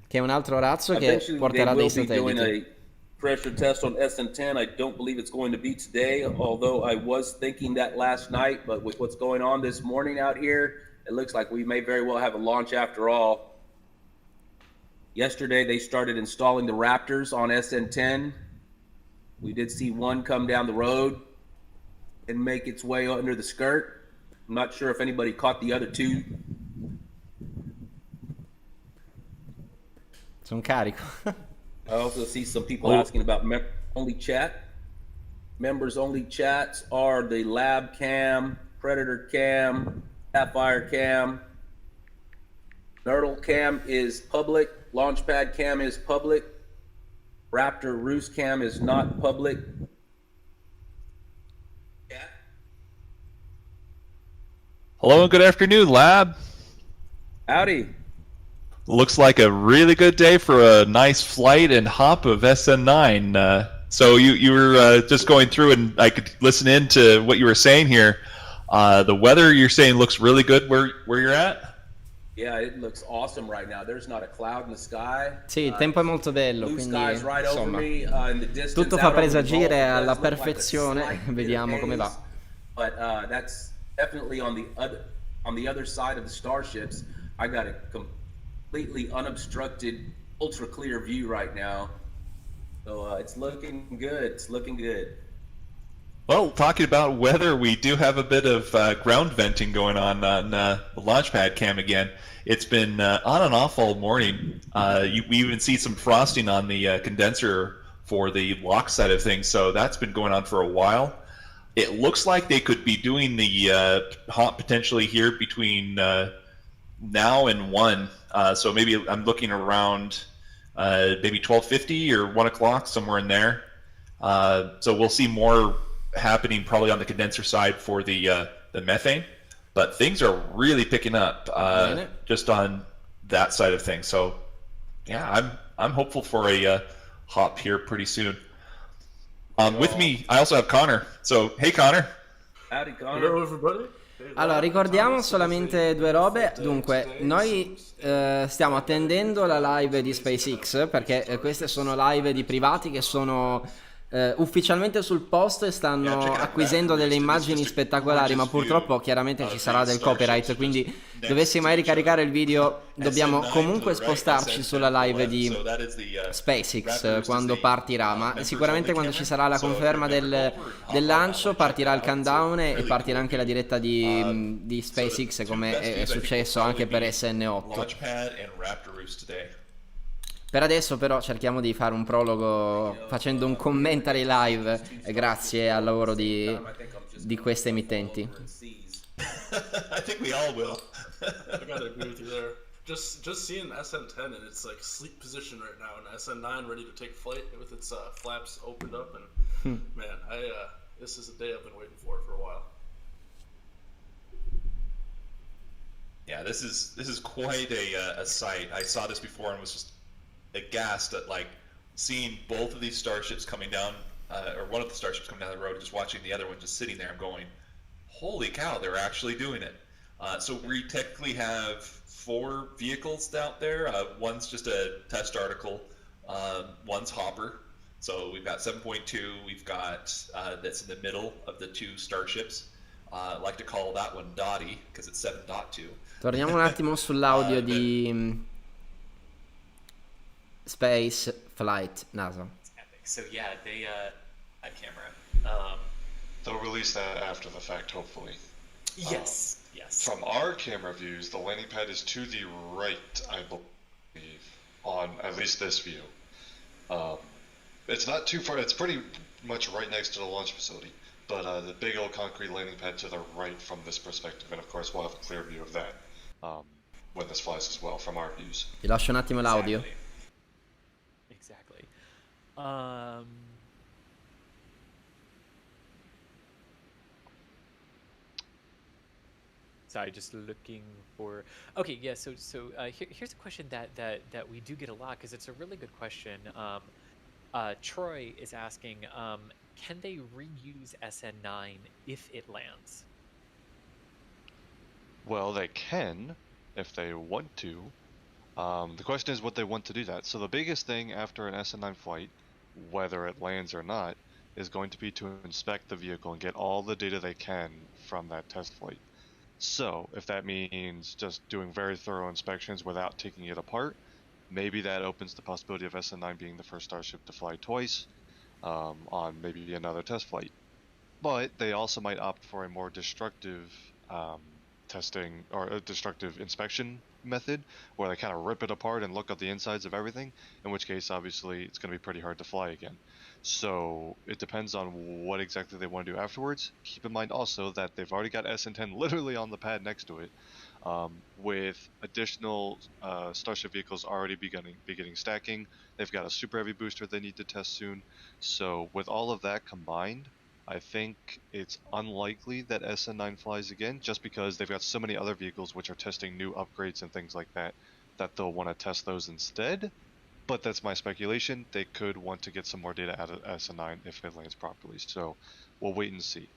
che è un altro razzo che porterà dei satelliti. Pressure test on SN10. I don't believe it's going to be today, although I was thinking that last night, but with what's going on this morning out here, it looks like we may very well have a launch after all. Yesterday, they started installing the Raptors on SN10. We did see one come down the road and make its way under the skirt. I'm not sure if anybody caught the other two. Sono carico. I also see some people asking about only chat. Members only chats are the lab cam, predator cam, sapphire cam. Nerdle cam is public. Launchpad cam is public. Raptor roost cam is not public. Hello and good afternoon, Lab. Howdy. Looks like a really good day for a nice flight and hop of SN9. So you were just going through, and I could listen in to what you were saying here. The weather you're saying looks really good where you're at? Yeah, it looks awesome right now. There's not a cloud in the sky. Sì, il tempo è molto bello, Blue quindi skies right over insomma me, in the distance, tutto fa out over the presagire Gulf, it alla does look like a perfezione. slight bit of Vediamo come va. haze, But that's definitely on the other side of the starships. I got a completely unobstructed, ultra clear view right now. So it's looking good. It's looking good. Well, talking about weather, we do have a bit of ground venting going on the launchpad cam again. It's been on and off all morning. We even see some frosting on the condenser for the lock side of things, so that's been going on for a while. It looks like they could be doing the hop potentially here between now and 1. So maybe I'm looking around maybe 12:50 or 1 o'clock, somewhere in there. So we'll see more happening probably on the condenser side for the methane. But things are really picking up just on that side of things. So yeah, I'm hopeful for a hop here pretty soon. With me, I also have Connor. So, hey Connor. Howdy, Connor. Hello everybody. Allora, ricordiamo solamente due robe. Dunque, noi stiamo attendendo la live di SpaceX, perché queste sono live di privati che sono ufficialmente sul post e stanno acquisendo delle immagini spettacolari, ma purtroppo chiaramente ci sarà del copyright, quindi dovessi mai ricaricare il video dobbiamo comunque spostarci sulla live di SpaceX quando partirà, ma sicuramente quando ci sarà la conferma del lancio partirà il countdown e partirà anche la diretta di SpaceX, come è successo anche per SN8. Per adesso però cerchiamo di fare un prologo facendo un commentary live grazie al lavoro di queste emittenti. I think we all will. I gotta agree with you there. Just seeing SN10 in its like sleep position right now, and SN9 ready to take flight with its flaps opened up, and man, this is a day I've been waiting for a while. Yeah, this is quite a sight. I saw this before and was just aghast at like seeing both of these starships coming down, or one of the starships coming down the road, just watching the other one just sitting there. I'm going, holy cow, they're actually doing it. So we technically have 4 vehicles out there. One's just a test article. One's Hopper. So we've got 7.2. We've got that's in the middle of the 2 starships. I like to call that one Dottie because it's 7.2. Torniamo un attimo sull'audio di Space Flight NASA. So yeah, they that camera. They'll release that after the fact, hopefully. Yes. Yes. From our camera views, the landing pad is to the right, I believe, on at least this view. It's not too far. It's pretty much right next to the launch facility. But the big old concrete landing pad to the right from this perspective, and of course we'll have a clear view of that when this flies as well from our views. Vi lascio un attimo l'audio. Exactly. Sorry, just looking for. Okay, yeah. So here's a question that we do get a lot because it's a really good question. Troy is asking, can they reuse SN9 if it lands? Well, they can if they want to. The question is what they want to do that. So the biggest thing after an SN9 flight, whether it lands or not, is going to be to inspect the vehicle and get all the data they can from that test flight. So if that means just doing very thorough inspections without taking it apart, maybe that opens the possibility of SN9 being the first Starship to fly twice on maybe another test flight. But they also might opt for a more destructive testing or a destructive inspection method where they kind of rip it apart and look at the insides of everything, in which case obviously it's going to be pretty hard to fly again. So it depends on what exactly they want to do afterwards. Keep in mind also that they've already got SN10 literally on the pad next to it, with additional Starship vehicles already beginning stacking. They've got a super heavy booster they need to test soon. So with all of that combined, I think it's unlikely that SN9 flies again, just because they've got so many other vehicles which are testing new upgrades and things like that, that they'll want to test those instead. But that's my speculation. They could want to get some more data out of SN9 if it lands properly. So we'll wait and see.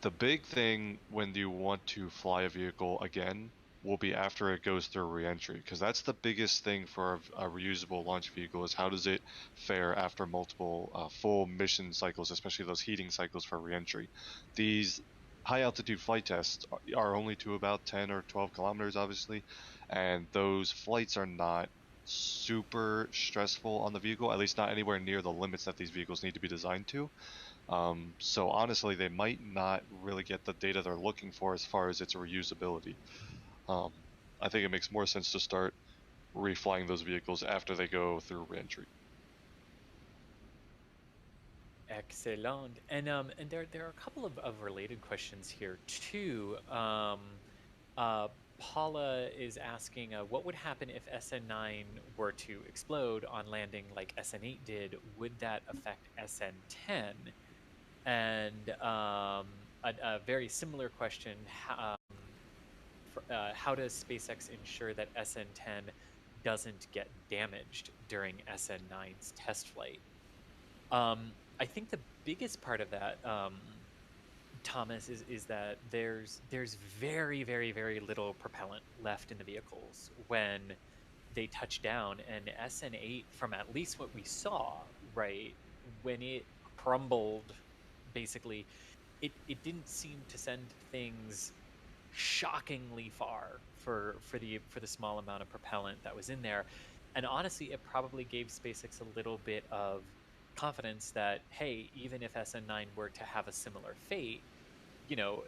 The big thing when you want to fly a vehicle again will be after it goes through re-entry, because that's the biggest thing for a reusable launch vehicle, is how does it fare after multiple full mission cycles, especially those heating cycles for re-entry. These high altitude flight tests are only to about 10 or 12 kilometers obviously, and those flights are not super stressful on the vehicle, at least not anywhere near the limits that these vehicles need to be designed to. So honestly, they might not really get the data they're looking for as far as its reusability. I think it makes more sense to start reflying those vehicles after they go through reentry. Excellent. And there are a couple of related questions here too. Paula is asking, what would happen if SN9 were to explode on landing like SN8 did? Would that affect SN10? And a very similar question, how does SpaceX ensure that SN10 doesn't get damaged during SN9's test flight? I think the biggest part of that, Thomas, is that there's very, very, very little propellant left in the vehicles when they touch down, and SN8, from at least what we saw, right, when it crumbled, basically, it didn't seem to send things shockingly far for the small amount of propellant that was in there. And honestly, it probably gave SpaceX a little bit of confidence that, hey, even if SN9 were to have a similar fate, you know,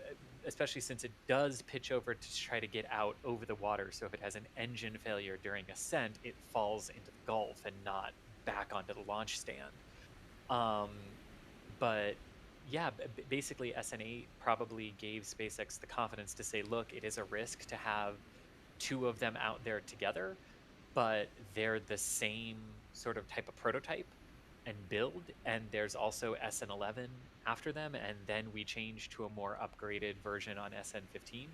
especially since it does pitch over to try to get out over the water, so if it has an engine failure during ascent, it falls into the Gulf and not back onto the launch stand. But yeah, basically SN8 probably gave SpaceX the confidence to say, look, it is a risk to have two of them out there together, but they're the same sort of type of prototype and build, and there's also SN11 after them, and then we change to a more upgraded version on SN15.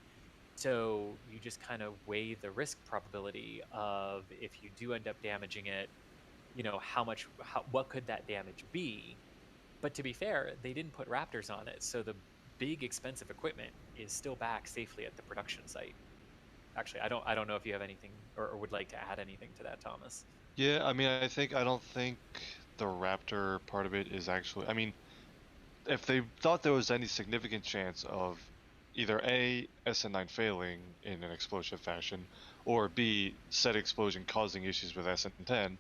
So you just kind of weigh the risk probability of, if you do end up damaging it, you know, what could that damage be? But to be fair, they didn't put Raptors on it, so the big expensive equipment is still back safely at the production site. Actually, I don't know if you have anything or would like to add anything to that, Thomas. Yeah, I mean, I don't think the Raptor part of it is actually, I mean, if they thought there was any significant chance of either A, SN9 failing in an explosive fashion, or B, said explosion causing issues with SN10,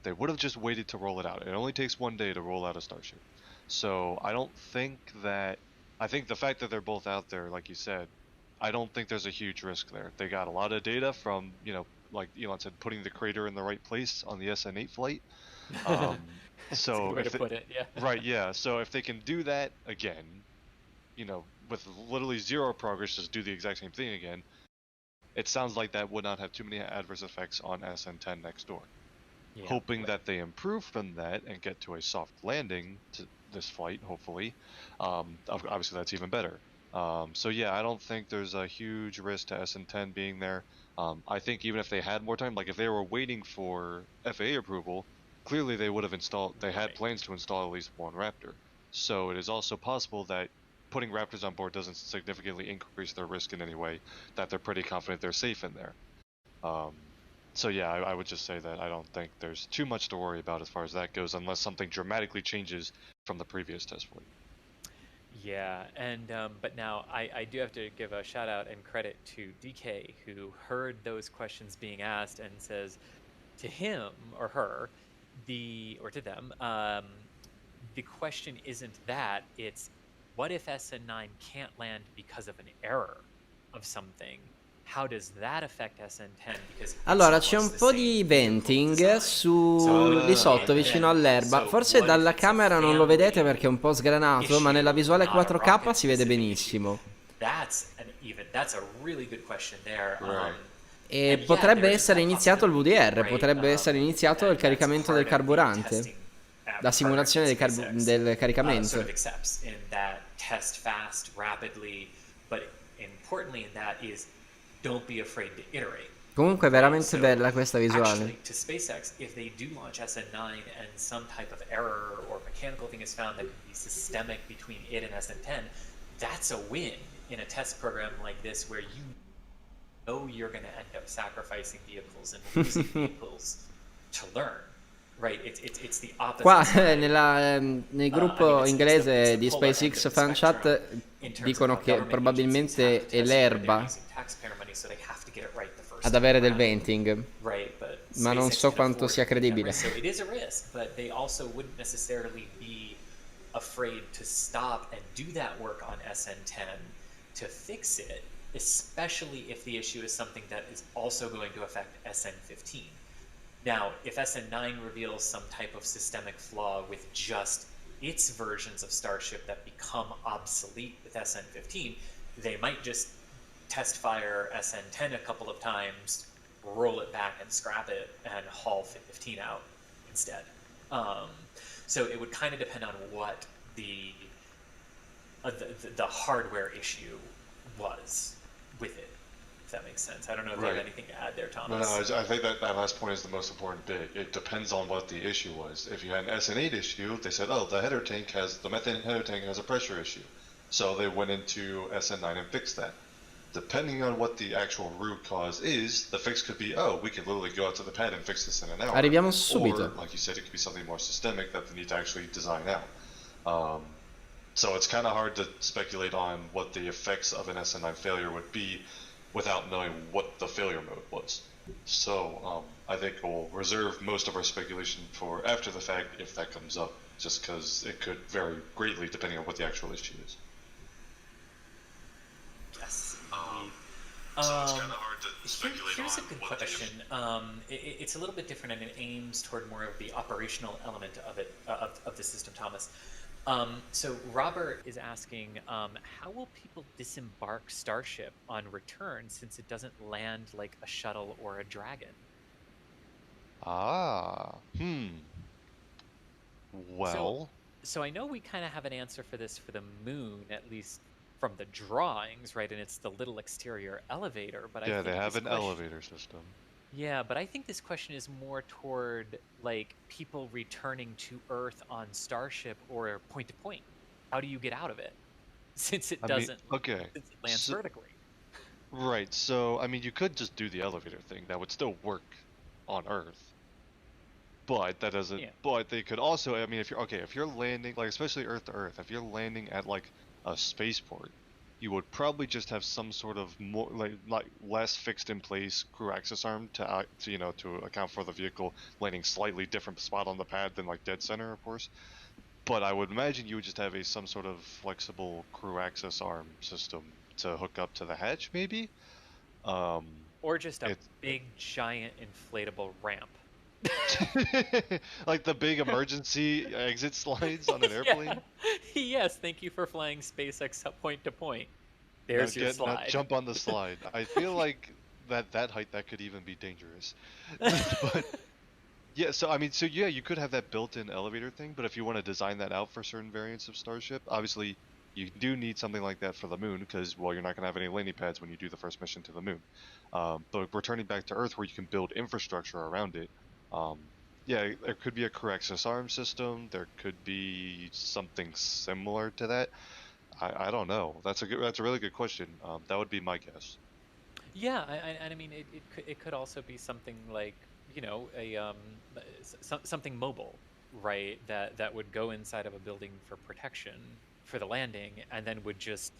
they would have just waited to roll it out. It only takes one day to roll out a Starship. So I don't think that, I think the fact that they're both out there, like you said, I don't think there's a huge risk there. They got a lot of data from, you know, like Elon said, putting the crater in the right place on the SN8 flight. So That's a good way to put it, yeah. Right, yeah. So if they can do that again, you know, with literally zero progress, just do the exact same thing again, it sounds like that would not have too many adverse effects on SN10 next door. Yeah, hoping that they improve from that and get to a soft landing to this flight, hopefully. Obviously, that's even better. So yeah, I don't think there's a huge risk to SN10 being there. I think even if they had more time, like if they were waiting for FAA approval, clearly they would have installed, they had plans to install at least one Raptor. So it is also possible that putting Raptors on board doesn't significantly increase their risk in any way, that they're pretty confident they're safe in there. So yeah, I would just say that I don't think there's too much to worry about as far as that goes, unless something dramatically changes from the previous test flight. Yeah, and but now I do have to give a shout out and credit to DK, who heard those questions being asked and says to him or her, or to them, the question isn't that, it's what if SN9 can't land because of an error of something? How does that affect SN10? Because Allora, c'è un po' di venting su lì sotto vicino all'erba. Forse dalla camera non lo vedete perché è un po' sgranato, ma nella visuale 4K si vede benissimo. That's a really good question there. E potrebbe essere iniziato il VDR, potrebbe essere iniziato il caricamento del carburante. La simulazione del caricamento. Sort of accepts in that test fast, rapidly, but importantly in that is don't be afraid to iterate. Comunque è veramente bella questa visuale. Actually, to SpaceX, if they do launch SN9 and some type of error or mechanical thing is found that could be systemic between it and SN10, that's a win in a test program like this where you know you're going to end up sacrificing vehicles and losing vehicles to learn. Right, it's the opposite. Qua nel gruppo inglese di SpaceX Fan Chat dicono che probabilmente è l'erba ad avere del venting, ma non so quanto sia credibile. So it is a risk, but they also wouldn't necessarily be afraid to stop and do that work on SN10 to fix it, especially if the issue is something that is also going to affect SN15. Now, if SN9 reveals some type of systemic flaw with just its versions of Starship that become obsolete with SN15, they might just test fire SN10 a couple of times, roll it back and scrap it, and haul 15 out instead. So it would kind of depend on what the hardware issue was with it. That makes sense. I don't know if you have anything to add there, Thomas. No, I think that last point is the most important bit. It depends on what the issue was. If you had an SN8 issue, they said, oh, the methane header tank has a pressure issue. So they went into SN9 and fixed that. Depending on what the actual root cause is, the fix could be, oh, we could literally go out to the pad and fix this in an hour. Arriviamo subito. Or, like you said, it could be something more systemic that they need to actually design out. So it's kind of hard to speculate on what the effects of an SN9 failure would be without knowing what the failure mode was. So I think we'll reserve most of our speculation for after the fact if that comes up, just because it could vary greatly depending on what the actual issue is. Yes. So it's kind of hard to speculate Here's on a good what question. It's a little bit different and it aims toward more of the operational element of it of the system, Thomas. So Robert is asking, how will people disembark Starship on return since it doesn't land like a shuttle or a Dragon? Well. So I know we kind of have an answer for this for the moon, at least from the drawings, right? And it's the little exterior elevator. But yeah, they have an elevator system. Yeah, but I think this question is more toward like people returning to Earth on Starship or point to point. How do you get out of it? Since it doesn't since it lands vertically. Right, so I mean you could just do the elevator thing. That would still work on Earth. But that doesn't but they could also I mean if you're landing like especially Earth to Earth, if you're landing at like a spaceport, you would probably just have some sort of more like less fixed in place crew access arm to account for the vehicle landing slightly different spot on the pad than like dead center, of course. But I would imagine you would just have some sort of flexible crew access arm system to hook up to the hatch, maybe. Or just a big giant inflatable ramp. Like the big emergency exit slides on an airplane. Yes, thank you for flying SpaceX up point to point. There's your slide. Jump on the slide. I feel like that height that could even be dangerous. But yeah, you could have that built-in elevator thing, but if you want to design that out for certain variants of Starship, obviously you do need something like that for the moon because you're not going to have any landing pads when you do the first mission to the moon. But returning back to Earth where you can build infrastructure around it, there could be a crew access arm system. There could be something similar to that. I don't know. That's a really good question. That would be my guess. Yeah, I mean it could also be something like something mobile, right? That would go inside of a building for protection for the landing, and then would just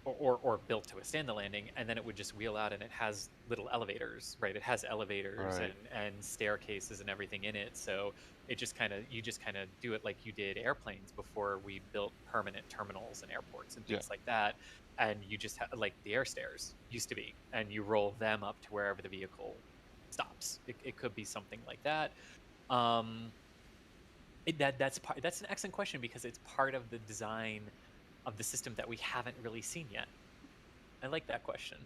or built to withstand the landing, and then it would just wheel out, and it has little elevators, right? It has elevators Right. and staircases and everything in it. So you just kind of do it like you did airplanes before we built permanent terminals and airports and things like that. And you just like the air stairs used to be, and you roll them up to wherever the vehicle stops. It could be something like that. That's an excellent question, because it's part of the design of the system that we haven't really seen yet. I like that question.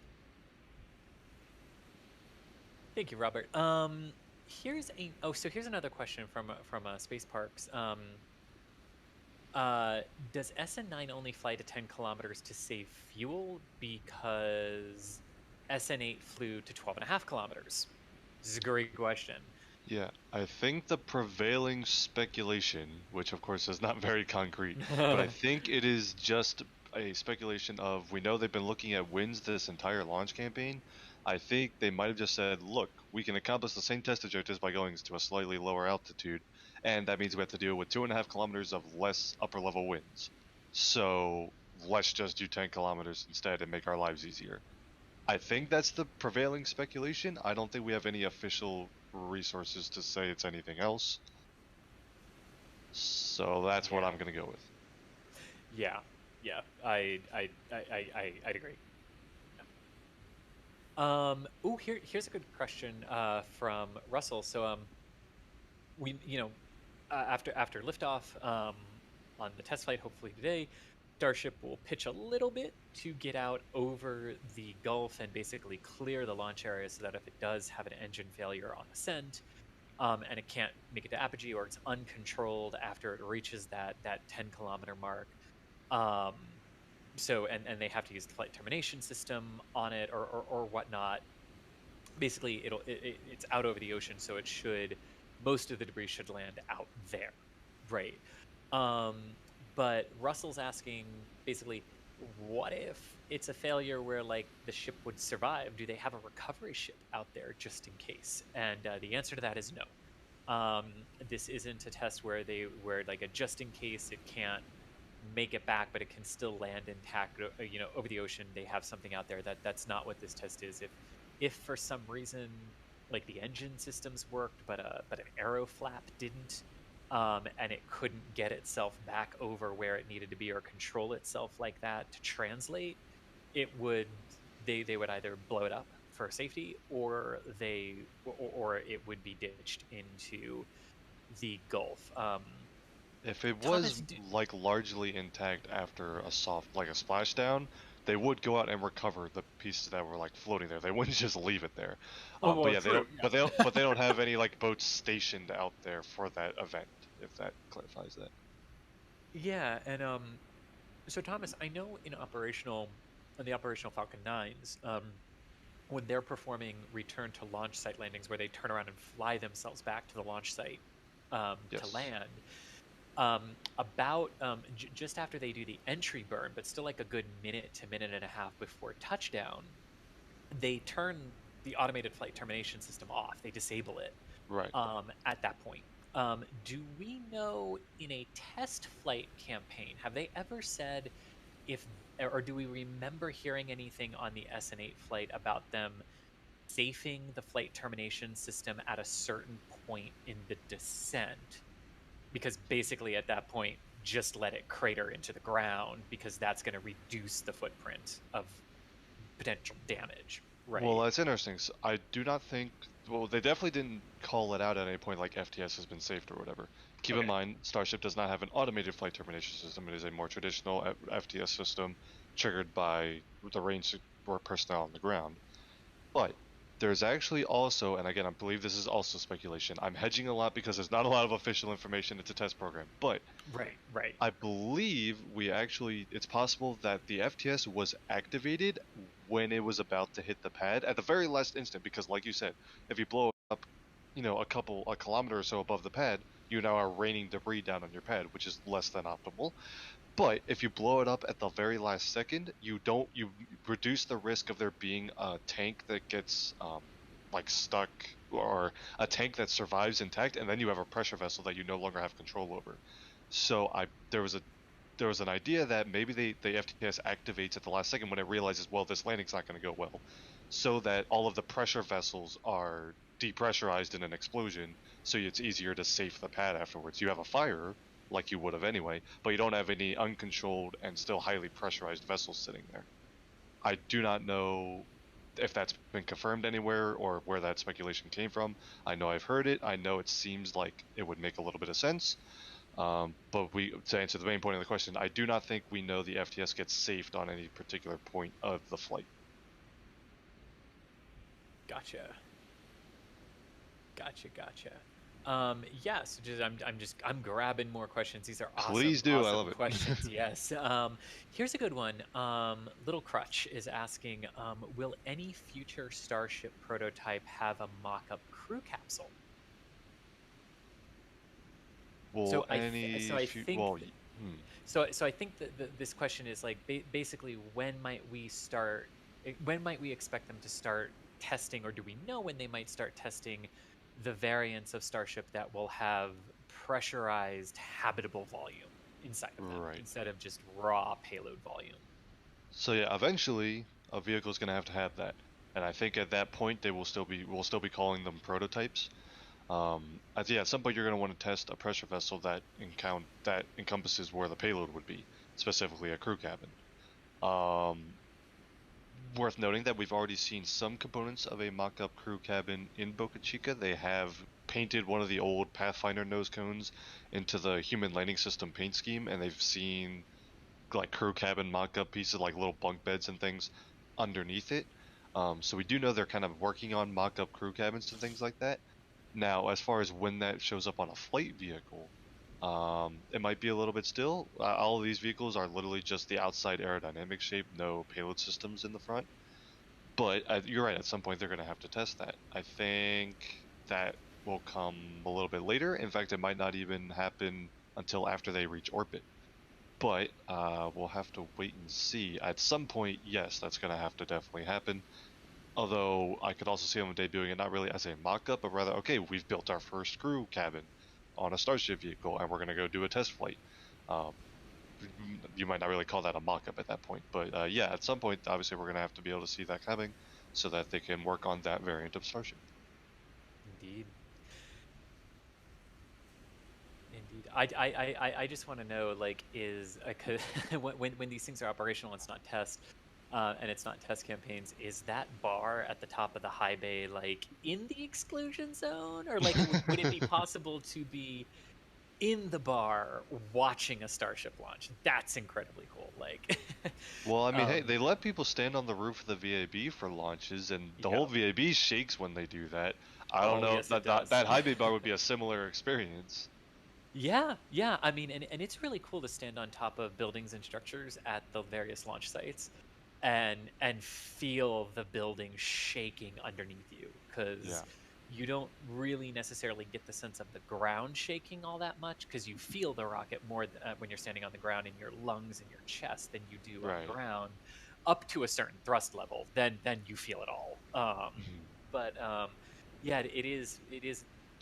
Thank you, Robert. Here's another question from Space Parks. Does SN9 only fly to 10 kilometers to save fuel, because SN8 flew to 12.5 kilometers? This is a great question. Yeah, I think the prevailing speculation, which of course is not very concrete, but I think it is just a speculation of, we know they've been looking at winds this entire launch campaign. I think they might have just said, look, we can accomplish the same test objectives by going to a slightly lower altitude, and that means we have to deal with 2.5 kilometers of less upper level winds. So let's just do 10 kilometers instead and make our lives easier. I think that's the prevailing speculation. I don't think we have any official resources to say it's anything else. So that's what I'm gonna go with. Yeah, I'd agree. Here's a good question from Russell. So we after liftoff on the test flight, hopefully today, Starship will pitch a little bit to get out over the Gulf and basically clear the launch area, so that if it does have an engine failure on ascent, and it can't make it to apogee, or it's uncontrolled after it reaches that 10-kilometer mark, so and they have to use the flight termination system on it or whatnot. Basically, it's out over the ocean, so most of the debris should land out there, right? But Russell's asking, basically, what if it's a failure where, like, the ship would survive? Do they have a recovery ship out there just in case? And the answer to that is no. This isn't a test where like a just in case it can't make it back, but it can still land intact, over the ocean. They have something out there. That's not what this test is. If for some reason, like, the engine systems worked, but an aero flap didn't, and it couldn't get itself back over where it needed to be or control itself like that to translate, they would either blow it up for safety, or it would be ditched into the Gulf. If it was like largely intact after a splashdown, they would go out and recover the pieces that were like floating there. They wouldn't just leave it there. But yeah, they don't have any like boats stationed out there for that event, if that clarifies that. Yeah, and so Thomas, I know in the operational Falcon 9s, when they're performing return to launch site landings, where they turn around and fly themselves back to the launch site to land, just after they do the entry burn, but still like a good minute to minute and a half before touchdown, they turn the automated flight termination system off. They disable it. Right. At that point. Do we know, in a test flight campaign, have they ever said or do we remember hearing anything on the SN8 flight about them safing the flight termination system at a certain point in the descent? Because basically at that point, just let it crater into the ground, because that's going to reduce the footprint of potential damage, right? Well, that's interesting. So I do not think... Well, they definitely didn't call it out at any point like FTS has been saved or whatever. Keep in mind, Starship does not have an automated flight termination system. It is a more traditional FTS system triggered by the range personnel on the ground. But there's actually also, and again, I believe this is also speculation. I'm hedging a lot because there's not a lot of official information. It's a test program. But right. I believe it's possible that the FTS was activated when it was about to hit the pad at the very last instant, because like you said, if you blow up, a kilometer or so above the pad, you now are raining debris down on your pad, which is less than optimal. But if you blow it up at the very last second, you reduce the risk of there being a tank that gets like stuck, or a tank that survives intact, and then you have a pressure vessel that you no longer have control over. So there was there was an idea that maybe the FTS activates at the last second when it realizes, well, this landing's not going to go well, so that all of the pressure vessels are depressurized in an explosion, so it's easier to safe the pad afterwards. You have a fire, like you would have anyway, but you don't have any uncontrolled and still highly pressurized vessels sitting there. I do not know if that's been confirmed anywhere or where that speculation came from. I know I've heard it. I know it seems like it would make a little bit of sense. But to answer the main point of the question, I do not think we know the FTS gets safed on any particular point of the flight. Gotcha. Yes, I'm grabbing more questions. These are awesome. Please do. Awesome I love it. Questions. Yes. Here's a good one. Little Crutch is asking, will any future Starship prototype have a mock-up crew capsule? Well, I think that this question is like basically when might we expect them to start testing, or do we know when they might start testing the variants of Starship that will have pressurized habitable volume inside of them, instead of just raw payload volume? So yeah, eventually a vehicle is going to have that, and I think at that point we'll still be calling them prototypes. At some point you're going to want to test a pressure vessel that encompasses where the payload would be, specifically a crew cabin. Worth noting that we've already seen some components of a mock-up crew cabin in Boca Chica. They have painted one of the old Pathfinder nose cones into the human landing system paint scheme, and they've seen like crew cabin mock-up pieces, like little bunk beds and things underneath it. So we do know they're kind of working on mock-up crew cabins and things like that. Now, as far as when that shows up on a flight vehicle, it might be a little bit still. All of these vehicles are literally just the outside aerodynamic shape, no payload systems in the front. But you're right, at some point they're going to have to test that. I think that will come a little bit later. In fact, it might not even happen until after they reach orbit. But we'll have to wait and see. At some point, yes, that's going to have to definitely happen. Although I could also see them debuting it not really as a mock-up, but rather, okay, we've built our first crew cabin on a Starship vehicle, and we're going to go do a test flight. You might not really call that a mock-up at that point, but yeah, at some point, obviously, we're going to have to be able to see that coming, so that they can work on that variant of Starship. Indeed. I just want to know, like, when these things are operational, it's not test, and it's not test campaigns, is that bar at the top of the high bay like in the exclusion zone, or like would it be possible to be in the bar watching a Starship launch? That's incredibly cool. Like, well, I mean, hey, they let people stand on the roof of the VAB for launches, and the whole VAB shakes when they do that. I don't know. Yes, that high bay bar would be a similar experience. Yeah. I mean, and it's really cool to stand on top of buildings and structures at the various launch sites and feel the building shaking underneath you, because you don't really necessarily get the sense of the ground shaking all that much, because you feel the rocket more when you're standing on the ground in your lungs and your chest than you do on the ground, up to a certain thrust level. Then you feel it all. But yeah, it is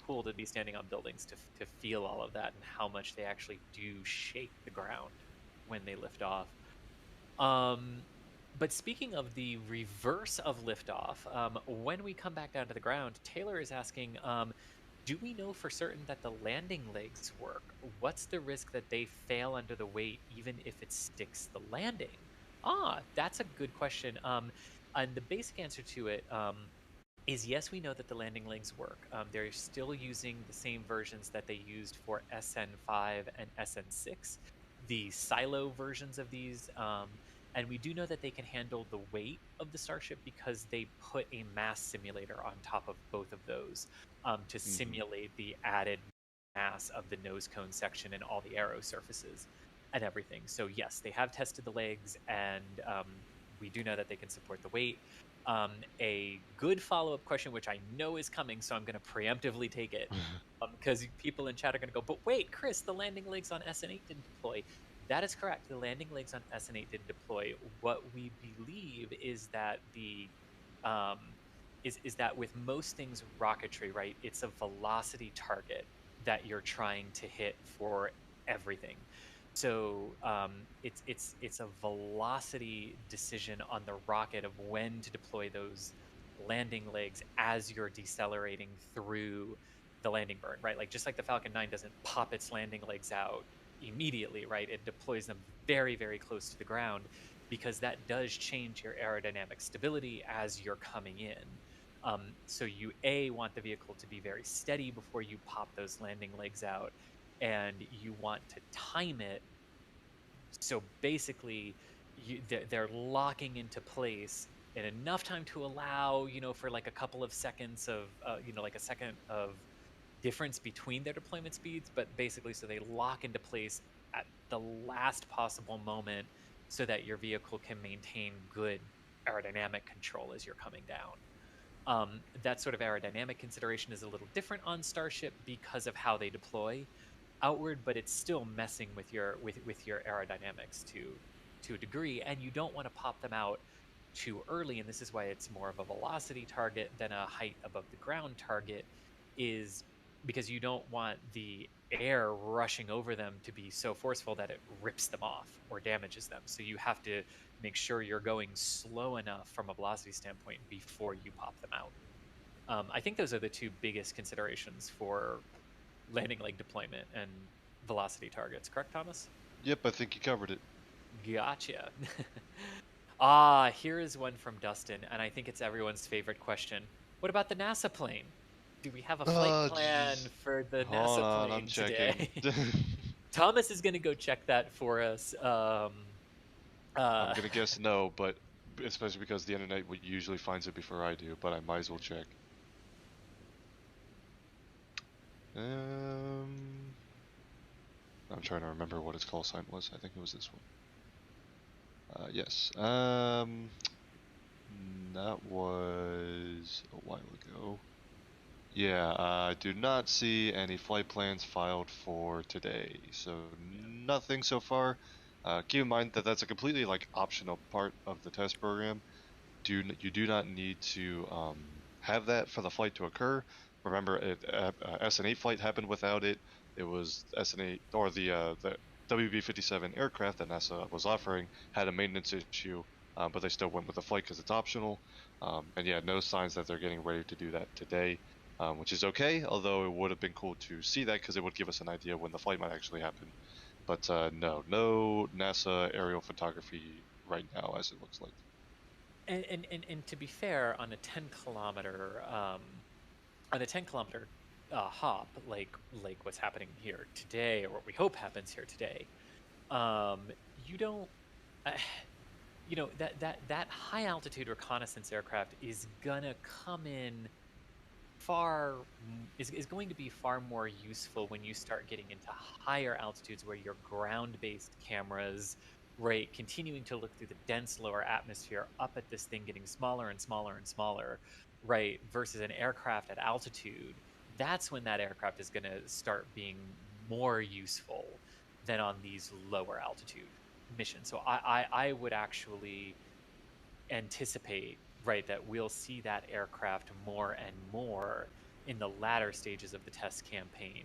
cool to be standing on buildings to feel all of that and how much they actually do shake the ground when they lift off. But speaking of the reverse of liftoff, when we come back down to the ground, Taylor is asking, do we know for certain that the landing legs work? What's the risk that they fail under the weight even if it sticks the landing? That's a good question. And the basic answer to it is yes, we know that the landing legs work. They're still using the same versions that they used for SN5 and SN6, the silo versions of these. And we do know that they can handle the weight of the Starship because they put a mass simulator on top of both of those to simulate the added mass of the nose cone section and all the aero surfaces and everything. So yes, they have tested the legs, and we do know that they can support the weight. A good follow-up question, which I know is coming, so I'm going to preemptively take it, because people in chat are going to go, but wait, Chris, the landing legs on SN8 didn't deploy. That is correct. The landing legs on SN8 didn't deploy. What we believe is that is that with most things rocketry, right, it's a velocity target that you're trying to hit for everything. So it's a velocity decision on the rocket of when to deploy those landing legs as you're decelerating through the landing burn, right? Like just like the Falcon 9 doesn't pop its landing legs out immediately, right? It deploys them very, very close to the ground because that does change your aerodynamic stability as you're coming in. So you want the vehicle to be very steady before you pop those landing legs out, and you want to time it so basically they're locking into place in enough time to allow, for like a couple of seconds of like a second of difference between their deployment speeds, but basically so they lock into place at the last possible moment so that your vehicle can maintain good aerodynamic control as you're coming down. That sort of aerodynamic consideration is a little different on Starship because of how they deploy outward, but it's still messing with your your aerodynamics to a degree, and you don't want to pop them out too early. And this is why it's more of a velocity target than a height above the ground target, is because you don't want the air rushing over them to be so forceful that it rips them off or damages them. So you have to make sure you're going slow enough from a velocity standpoint before you pop them out. I think those are the two biggest considerations for landing leg deployment and velocity targets. Correct, Thomas? Yep, I think you covered it. Gotcha. Here is one from Dustin, and I think it's everyone's favorite question. What about the NASA plane? Do we have a flight plan for the NASA plane today? Thomas is going to go check that for us. I'm going to guess no, but especially because the internet usually finds it before I do, but I might as well check. I'm trying to remember what its call sign was. I think it was this one. Yes. That was a while ago. Yeah, I do not see any flight plans filed for today, so nothing so far. Keep in mind that that's a completely optional part of the test program. You do not need to have that for the flight to occur. Remember, SN8 flight happened without it. It was SN8 or the WB-57 aircraft that NASA was offering had a maintenance issue, but they still went with the flight because it's optional. And yeah, no signs that they're getting ready to do that today, which is okay. Although it would have been cool to see that because it would give us an idea when the flight might actually happen. But no NASA aerial photography right now, as it looks like. And to be fair, on a 10-kilometer hop, like what's happening here today, or what we hope happens here today, you don't, that high altitude reconnaissance aircraft is gonna come in is going to be far more useful when you start getting into higher altitudes where your ground-based cameras, right, continuing to look through the dense lower atmosphere up at this thing getting smaller and smaller and smaller, right, versus an aircraft at altitude. That's when that aircraft is going to start being more useful than on these lower altitude missions. So I would actually anticipate, right, that we'll see that aircraft more and more in the latter stages of the test campaign,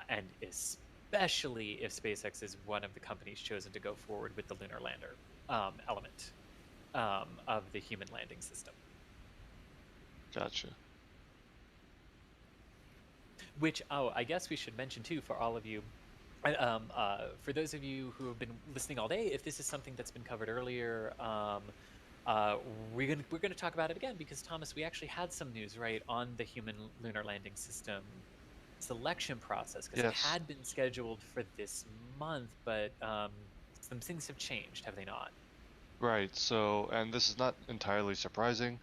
and especially if SpaceX is one of the companies chosen to go forward with the lunar lander element of the human landing system. Gotcha. Which, I guess we should mention too, for all of you, for those of you who have been listening all day, if this is something that's been covered earlier, we're gonna talk about it again because, Thomas, we actually had some news, right, on the human lunar landing system selection process, because it had been scheduled for this month, but some things have changed, have they not? Right, so, and this is not entirely surprising.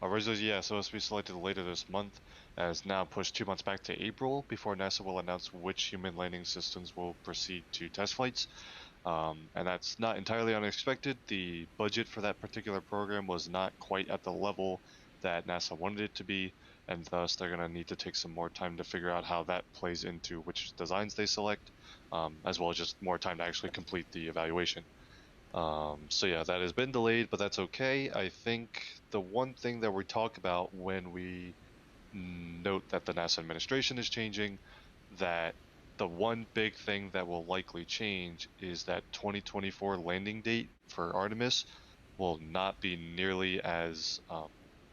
Originally, yeah, supposed to be selected later this month, as now pushed 2 months back to April before NASA will announce which human landing systems will proceed to test flights. And that's not entirely unexpected. The budget for that particular program was not quite at the level that NASA wanted it to be, and thus they're going to need to take some more time to figure out how that plays into which designs they select, as well as just more time to actually complete the evaluation. So yeah, that has been delayed, but that's okay. I think the one thing that we talk about when we note that the NASA administration is changing, that the one big thing that will likely change is that 2024 landing date for Artemis will not be nearly as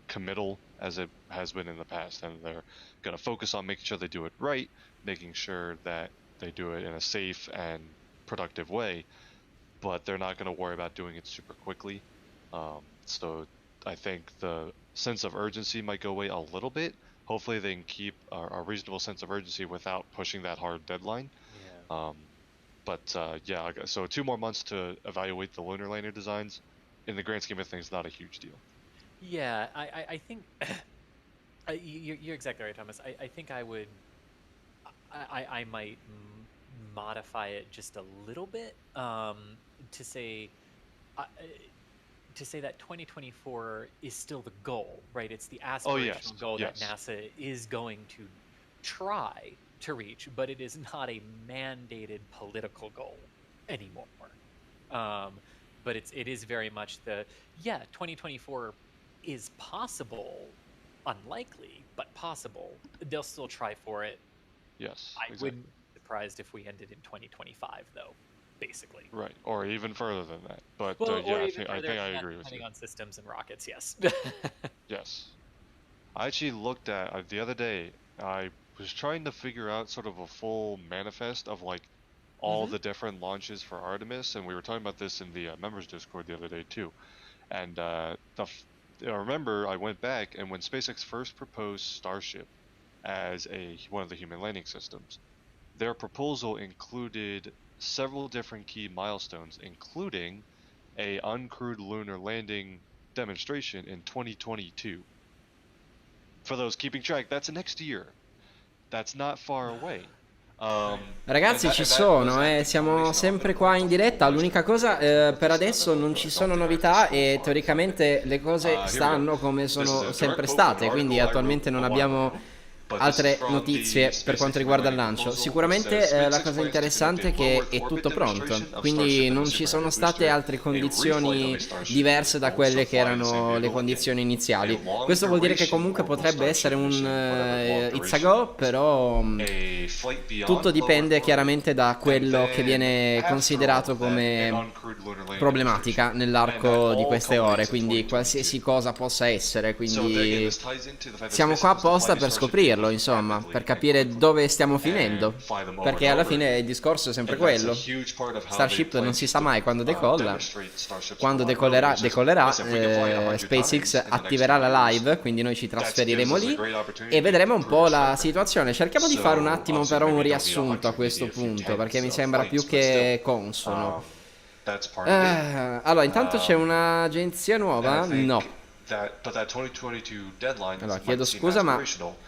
committal as it has been in the past, and they're going to focus on making sure they do it right, making sure that they do it in a safe and productive way, but they're not going to worry about doing it super quickly. So I think the sense of urgency might go away a little bit. Hopefully they can keep a reasonable sense of urgency without pushing that hard deadline. Yeah. So 2 more months to evaluate the lunar lander designs. In the grand scheme of things, not a huge deal. Yeah, I think you're exactly right, Thomas. I think I would, I might modify it just a little bit to say that 2024 is still the goal, right? It's the aspirational goal that NASA is going to try to reach, but it is not a mandated political goal anymore. But it is very much 2024 is possible, unlikely, but possible. They'll still try for it. Yes, I wouldn't be surprised if we ended in 2025 though, basically. Right, or even further than that. But I think I agree with you. Depending on systems and rockets, yes. Yes. I actually looked at, the other day, I was trying to figure out sort of a full manifest of like all the different launches for Artemis, and we were talking about this in the members Discord the other day too. And I remember I went back, and when SpaceX first proposed Starship as one of the human landing systems, their proposal included several different key milestones, including a uncrewed lunar landing demonstration in 2022. For those keeping track, that's next year. That's not far away. Ragazzi, ci sono, siamo sempre qua in diretta. L'unica cosa, per adesso non ci sono novità e teoricamente le cose stanno come sono sempre state, quindi attualmente non abbiamo altre notizie per quanto riguarda il lancio. Sicuramente la cosa interessante è che è tutto pronto, quindi non ci sono state altre condizioni diverse da quelle che erano le condizioni iniziali. Questo vuol dire che comunque potrebbe essere un it's a go, però tutto dipende chiaramente da quello che viene considerato come problematica nell'arco di queste ore, quindi qualsiasi cosa possa essere, quindi siamo qua apposta per scoprirlo, insomma, per capire dove stiamo finendo, perché alla fine il discorso è sempre quello. Starship non si sa mai quando decolla, quando decollerà SpaceX attiverà la live, quindi noi ci trasferiremo lì e vedremo un po' la situazione. Cerchiamo di fare un attimo però un riassunto a questo punto, perché mi sembra più che consono. Allora, intanto c'è un'agenzia nuova? No. Allora, chiedo scusa, ma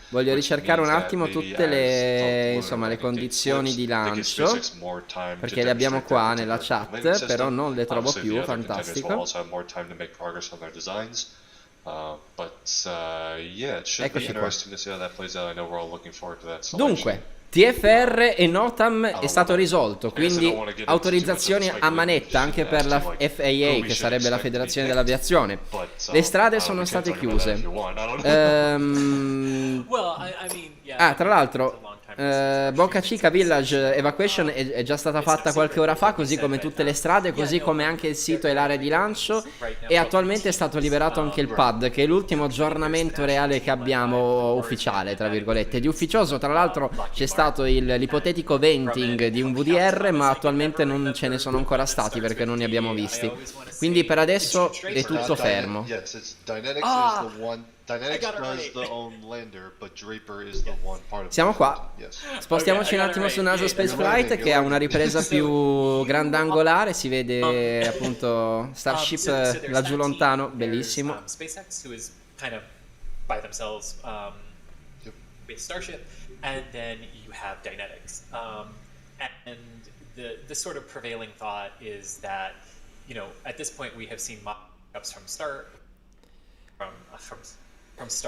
voglio ricercare un attimo tutte le, insomma, le condizioni di lancio, perché le abbiamo qua nella chat, però non le trovo più. Fantastico. Eccoci qua. Dunque, TFR e NOTAM è stato risolto, quindi autorizzazioni a manetta anche per la FAA, che sarebbe la Federazione dell'Aviazione. Le strade sono state chiuse. Tra l'altro, Boca Chica Village Evacuation è già stata fatta qualche ora fa, così come tutte le strade, così come anche il sito e l'area di lancio, e attualmente è stato liberato anche il pad, che è l'ultimo aggiornamento reale che abbiamo ufficiale, tra virgolette. Di ufficioso, tra l'altro, c'è stato l'ipotetico venting di un VDR, ma attualmente non ce ne sono ancora stati perché non ne abbiamo visti. Quindi per adesso è tutto fermo. Siamo qua. Spostiamoci un attimo su NASA Spaceflight, che ha una ripresa più grandangolare. Si vede appunto Starship laggiù lontano, bellissimo. SpaceX, who is kind of by themselves with Starship, and then you have Dynetics, and the sort of prevailing thought is that, you know, at this point we have seen mock-ups from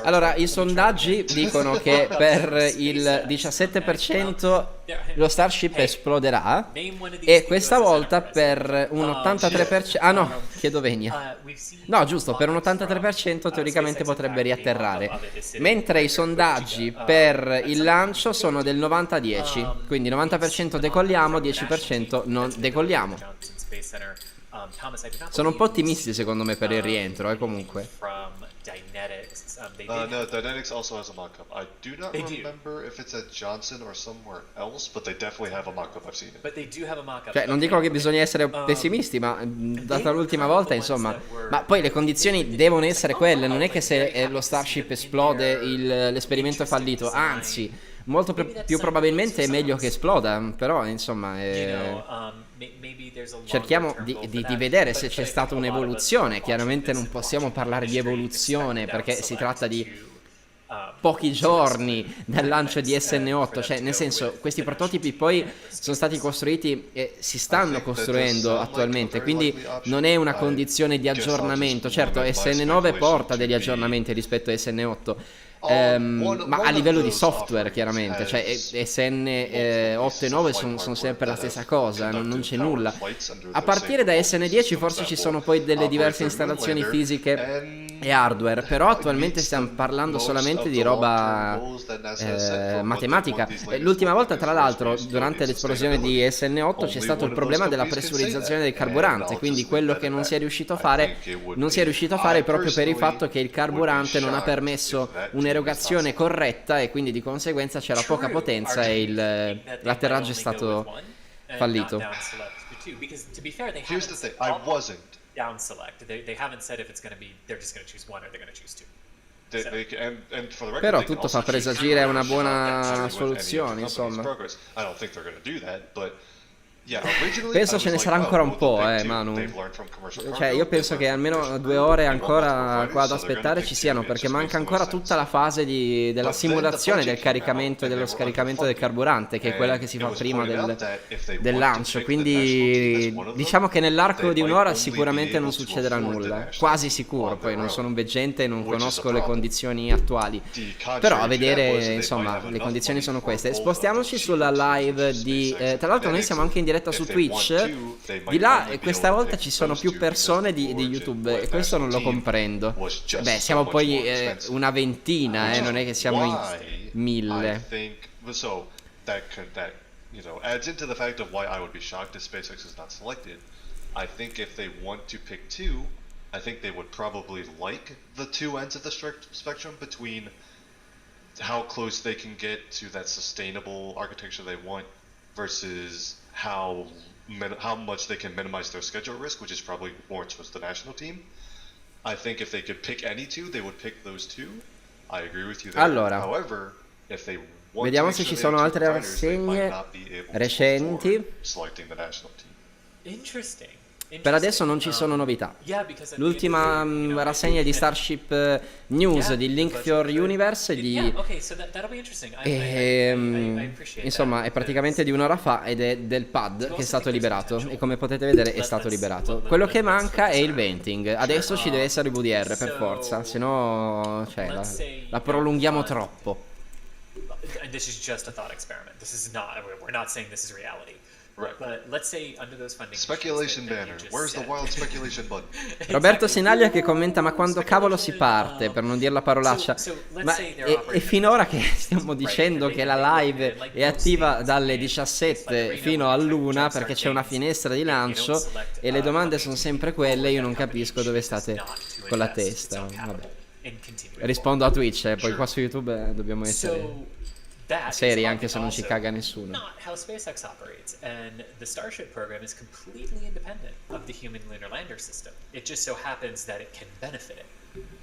Allora, i sondaggi dicono che per il 17% lo Starship esploderà e questa volta per un 83%... Ah no, chiedo venia. No, giusto, per un 83% teoricamente potrebbe riatterrare. Mentre i sondaggi per il lancio sono del 90-10, quindi 90% decolliamo, 10% non decolliamo. Sono un po' ottimisti secondo me per il rientro, comunque. No, Dynetics also has a mock-up. I do not remember if it's at Johnson or somewhere else, but they definitely have a mock-up. I've seen it. Cioè, non dico che bisogna essere pessimisti, ma data l'ultima volta, insomma... Ma poi le condizioni devono essere quelle, non è che se lo Starship esplode l'esperimento è fallito, anzi, molto più probabilmente è meglio che esploda, però, insomma... cerchiamo di vedere se c'è stata un'evoluzione. Chiaramente non possiamo parlare di evoluzione perché si tratta di pochi giorni dal lancio di SN8, cioè nel senso questi prototipi poi sono stati costruiti e si stanno costruendo attualmente, quindi non è una condizione di aggiornamento. Certo, SN9 porta degli aggiornamenti rispetto a SN8, ma a livello di software chiaramente, cioè SN8 e 9 sono sempre la stessa cosa, non c'è nulla. A partire da SN10 forse ci sono poi delle diverse installazioni fisiche e hardware, però attualmente stiamo parlando solamente di roba matematica. L'ultima volta, tra l'altro, durante l'esplosione di SN8 c'è stato il problema della pressurizzazione del carburante, quindi quello che non si è riuscito a fare proprio per il fatto che il carburante non ha permesso un'erogazione corretta e quindi di conseguenza c'era poca potenza e l'atterraggio è stato fallito. Here's the thing, I wasn't. Down select. They haven't said if it's going to be they're just going to choose one or they're going to choose two. Però tutto fa presagire una buona soluzione, insomma. Penso ce ne sarà ancora un po', Manu. Cioè, io penso che almeno 2 ore ancora qua ad aspettare ci siano, perché manca ancora tutta la fase della simulazione del caricamento e dello scaricamento del carburante, che è quella che si fa prima del lancio. Quindi diciamo che nell'arco di un'ora sicuramente non succederà nulla, quasi sicuro. Poi non sono un veggente e non conosco le condizioni attuali, però a vedere, insomma, le condizioni sono queste. Spostiamoci sulla live di... tra l'altro noi siamo anche in diretta su Twitch, di là questa volta ci sono più persone di YouTube e questo non lo comprendo. Beh, siamo poi una ventina, non è che siamo in 1000. Adds into the fact of why I would be shocked if SpaceX is not selected. I think if they want to pick two, I think they would probably like the two ends of the spectrum between how close they can get to that sustainable architecture they want versus how much they can minimize their schedule risk, which is probably more towards the national team. I think if they could pick any two, they would pick those two. I agree with you there. Allora, however, if they want vediamo to se ci sono altre rassegne recenti. Selecting the national team. Interesting. Per adesso non ci sono novità. L'ultima rassegna di Starship News di Link for Universe insomma è praticamente di un'ora fa ed è del pad che è stato liberato e come potete vedere è stato liberato. Quello che manca è il venting. Adesso ci deve essere il VDR per forza, se no la prolunghiamo troppo. This is just a thought experiment. This is not, we're not saying this is reality. Right. But let's say under those funding speculation banner. Where's the wild speculation button? Roberto Sinaglia che commenta: ma quando cavolo si parte, per non dire la parolaccia. Ma è finora che stiamo dicendo che la live è attiva dalle 17 fino all'1 perché c'è una finestra di lancio e le domande sono sempre quelle. Io non capisco dove state con la testa. Vabbè. Rispondo a Twitch, poi qua su YouTube dobbiamo essere seri anche se non ci caga nessuno. Not how SpaceX operates, and the Starship program is completely independent of the human lunar lander system. It just so happens that it can benefit it,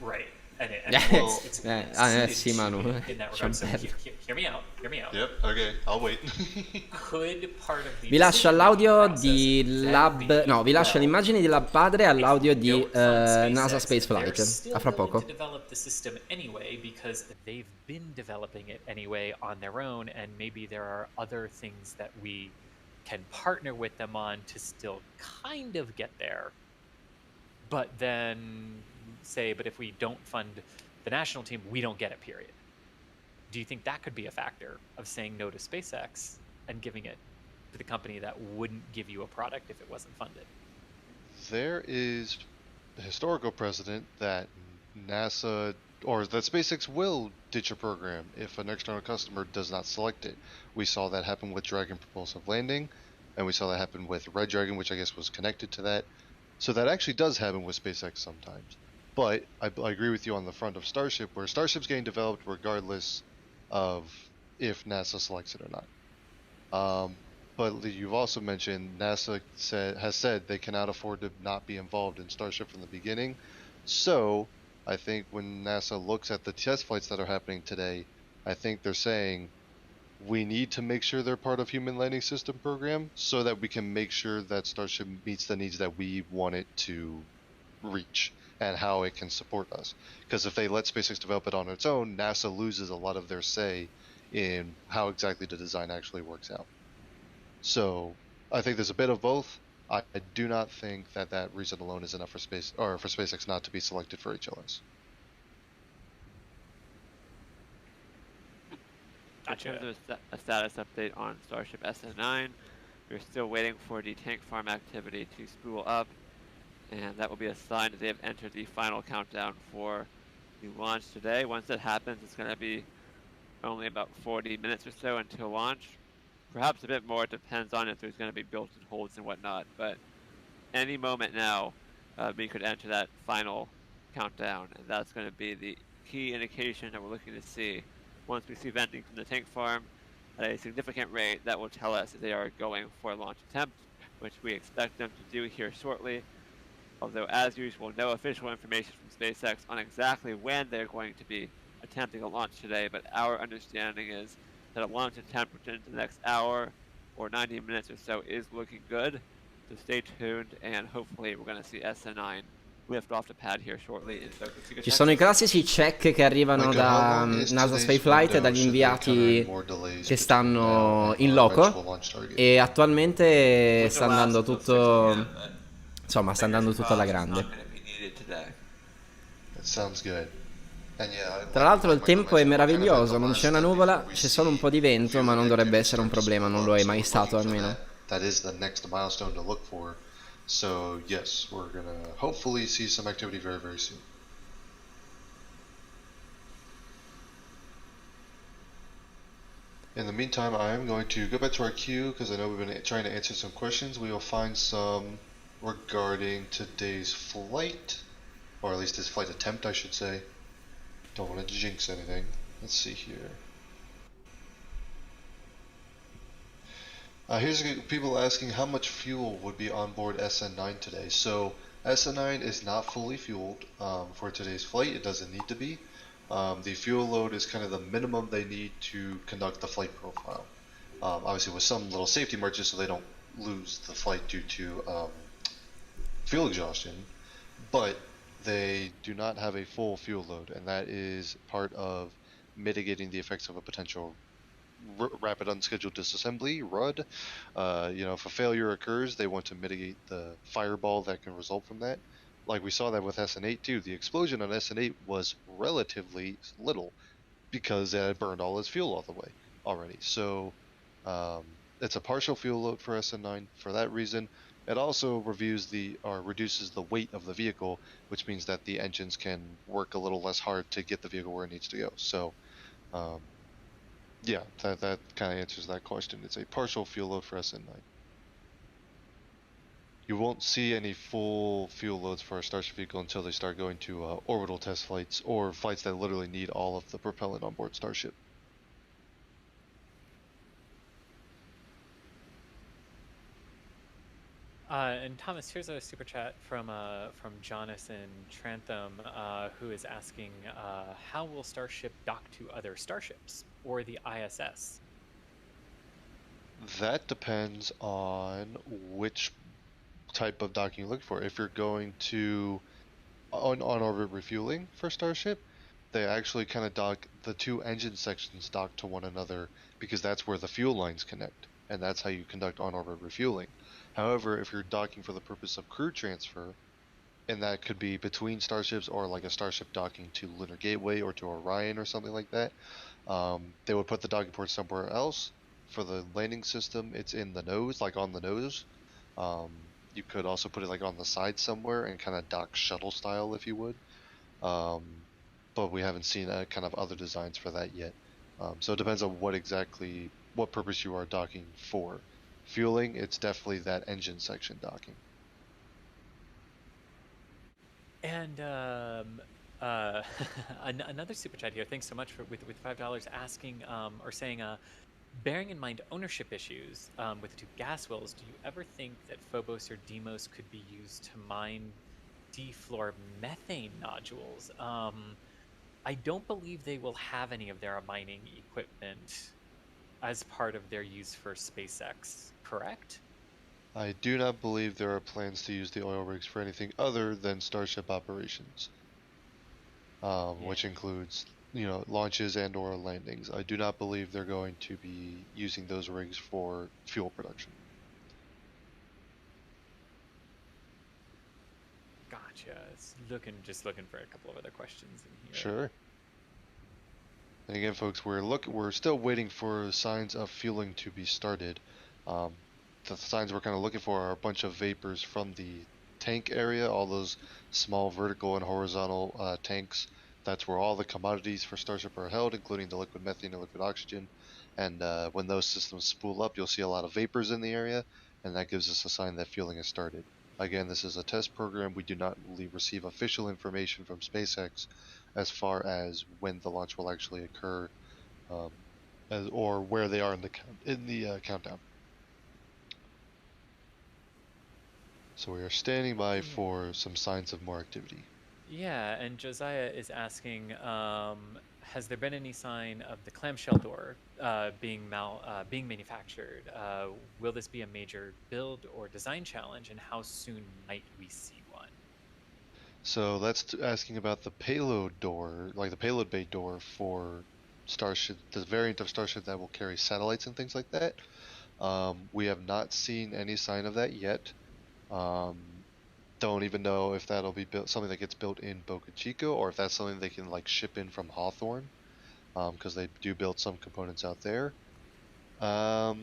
right? And it's sì, Manu. In that regard, so hear me out. Yep, okay, I'll wait. Could part of the vi lascio l'audio di Lab, no, vi lascio le immagini di Lab Padre all'audio di NASA Space Flight. A fra poco. Develop the system anyway because they've been developing it anyway on their own, and maybe there are other things that we can partner with them on to still kind of get there. But then say, but if we don't fund the the national team, we don't get it, period. Do you think that could be a factor of saying no to SpaceX and giving it to the company that wouldn't give you a product if it wasn't funded? There is a historical precedent that NASA or that SpaceX will ditch a program if an external customer does not select it. We saw that happen with Dragon propulsive landing, and we saw that happen with Red Dragon, which I guess was connected to that. So that actually does happen with SpaceX sometimes. But I agree with you on the front of Starship, where Starship's getting developed regardless of if NASA selects it or not. But you've also mentioned NASA has said they cannot afford to not be involved in Starship from the beginning. So I think when NASA looks at the test flights that are happening today, I think they're saying we need to make sure they're part of Human Landing System program so that we can make sure that Starship meets the needs that we want it to reach and how it can support us. Because if they let SpaceX develop it on its own, NASA loses a lot of their say in how exactly the design actually works out. So I think there's a bit of both. I do not think that that reason alone is enough for SpaceX not to be selected for HLS. Gotcha. In terms of a status update on Starship SN9, we're still waiting for the tank farm activity to spool up, and that will be a sign that they have entered the final countdown for the launch today. Once that happens, it's going to be only about 40 minutes or so until launch. Perhaps a bit more. It depends on if there's going to be built-in holds and whatnot. But any moment now, we could enter that final countdown, and that's going to be the key indication that we're looking to see. Once we see venting from the tank farm at a significant rate, that will tell us if they are going for a launch attempt, which we expect them to do here shortly. Although, as usual, no official information from SpaceX on exactly when they're going to be attempting a launch today, but our understanding is that a launch attempt within the next hour or 90 minutes or so is looking good. So stay tuned, and hopefully we're going to see SN9 lift off the pad here shortly. Ci sono i classici check che arrivano da NASA Spaceflight e dagli inviati che stanno in loco, e attualmente sta andando tutto, insomma, sta andando tutto alla grande. Tra l'altro il tempo è meraviglioso, non c'è una nuvola, c'è solo un po' di vento, ma non dovrebbe essere un problema, non lo è mai stato almeno. That is the next milestone to look for. So yes, we're gonna hopefully see some activity very, very soon. In the meantime, I am going to go back to our queue because I know we've been trying to answer some questions. We will find some regarding today's flight, or at least this flight attempt, I should say. Don't want to jinx anything. Let's see here. Here's people asking how much fuel would be on board SN9 today. So SN9 is not fully fueled for today's flight. It doesn't need to be. The fuel load is kind of the minimum they need to conduct the flight profile. Obviously with some little safety margins so they don't lose the flight due to fuel exhaustion, but they do not have a full fuel load, and that is part of mitigating the effects of a potential rapid unscheduled disassembly, RUD. If a failure occurs, they want to mitigate the fireball that can result from that. Like we saw that with SN8 too. The explosion on SN8 was relatively little because it had burned all its fuel all the way already. So it's a partial fuel load for SN9 for that reason. It also reduces the weight of the vehicle, which means that the engines can work a little less hard to get the vehicle where it needs to go. So yeah, that kind of answers that question. It's a partial fuel load for SN9. You won't see any full fuel loads for a Starship vehicle until they start going to orbital test flights or flights that literally need all of the propellant on board Starship. And Thomas, here's a super chat from Jonathan Trantham, who is asking, how will Starship dock to other starships or the ISS? That depends on which type of docking you look for. If you're going to on-orbit refueling for Starship, they actually kind of dock, the two engine sections dock to one another because that's where the fuel lines connect, and that's how you conduct on-orbit refueling. However, if you're docking for the purpose of crew transfer and that could be between starships or like a starship docking to Lunar Gateway or to Orion or something like that. They would put the docking port somewhere else. For the landing system, it's in the nose, like on the nose. You could also put it like on the side somewhere and kind of dock shuttle style if you would. But we haven't seen kind of other designs for that yet. So it depends on what purpose you are docking for. Fueling, it's definitely that engine section docking. And another super chat here. Thanks so much with $5 asking or saying, bearing in mind ownership issues with the 2 gas wells, do you ever think that Phobos or Deimos could be used to mine defloor methane nodules? I don't believe they will have any of their mining equipment as part of their use for SpaceX, correct? I do not believe there are plans to use the oil rigs for anything other than Starship operations, which includes, launches and or landings. I do not believe they're going to be using those rigs for fuel production. Gotcha. It's just looking for a couple of other questions in here. Sure. And again, folks, we're still waiting for signs of fueling to be started. The signs we're kind of looking for are a bunch of vapors from the tank area, all those small vertical and horizontal tanks. That's where all the commodities for Starship are held, including the liquid methane and liquid oxygen. And when those systems spool up, you'll see a lot of vapors in the area, and that gives us a sign that fueling has started. Again, this is a test program. We do not receive official information from SpaceX as far as when the launch will actually occur, or where they are in the countdown. So we are standing by for some signs of more activity. Yeah, and Josiah is asking, has there been any sign of the clamshell door being manufactured? Will this be a major build or design challenge, and how soon might we see one? So that's asking about the payload door, like the payload bay door for Starship, the variant of Starship that will carry satellites and things like that. We have not seen any sign of that yet. Don't even know if that'll be something that gets built in Boca Chica, or if that's something they can like ship in from Hawthorne, because they do build some components out there. Yeah,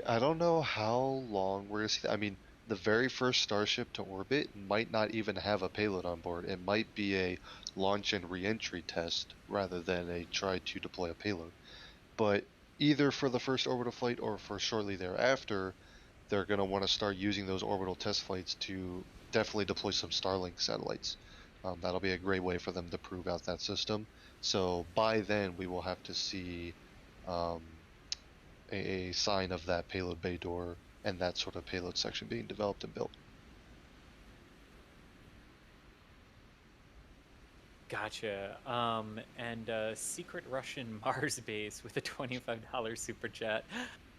I don't know how long we're gonna see that. I mean, the very first Starship to orbit might not even have a payload on board. It might be a launch and re-entry test rather than a try to deploy a payload. But either for the first orbital flight or for shortly thereafter, they're going to want to start using those orbital test flights to definitely deploy some Starlink satellites. That'll be a great way for them to prove out that system. So by then, we will have to see a sign of that payload bay door and that sort of payload section being developed and built. Gotcha. And Secret Russian Mars Base with a $25 super chat.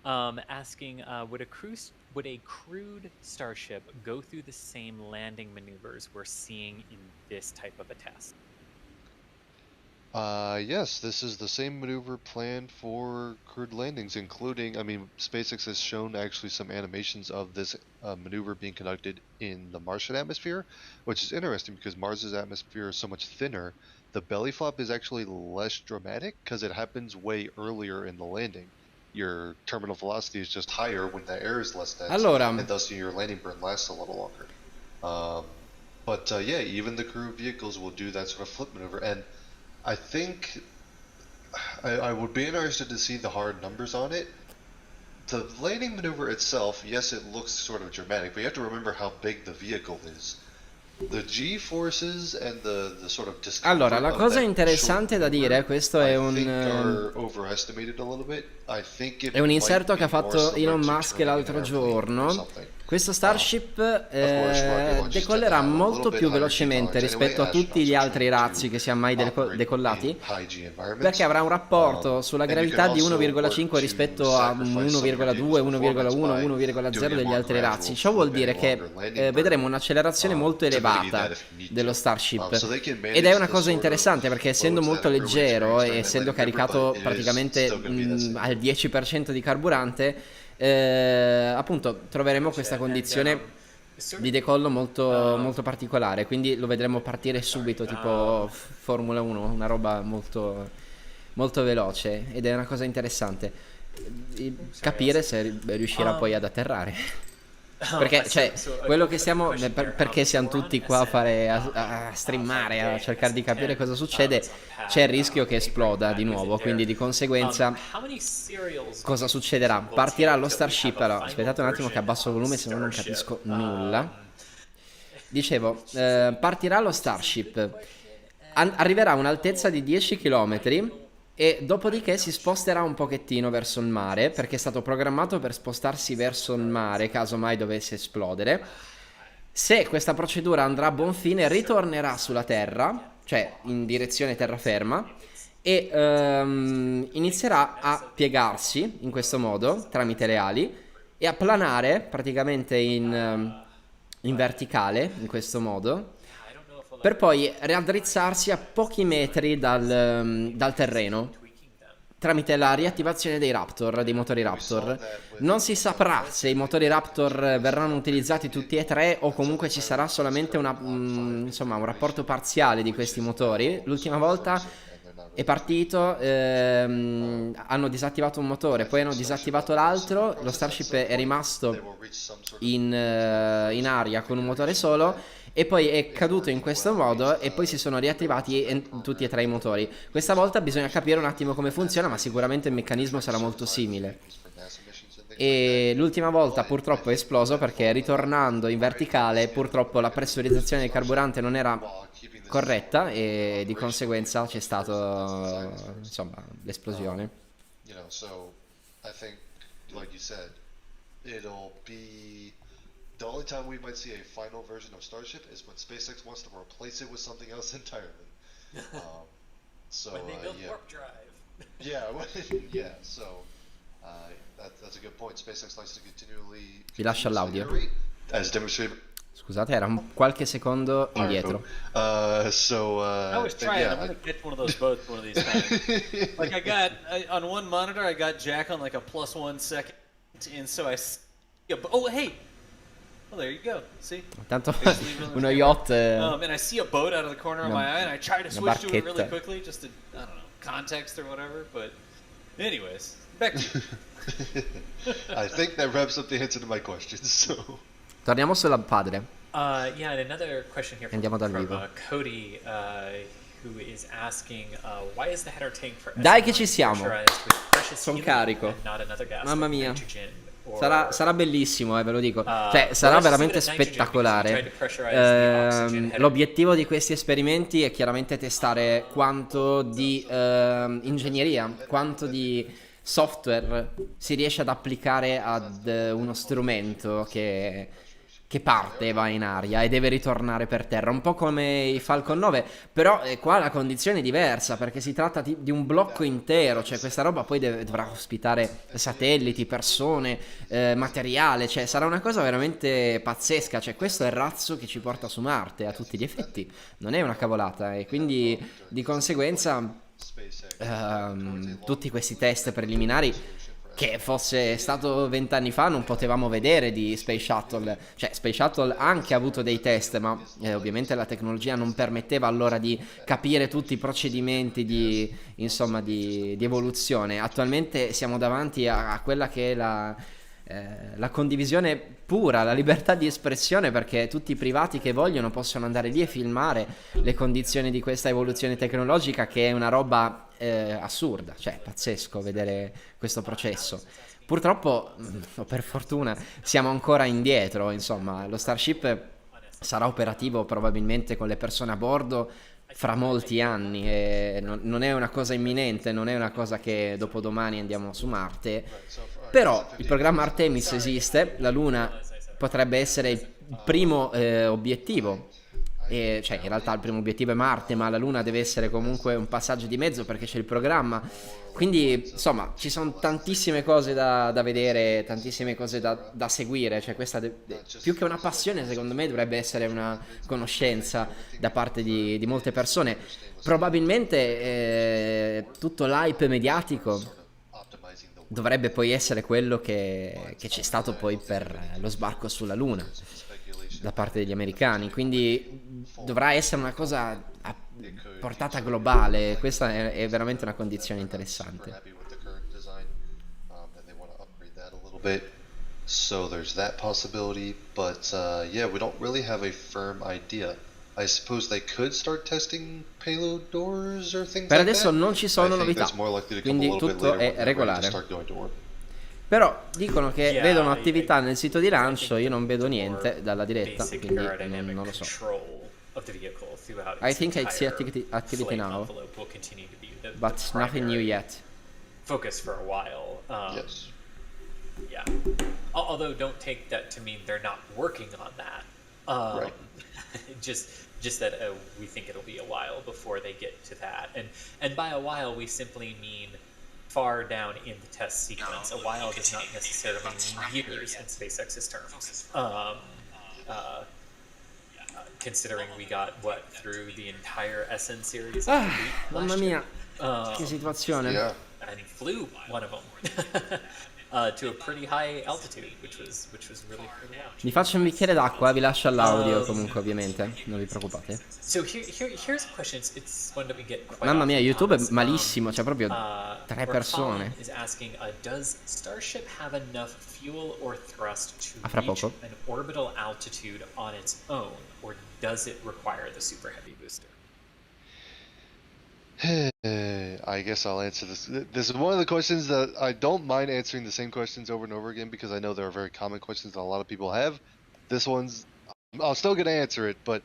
Asking, would a crewed Starship go through the same landing maneuvers we're seeing in this type of a test? Yes, this is the same maneuver planned for crewed landings, including, SpaceX has shown actually some animations of this maneuver being conducted in the Martian atmosphere, which is interesting because Mars's atmosphere is so much thinner. The belly flop is actually less dramatic because it happens way earlier in the landing. Your terminal velocity is just higher when the air is less dense, and thus your landing burn lasts a little longer. But yeah, even the crew vehicles will do that sort of flip maneuver, and I think I would be interested to see the hard numbers on it. The landing maneuver itself, yes, it looks sort of dramatic, but you have to remember how big the vehicle is. The G-forces and the sort of discomfort. Allora, la cosa interessante da dire, questo è un inserto che ha fatto Elon Musk l'altro giorno. Questo Starship decollerà molto più velocemente rispetto a tutti gli altri razzi che siano mai decollati, perché avrà un rapporto sulla gravità di 1,5 rispetto a 1,2, 1,1, 1,0 degli altri razzi. Ciò vuol dire che vedremo un'accelerazione molto elevata dello Starship, ed è una cosa interessante perché essendo molto leggero e essendo caricato praticamente al 10% di carburante, appunto troveremo questa condizione di decollo molto particolare, quindi lo vedremo partire subito, tipo Formula 1, una roba molto veloce, ed è una cosa interessante capire se riuscirà poi ad atterrare. Perché cioè quello che stiamo perché siamo tutti qua a fare a streamare, a cercare di capire cosa succede, c'è il rischio che esploda di nuovo, quindi di conseguenza cosa succederà? Partirà lo Starship. Allora aspettate un attimo che abbasso il volume, se no non capisco nulla. Dicevo, partirà lo Starship, arriverà a un'altezza di 10 km e dopodiché si sposterà un pochettino verso il mare, perché è stato programmato per spostarsi verso il mare caso mai dovesse esplodere. Se questa procedura andrà a buon fine, ritornerà sulla Terra, cioè in direzione terraferma, e inizierà a piegarsi in questo modo tramite le ali e a planare praticamente in verticale in questo modo, per poi raddrizzarsi a pochi metri dal terreno tramite la riattivazione dei Raptor, dei motori Raptor. Non si saprà se i motori Raptor verranno utilizzati tutti e tre o comunque ci sarà solamente insomma, un rapporto parziale di questi motori. L'ultima volta è partito, hanno disattivato un motore, poi hanno disattivato l'altro, lo Starship è rimasto in aria con un motore solo e poi è caduto in questo modo e poi si sono riattivati tutti e tre i motori. Questa volta bisogna capire un attimo come funziona, ma sicuramente il meccanismo sarà molto simile. E l'ultima volta purtroppo è esploso perché ritornando in verticale purtroppo la pressurizzazione del carburante non era corretta e di conseguenza c'è stato insomma l'esplosione. The only time we might see a final version of Starship is when SpaceX wants to replace it with something else entirely. So when they build yeah. warp drive. Yeah, yeah. So that's a good point. SpaceX likes to continually. Vi lascio l'audio. As demonstrated. Scusate, era qualche secondo indietro. I was trying. I'm gonna get one of those boats one of these times. Like on one monitor, I got Jack on like a +1 second, and so oh hey. Well, there you go. See? Tanto uno yacht. And I see a boat out of the corner of my eye, and I try to switch to it really quickly, just to I don't know context or whatever. But, anyways, back to you. I think that wraps up the answer to my questions. So. Torniamo sulla padre. Yeah, and another question here Andiamo dal vivo. Cody, who is asking, why is the header tank for Dai che ci siamo. Sono carico. Mamma mia. Sarà bellissimo, ve lo dico. Cioè, sarà veramente spettacolare. L'obiettivo di questi esperimenti è chiaramente testare quanto di ingegneria, quanto di software si riesce ad applicare ad uno strumento che parte, va in aria e deve ritornare per terra, un po' come i Falcon 9, però qua la condizione è diversa perché si tratta di un blocco intero, cioè questa roba poi dovrà ospitare satelliti, persone, materiale, cioè sarà una cosa veramente pazzesca, cioè questo è il razzo che ci porta su Marte a tutti gli effetti, non è una cavolata e quindi di conseguenza tutti questi test preliminari che fosse stato 20 anni fa non potevamo vedere di Space Shuttle, cioè Space Shuttle ha anche avuto dei test, ma ovviamente la tecnologia non permetteva allora di capire tutti i procedimenti di evoluzione. Attualmente siamo davanti a quella che è la condivisione pura, la libertà di espressione, perché tutti i privati che vogliono possono andare lì e filmare le condizioni di questa evoluzione tecnologica, che è una roba assurda, cioè pazzesco vedere questo processo. Purtroppo, o per fortuna, siamo ancora indietro, insomma, lo Starship sarà operativo probabilmente con le persone a bordo fra molti anni e non è una cosa imminente, non è una cosa che dopodomani andiamo su Marte, però il programma Artemis esiste, la Luna potrebbe essere il primo obiettivo. Cioè in realtà il primo obiettivo è Marte, ma la Luna deve essere comunque un passaggio di mezzo perché c'è il programma, quindi insomma ci sono tantissime cose da vedere, tantissime cose da seguire, cioè questa più che una passione secondo me dovrebbe essere una conoscenza da parte di molte persone. Probabilmente tutto l'hype mediatico dovrebbe poi essere quello che c'è stato poi per lo sbarco sulla Luna. da parte degli americani, quindi dovrà essere una cosa a portata globale. Questa è veramente una condizione interessante. So there's that possibility, but yeah, we don't really have a firm idea. I suppose they could start testing payload doors or things Per like adesso that. non ci I sono think novità, that's more likely to come a quindi little bit tutto later when è they're ready to regolare. start going to orbit. Però dicono che Yeah, vedono I- attività I- nel sito di I lancio, think io non vedo the niente more dalla diretta, basic quindi aerodynamic non lo so. control of the vehicle throughout I its think I see entire activity flight now, envelope will continue to be the but nothing new primary yet. focus for a while. Yes. Yeah. Although don't take that to mean they're not working on that. Right. just that we think it'll be a while before they get to that. And by a while we simply mean far down in the test sequence. A while does not necessarily mean years in SpaceX's terms. Considering we got through the entire SN series. Mamma mia, che situazione. Yeah. And flew one of them to a pretty high altitude, which was really cool to watch. Mi faccio un bicchiere d'acqua, vi lascio all'audio comunque, ovviamente, non vi preoccupate. So here's a question. It's one that we get quite Mamma mia, often, YouTube è Thomas. malissimo, c'è proprio 3 where persone. Colin is asking, does Starship have enough fuel or thrust to fra reach poco. an orbital altitude on its own, or does it require the super heavy booster? I guess I'll answer this. This is one of the questions that I don't mind answering the same questions over and over again because I know they're very common questions that a lot of people have. This one's, I'm still going to answer it, but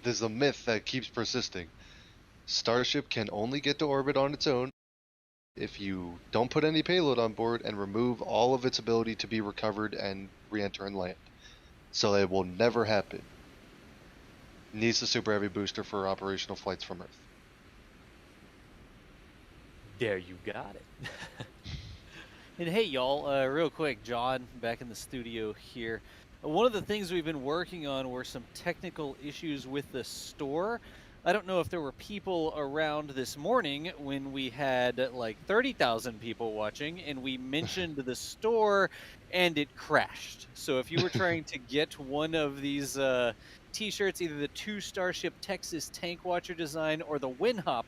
there's a myth that keeps persisting. Starship can only get to orbit on its own if you don't put any payload on board and remove all of its ability to be recovered and re-enter and land. So that will never happen. Needs the super heavy booster for operational flights from Earth. There you got it. And hey, y'all, real quick, John back in the studio here. One of the things we've been working on were some technical issues with the store. I don't know if there were people around this morning when we had like 30,000 people watching and we mentioned the store and it crashed. So if you were trying to get one of these t-shirts, either the 2 Starship Texas Tank Watcher design or the WinHop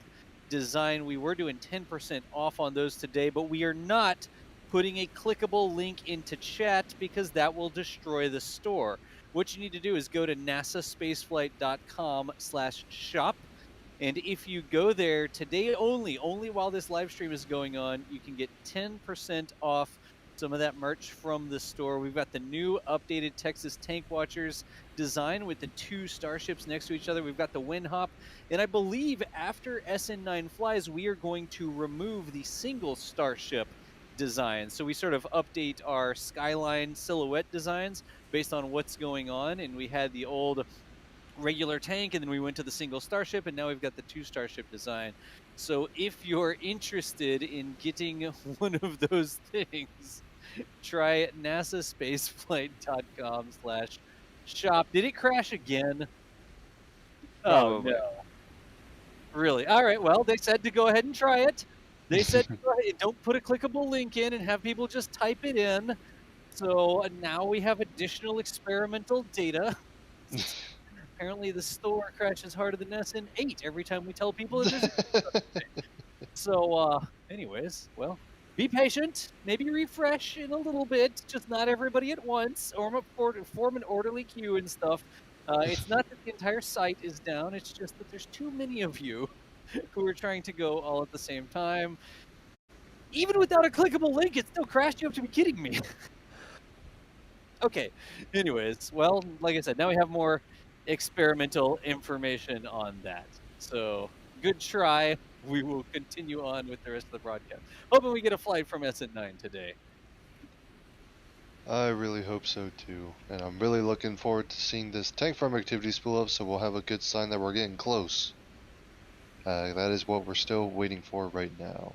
design, we were doing 10% off on those today, but we are not putting a clickable link into chat because that will destroy the store. What you need to do is go to nasaspaceflight.com/shop, and if you go there today only while this live stream is going on, you can get 10% off some of that merch from the store. We've got the new updated Texas Tank Watchers design with the 2 starships next to each other. We've got the WinHop, and I believe after SN9 flies, we are going to remove the single starship design. So we sort of update our skyline silhouette designs based on what's going on, and we had the old regular tank, and then we went to the single starship, and now we've got the 2 starship design. So if you're interested in getting one of those things, try nasaspaceflight.com/shop. Did it crash again? Probably. Oh, no. Really? All right, well, they said to go ahead and try it. They said go ahead, don't put a clickable link in and have people just type it in. So now we have additional experimental data. Apparently the store crashes harder than SN8 every time we tell people that there's So, anyways, well, be patient. Maybe refresh in a little bit, just not everybody at once, or form an orderly queue and stuff. It's not that the entire site is down, it's just that there's too many of you who are trying to go all at the same time. Even without a clickable link, it still crashed. You have to be kidding me. Okay, anyways, well, like I said, now we have more experimental information on that. So, good try. We will continue on with the rest of the broadcast. Hoping we get a flight from SN9 today. I really hope so too, and I'm really looking forward to seeing this tank farm activity spool up so we'll have a good sign that we're getting close. That is what we're still waiting for right now.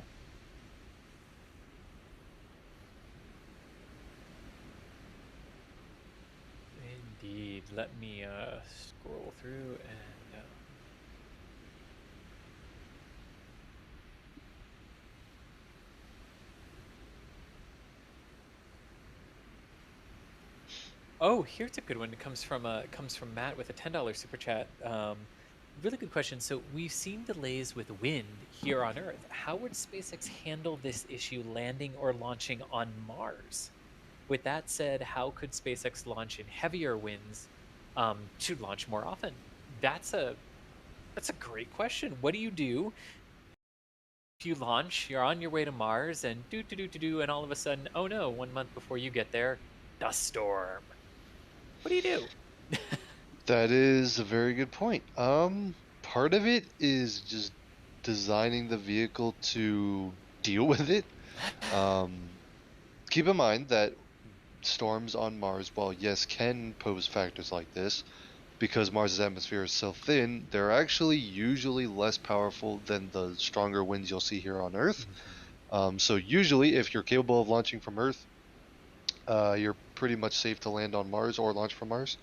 Indeed. Let me scroll through and Oh, here's a good one. It comes from Matt with a $10 super chat. Really good question. So we've seen delays with wind here on Earth. How would SpaceX handle this issue landing or launching on Mars? With that said, how could SpaceX launch in heavier winds to launch more often? That's a great question. What do you do if you launch, you're on your way to Mars, and and all of a sudden, oh no, 1 month before you get there, dust storm. What do you do? That is a very good point. Part of it is just designing the vehicle to deal with it. Keep in mind that storms on Mars, while yes, can pose factors like this, because Mars's atmosphere is so thin, they're actually usually less powerful than the stronger winds you'll see here on Earth. So usually, if you're capable of launching from Earth, you're pretty much safe to land on Mars or launch from Mars.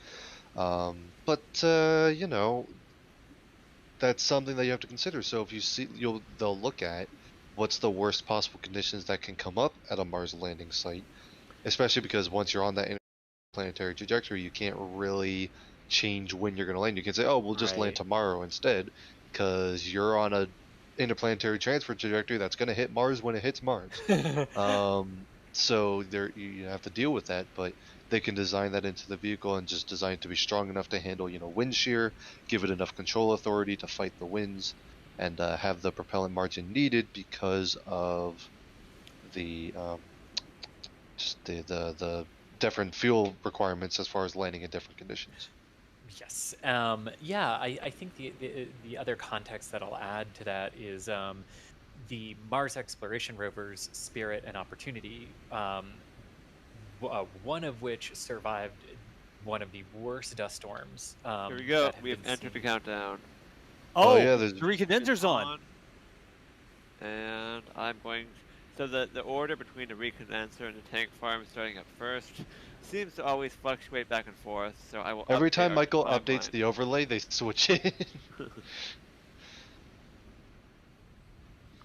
But you know, that's something that you have to consider. So if you see, they'll look at what's the worst possible conditions that can come up at a Mars landing site, especially because once you're on that interplanetary trajectory, you can't really change when you're going to land. You can say, oh, we'll just land tomorrow instead, because you're on a interplanetary transfer trajectory that's going to hit Mars when it hits Mars. So there, you have to deal with that, but they can design that into the vehicle and just design it to be strong enough to handle, you know, wind shear, give it enough control authority to fight the winds, and have the propellant margin needed because of the just the different fuel requirements as far as landing in different conditions. Yes. Yeah, I think the other context that I'll add to that is the Mars exploration rovers Spirit and Opportunity, one of which survived one of the worst dust storms. Here we go. We have entered the countdown. Oh, yeah, the recondenser's on. And I'm going. So the order between the recondenser and the tank farm starting up first seems to always fluctuate back and forth. So I will. Every time Michael timeline. updates the overlay, they switch it.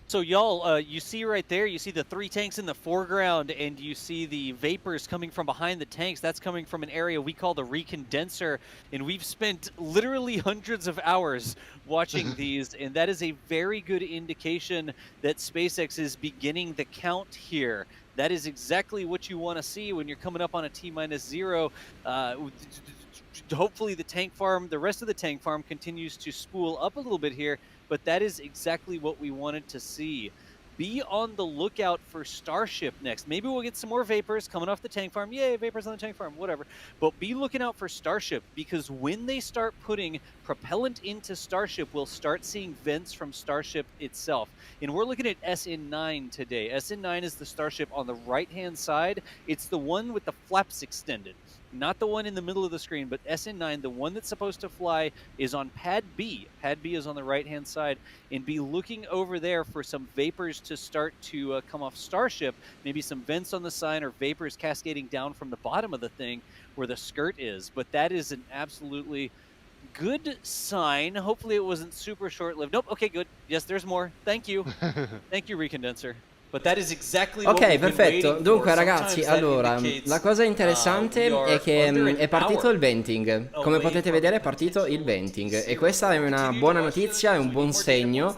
So y'all, you see right there, you see the 3 tanks in the foreground, and you see the vapors coming from behind the tanks. That's coming from an area we call the recondenser, and we've spent literally hundreds of hours watching these, and that is a very good indication that SpaceX is beginning the count here. That is exactly what you want to see when you're coming up on a T-0. Hopefully the tank farm, the rest of the tank farm continues to spool up a little bit here, but that is exactly what we wanted to see. Be on the lookout for Starship next. Maybe we'll get some more vapors coming off the tank farm. Yay, vapors on the tank farm, whatever. But be looking out for Starship, because when they start putting propellant into Starship, we'll start seeing vents from Starship itself. And we're looking at SN9 today. SN9 is the Starship on the right-hand side. It's the one with the flaps extended. Not the one in the middle of the screen, but SN9, the one that's supposed to fly, is on Pad B. Pad B is on the right-hand side, and be looking over there for some vapors to start to come off Starship, maybe some vents on the side or vapors cascading down from the bottom of the thing where the skirt is. But that is an absolutely good sign. Hopefully it wasn't super short-lived. Nope, okay, good. Yes, there's more. Thank you. Thank you, Recondenser. Ok, perfetto. Dunque, ragazzi, allora, la cosa interessante è che è partito il venting. Come potete vedere è partito il venting. E questa è una buona notizia, è un buon segno,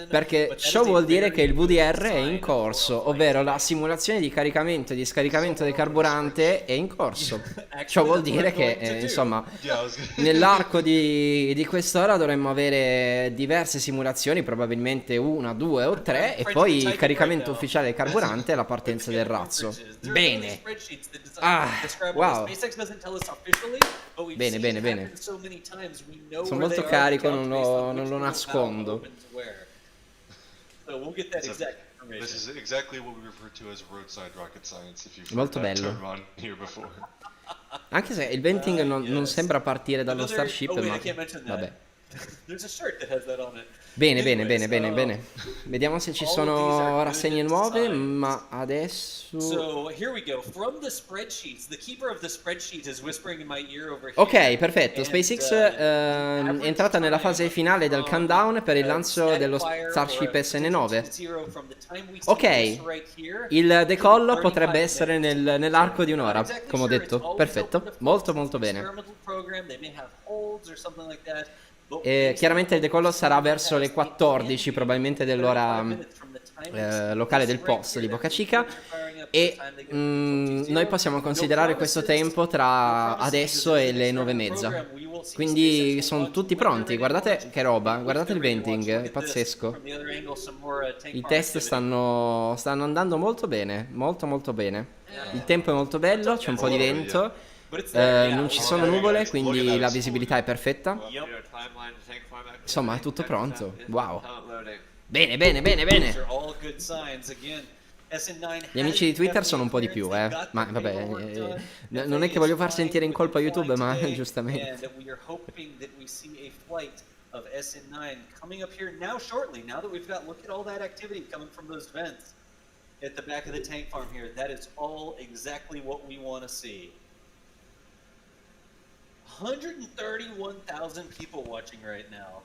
perché ciò vuol dire che il VDR è in corso, ovvero la simulazione di caricamento e di scaricamento del carburante è in corso. Ciò vuol dire che, insomma, nell'arco di quest'ora dovremmo avere diverse simulazioni, probabilmente 1, 2 o 3, e poi il caricamento ufficiale del carburante e la partenza del razzo. Bene. Wow. Bene, bene, bene. Sono molto carico, non lo nascondo. This is exactly what we refer to as roadside rocket science, if you've Molto heard that bello. term on here before. Anche se il venting non sembra partire dallo Starship, ma vabbè. There's a shirt that has that on it. Bene, bene, Anyways, bene, bene, bene. Vediamo se ci all of these sono are rassegne good nuove, signs. ma adesso... So here we go. From the spreadsheets, the keeper of the spreadsheet is whispering in my ear over here. Ok, perfetto. And, SpaceX è entrata nella fase finale del countdown per il lancio dello Starship SN9. Ok, il decollo potrebbe essere nell'arco di un'ora, come ho detto. Perfetto, molto molto bene. E chiaramente il decollo sarà verso le 14, probabilmente dell'ora locale del posto di Boca Chica. E noi possiamo considerare questo tempo tra adesso e le 9:30. Quindi sono tutti pronti. Guardate che roba, guardate il venting, è pazzesco. I test stanno andando molto bene, molto molto bene. Il tempo è molto bello, c'è un po' di vento. Non ci sono nuvole, quindi la visibilità è perfetta. Insomma, è tutto pronto. Wow. Bene, bene, bene, bene. Gli amici di Twitter sono un po' di più, ma vabbè, non è che voglio far sentire in colpa YouTube, ma giustamente. Of SN9 coming up here now shortly. Now that we've got, look at all that activity coming from those vents at the back of the tank farm here. That is all exactly what we want to see. 131,000 people watching right now.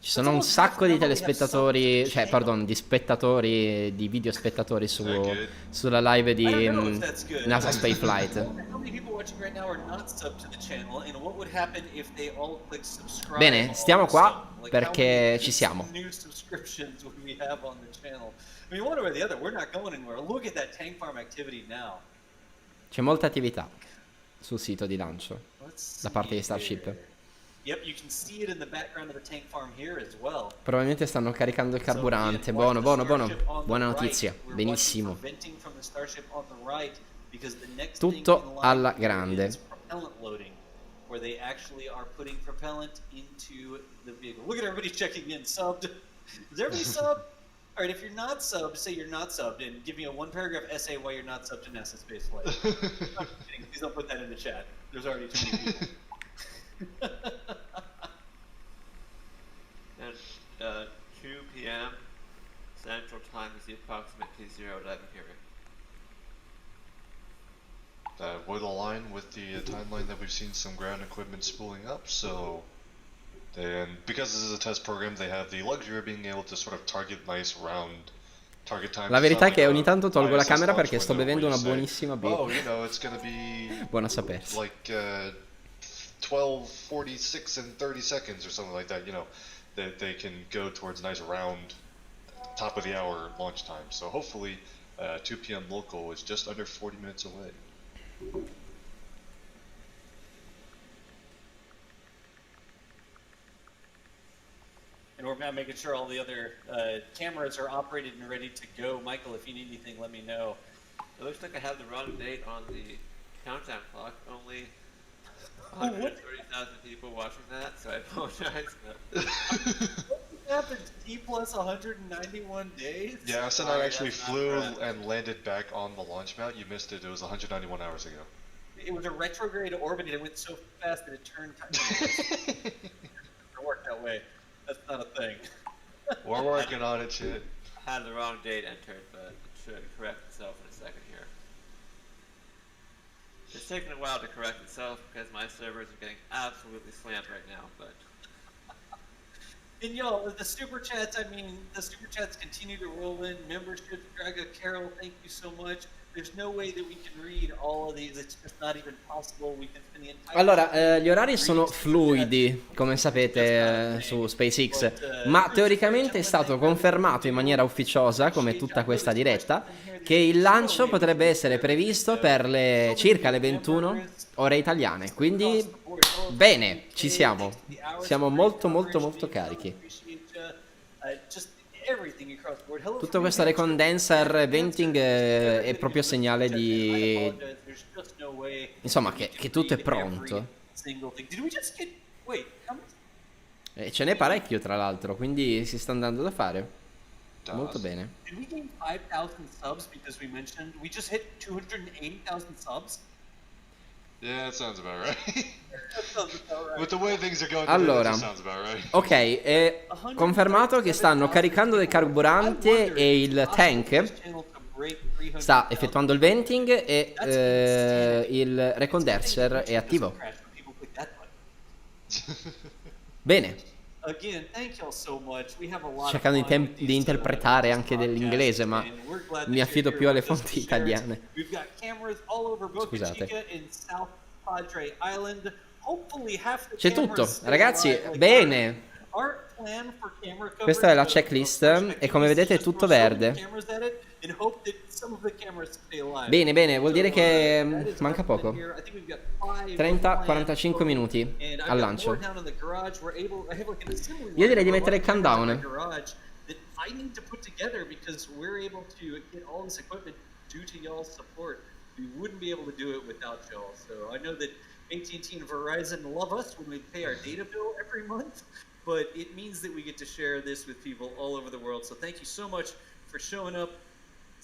Ci sono un sacco di telespettatori, cioè, pardon, di spettatori, di video spettatori sulla live di NASA Spaceflight. Bene, stiamo qua perché ci siamo. C'è molta attività sul sito di lancio da parte di Starship. Probabilmente stanno caricando il carburante. Buono, buono, buono. Buona notizia. Benissimo. Tutto alla grande. Where they actually are putting propellant into the vehicle. Look at everybody checking in. Subbed. Is everybody subbed? All right, if you're not subbed, say you're not subbed, and give me a one-paragraph essay why you're not subbed to NASA spaceflight. I'm kidding. Please don't put that in the chat. There's already too many people. And 2 p.m. Central Time is the approximate T0 diving hearing. That would align with the timeline that we've seen some ground equipment spooling up, so... And because this is a test program, they have the luxury of being able to sort of target nice round target times. La verità è che ogni tanto tolgo la camera perché sto bevendo una buonissima birra. Oh, you know, it's gonna be... Buona sapersi. Like 12:46 and 30 seconds or something like that, you know. They can go towards nice round top of the hour launch time. So hopefully 2 p.m. local is just under 40 minutes away. And we're now making sure all the other cameras are operated and ready to go. Michael, if you need anything, let me know. It looks like I have the wrong date on the countdown clock. Only 130,000 people watching that, so I apologize. What happened? T plus 191 days? Yeah, SN9 actually flew and landed back on the launch mount. You missed it. It was 191 hours ago. It was a retrograde orbit, and it went so fast that it turned time. It worked that way. That's not a thing. We're working on it, shit. I had the wrong date entered, but it should correct itself in a second here. It's taking a while to correct itself because my servers are getting absolutely slammed right now, but... And y'all, the super chats, I mean, the super chats continue to roll in. Membership, Draga, Carol, thank you so much. There's no way that we can read all of these. It's just not even possible. We can spend the entire... Allora, gli orari sono fluidi, come sapete, su SpaceX, ma teoricamente è stato confermato in maniera ufficiosa, come tutta questa diretta, che il lancio potrebbe essere previsto per circa le 21 ore italiane. Quindi, bene, ci siamo. Siamo molto, molto, molto carichi. Tutto questo recondenser venting è proprio segnale di... Insomma, che tutto è pronto. E ce n'è parecchio, tra l'altro, quindi si sta andando da fare. Molto bene. Did we gain 5,000 subs because we mentioned we just hit 280,000 subs? Yeah, that sounds about right. That sounds about right. With the way things are going, Allora, that sounds about right. ok, è confermato che stanno caricando del carburante e il tank sta effettuando il venting e il recondenser è attivo. Bene. Cercando di interpretare anche dell'inglese, ma mi affido più alle fonti italiane. Scusate. C'è tutto, ragazzi, bene. Questa è la checklist e come vedete è tutto verde. Bene, bene, vuol dire che manca poco. 30-45 minuti al lancio. Io direi di mettere il countdown. AT&T and Verizon love us when we pay our data bill every month, but it means that we get to share this with people all over the world. So thank you so much for showing up,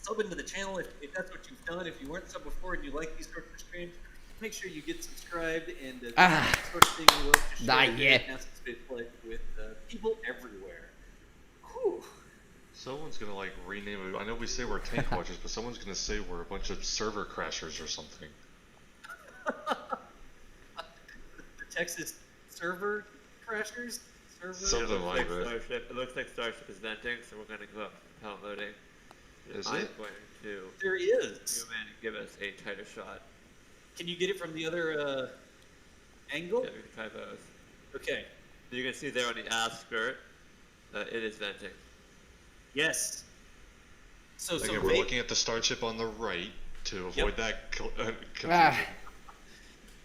subbing to the channel if that's what you've done. If you weren't subbed before and you like these sorts of streams, make sure you get subscribed and sort of thing we love to share NASA space flight with people everywhere. Whew. Someone's gonna like rename it. I know we say we're tank watchers, but someone's gonna say we're a bunch of server crashers or something. Texas server crashers? Something like that. Starship. It looks like Starship is venting, so we're going to go up propel loading. Is I'm it? going to There is. zoom in and give us a tighter shot. Can you get it from the other angle? Yeah, we can try both. Okay. You can see there on the aft skirt, it is venting. Yes. So Again, we're looking at the Starship on the right to avoid that confusion.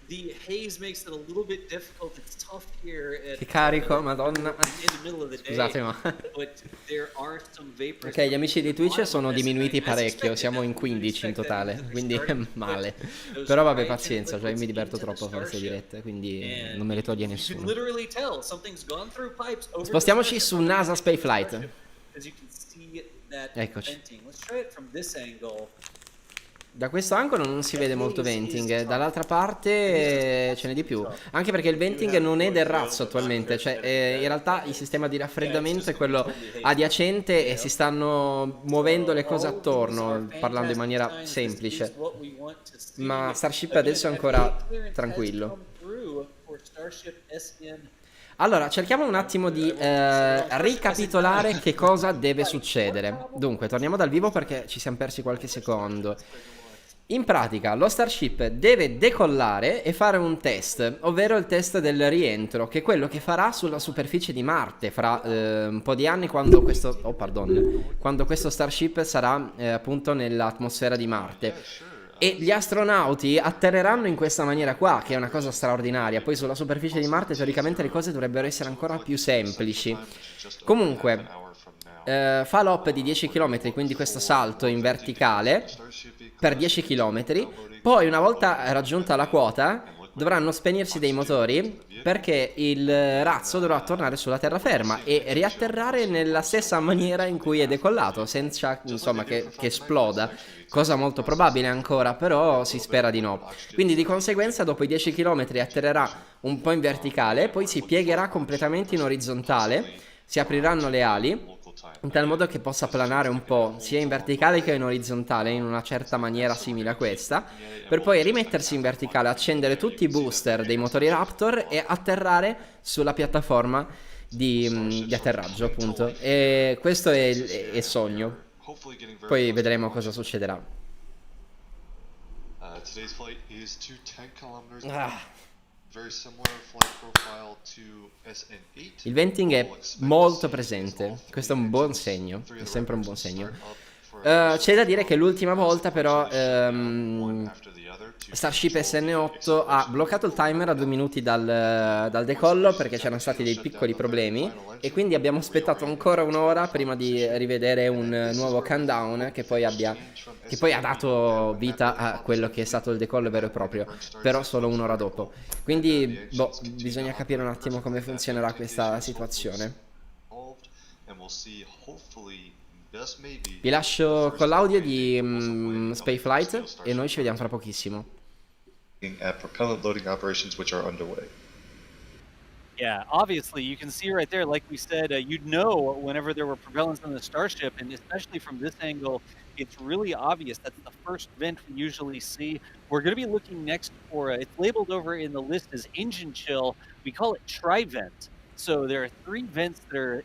The haze makes it a little bit difficult. It's tough here at Che carico, madonna. in the middle of the day. Scusate, ma But there are some vapors. ok, gli amici di Twitch sono diminuiti parecchio, siamo in 15 in totale, quindi è male. Però vabbè, pazienza, cioè io mi diverto troppo a fare queste dirette, quindi non me le toglie nessuno. Spostiamoci su NASA Space Flight. Eccoci. Da questo angolo non si vede molto venting, dall'altra parte ce n'è di più. Anche perché il venting non è del razzo attualmente, cioè in realtà il sistema di raffreddamento è quello adiacente e si stanno muovendo le cose attorno, parlando in maniera semplice. Ma Starship adesso è ancora tranquillo. Allora, cerchiamo un attimo di ricapitolare che cosa deve succedere. Dunque, torniamo dal vivo perché ci siamo persi qualche secondo. In pratica, lo Starship deve decollare e fare un test, ovvero il test del rientro, che è quello che farà sulla superficie di Marte fra un po' di anni quando questo, quando questo Starship sarà appunto nell'atmosfera di Marte. E gli astronauti atterreranno in questa maniera qua, che è una cosa straordinaria. Poi sulla superficie di Marte teoricamente le cose dovrebbero essere ancora più semplici. Comunque, fa l'hop di 10 km, quindi questo salto in verticale per 10 km. Poi una volta raggiunta la quota dovranno spegnersi dei motori perché il razzo dovrà tornare sulla terraferma e riatterrare nella stessa maniera in cui è decollato, senza insomma che esploda, cosa molto probabile ancora, però si spera di no. Quindi di conseguenza dopo i 10 km atterrerà un po' in verticale, poi si piegherà completamente in orizzontale, si apriranno le ali in tal modo che possa planare un po' sia in verticale che in orizzontale in una certa maniera simile a questa, per poi rimettersi in verticale, accendere tutti i booster dei motori Raptor e atterrare sulla piattaforma di atterraggio, appunto. E questo è il sogno. Poi vedremo cosa succederà. Il venting è molto presente, questo è un buon segno, è sempre un buon segno. C'è da dire che l'ultima volta però Starship SN9 ha bloccato il timer a 2 minuti dal decollo perché c'erano stati dei piccoli problemi e quindi abbiamo aspettato ancora un'ora prima di rivedere un nuovo countdown che poi ha dato vita a quello che è stato il decollo vero e proprio, però solo un'ora dopo. Quindi bisogna capire un attimo come funzionerà questa situazione. Vi lascio con l'audio di Spaceflight e noi ci vediamo fra pochissimo. at propellant loading operations which are underway. Yeah, obviously, you can see right there, like we said, you'd know whenever there were propellants on the Starship, and especially from this angle, it's really obvious. That's the first vent we usually see. We're going to be looking next for, it's labeled over in the list as engine chill. We call it tri-vent. So there are 3 vents that are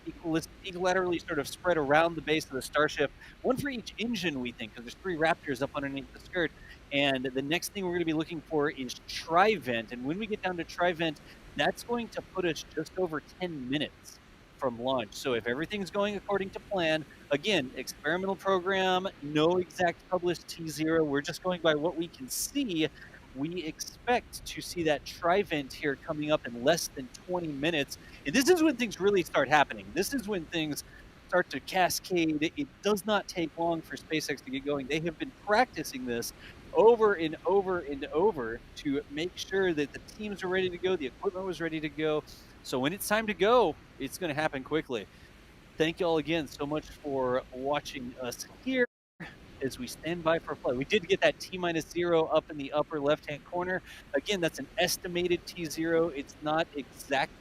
equilaterally sort of spread around the base of the Starship, one for each engine, we think, because there's 3 Raptors up underneath the skirt. And the next thing we're going to be looking for is tri-vent. And when we get down to tri-vent, that's going to put us just over 10 minutes from launch. So if everything's going according to plan, again, experimental program, no exact published T0, we're just going by what we can see. We expect to see that tri-vent here coming up in less than 20 minutes. And this is when things really start happening. This is when things start to cascade. It does not take long for SpaceX to get going. They have been practicing this over and over and over to make sure that the teams are ready to go, the equipment was ready to go. So when it's time to go, it's going to happen quickly. Thank you all again so much for watching us here as we stand by for flight. We did get that T-0 up in the upper left-hand corner. Again, that's an estimated T0. It's not exact.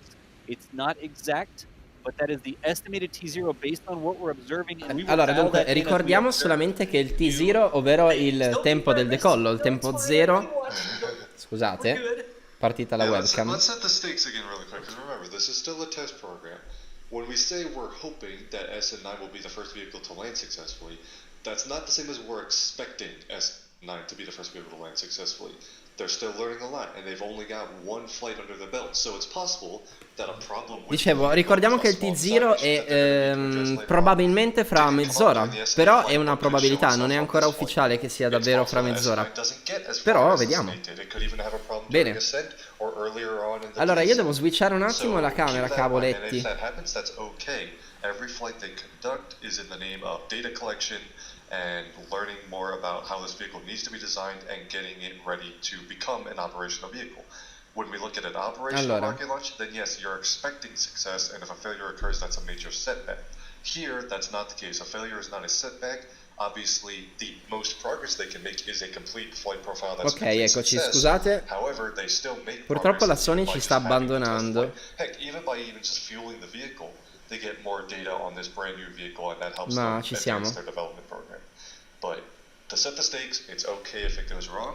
But that is the estimated T0 based on what we're observing. Allora, dunque, ricordiamo solamente che il T0, ovvero il tempo del decollo, il tempo 0, scusate, partita la webcam. Let's set the stakes again really quick, because remember, this is still a test program. When we say we're hoping that SN9 will be the first vehicle to land successfully, that's not the same as we're expecting SN9 to be the first vehicle to land successfully. They're still learning a lot, and they've only got 1 flight under the belt, so it's possible that a problem. Dicevo, ricordiamo che il T0 è probabilmente fra mezz'ora, però è una probabilità, non è ancora ufficiale che sia davvero fra mezz'ora. Però vediamo. Bene. Allora io devo switchare un attimo la camera, cavoletti. Every flight they conduct is in the name of data collection and learning more about how this vehicle needs to be designed and getting it ready to become an operational vehicle. When we look at an operational rocket launch, then yes, you're expecting success, and if a failure occurs, that's a major setback. Here, that's not the case. A failure is not a setback. Obviously, the most progress they can make is a complete flight profile that's ok, eccoci, scusate. However, they still make purtroppo la Sony ci sta abbandonando. Heck, even by just fueling the vehicle, they get more data on this brand new vehicle, and that helps them advance their development program. But to set the stakes, it's okay if it goes wrong.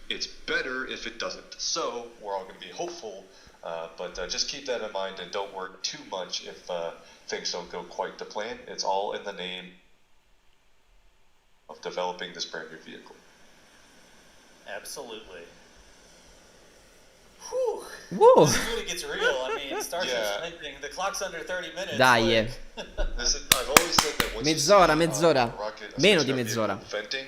It's better if it doesn't. So we're all going to be hopeful, but just keep that in mind and don't worry too much if things don't go quite to plan. It's all in the name of developing this brand new vehicle. Absolutely. Whoa. This is when it gets real. I mean, Starship SN9, the clock's under 30 minutes. Dai. Mezz'ora. Meno di mezz'ora. Venting,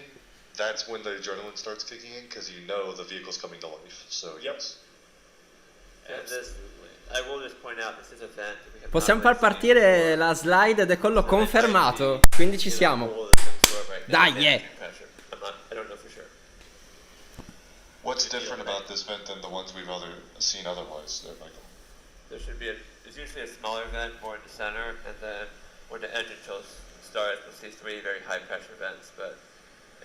that's when the adrenaline starts kicking in, because you know the vehicle's coming to life. So yes. I will just point out this is a vent. Possiamo far partire la slide decollo confermato. Quindi ci siamo. Dai. I don't know for sure. What's different about this vent than the ones we've seen otherwise, Michael? There's usually a smaller vent more in the center, and then when the engine chills starts, we'll see 3 very high pressure vents, but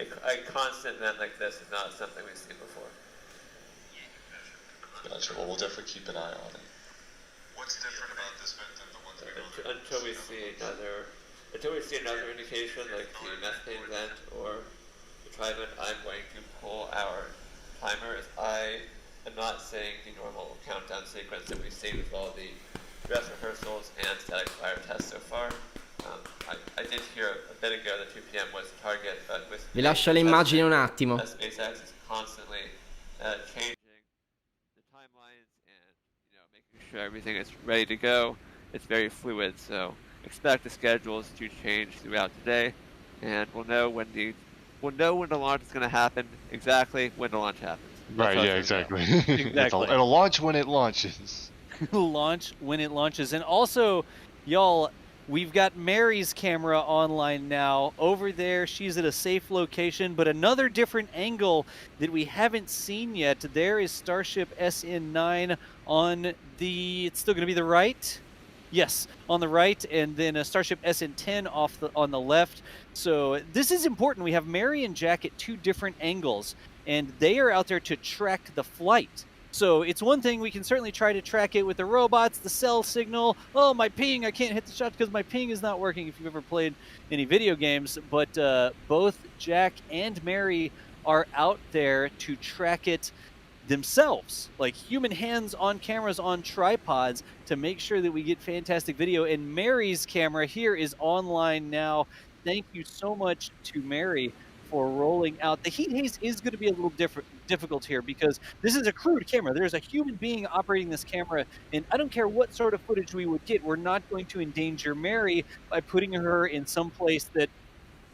a constant vent like this is not something we've seen before. Gotcha, well we'll definitely keep an eye on it. What's different about this vent than the ones until we see another indication like the methane vent or the tri-vent, I'm going to pull our timer. I am not saying the normal countdown sequence that we've seen with all the dress rehearsals and static fire tests so far. I did hear a bit ago that 2 p.m. was the target, but with vi lascio le immagini un attimo. SpaceX is constantly changing the timelines and making sure everything is ready to go. It's very fluid, so expect the schedules to change throughout the day, and we'll know when the launch is going to happen, exactly when the launch happens. Right, yeah, exactly. Exactly. It'll launch when it launches. Launch when it launches. And also, y'all, we've got Mary's camera online now. Over there, she's at a safe location, but another different angle that we haven't seen yet. There is Starship SN9 on the, it's still going to be the right? Yes, on the right, and then a Starship SN10 on the left. So this is important. We have Mary and Jack at 2 different angles. and they are out there to track the flight. So it's one thing, we can certainly try to track it with the robots, the cell signal. Oh, my ping, I can't hit the shot because my ping is not working, if you've ever played any video games. But both Jack and Mary are out there to track it themselves, like human hands on cameras on tripods, to make sure that we get fantastic video. And Mary's camera here is online now. Thank you so much to Mary for rolling out. The heat haze is going to be a little difficult here because this is a crude camera. There's a human being operating this camera, and I don't care what sort of footage we would get, we're not going to endanger Mary by putting her in some place that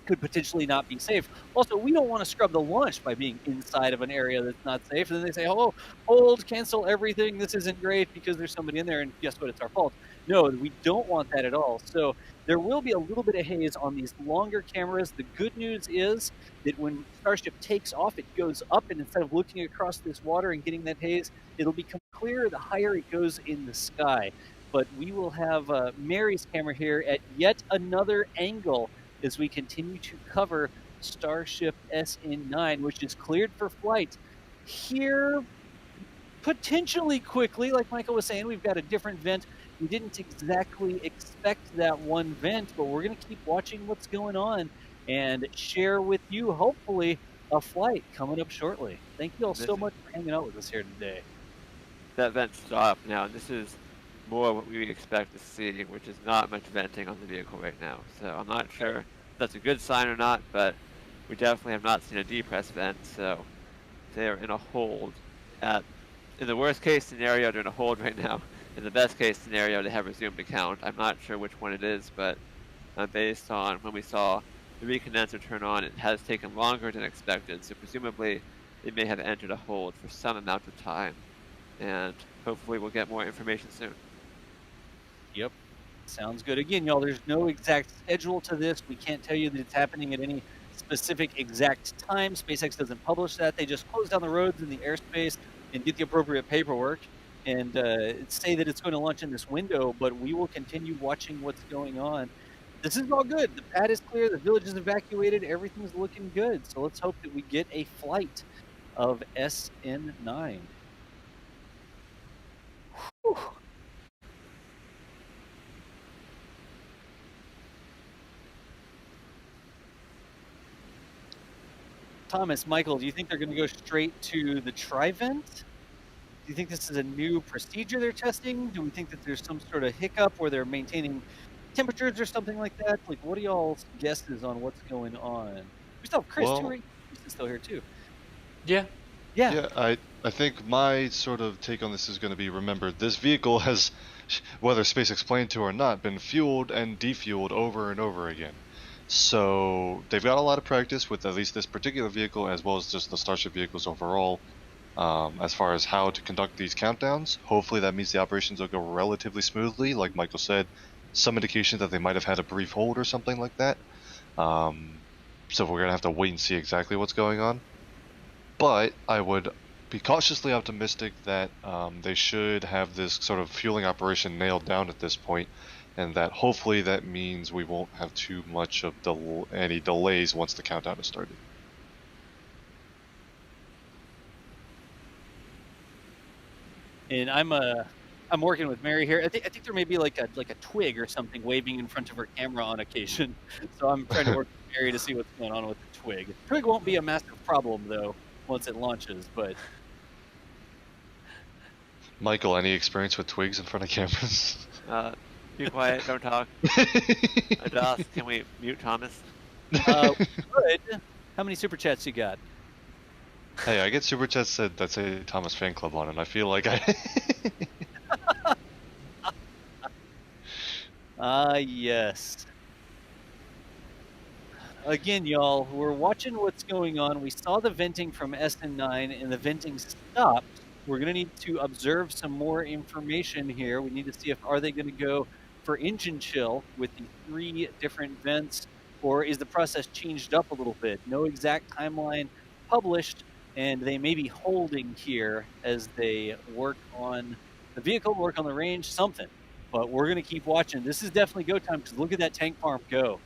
could potentially not be safe. Also, we don't want to scrub the launch by being inside of an area that's not safe. And then they say, oh, hold, cancel everything. This isn't great because there's somebody in there. And guess what? It's our fault. No, we don't want that at all. So there will be a little bit of haze on these longer cameras. The good news is that when Starship takes off, it goes up. And instead of looking across this water and getting that haze, it'll become clearer the higher it goes in the sky. But we will have Mary's camera here at yet another angle as we continue to cover Starship SN9, which is cleared for flight here potentially quickly. Like Michael was saying, we've got a different vent. We didn't exactly expect that one vent, but we're going to keep watching what's going on and share with you, hopefully, a flight coming up shortly. Thank you all so much for hanging out with us here today. That vent stopped now. This is more what we expect to see, which is not much venting on the vehicle right now. So I'm not sure if that's a good sign or not, but we definitely have not seen a depressed vent, so they're in a hold. In the worst case scenario, they're in a hold right now. In the best case scenario, they have resumed the count. I'm not sure which one it is, but based on when we saw the recondenser turn on, it has taken longer than expected, so presumably they may have entered a hold for some amount of time, and hopefully we'll get more information soon. Yep. Sounds good. Again, y'all, there's no exact schedule to this. We can't tell you that it's happening at any specific exact time. SpaceX doesn't publish that. They just close down the roads and the airspace and get the appropriate paperwork and say that it's going to launch in this window, but we will continue watching what's going on. This is all good. The pad is clear. The village is evacuated. Everything's looking good. So let's hope that we get a flight of SN9. Whew. Thomas, Michael, do you think they're going to go straight to the tri-vent? Do you think this is a new procedure they're testing? Do we think that there's some sort of hiccup where they're maintaining temperatures or something like that? Like, what are y'all's guesses on what's going on? We still have Chris, too, right? Chris is still here, too. Yeah. Yeah. Yeah, I think my sort of take on this is going to be, remember, this vehicle has, whether Space explained to or not, been fueled and defueled over and over again. So they've got a lot of practice with at least this particular vehicle, as well as just the Starship vehicles overall, as far as how to conduct these countdowns. Hopefully that means the operations will go relatively smoothly. Like Michael said, some indication that they might have had a brief hold or something like that. So we're going to have to wait and see exactly what's going on. But I would be cautiously optimistic that they should have this sort of fueling operation nailed down at this point, and that hopefully that means we won't have too much of any delays once the countdown is started. And I'm working with Mary here. I think there may be like a twig or something waving in front of her camera on occasion. So I'm trying to work with Mary to see what's going on with the twig. The twig won't be a massive problem though once it launches, but. Michael, any experience with twigs in front of cameras? Be quiet, don't talk. Joss, can we mute Thomas? Good. How many super chats you got? Hey, I get super chats that say Thomas Fan Club on it, and I feel like yes. Again, y'all, we're watching what's going on. We saw the venting from SN9, and the venting stopped. We're going to need to observe some more information here. We need to see are they going to go for engine chill with the 3 different vents, or is the process changed up a little bit? No exact timeline published, and they may be holding here as they work on the vehicle, work on the range, something. But we're going to keep watching. This is definitely go time, because look at that tank farm go.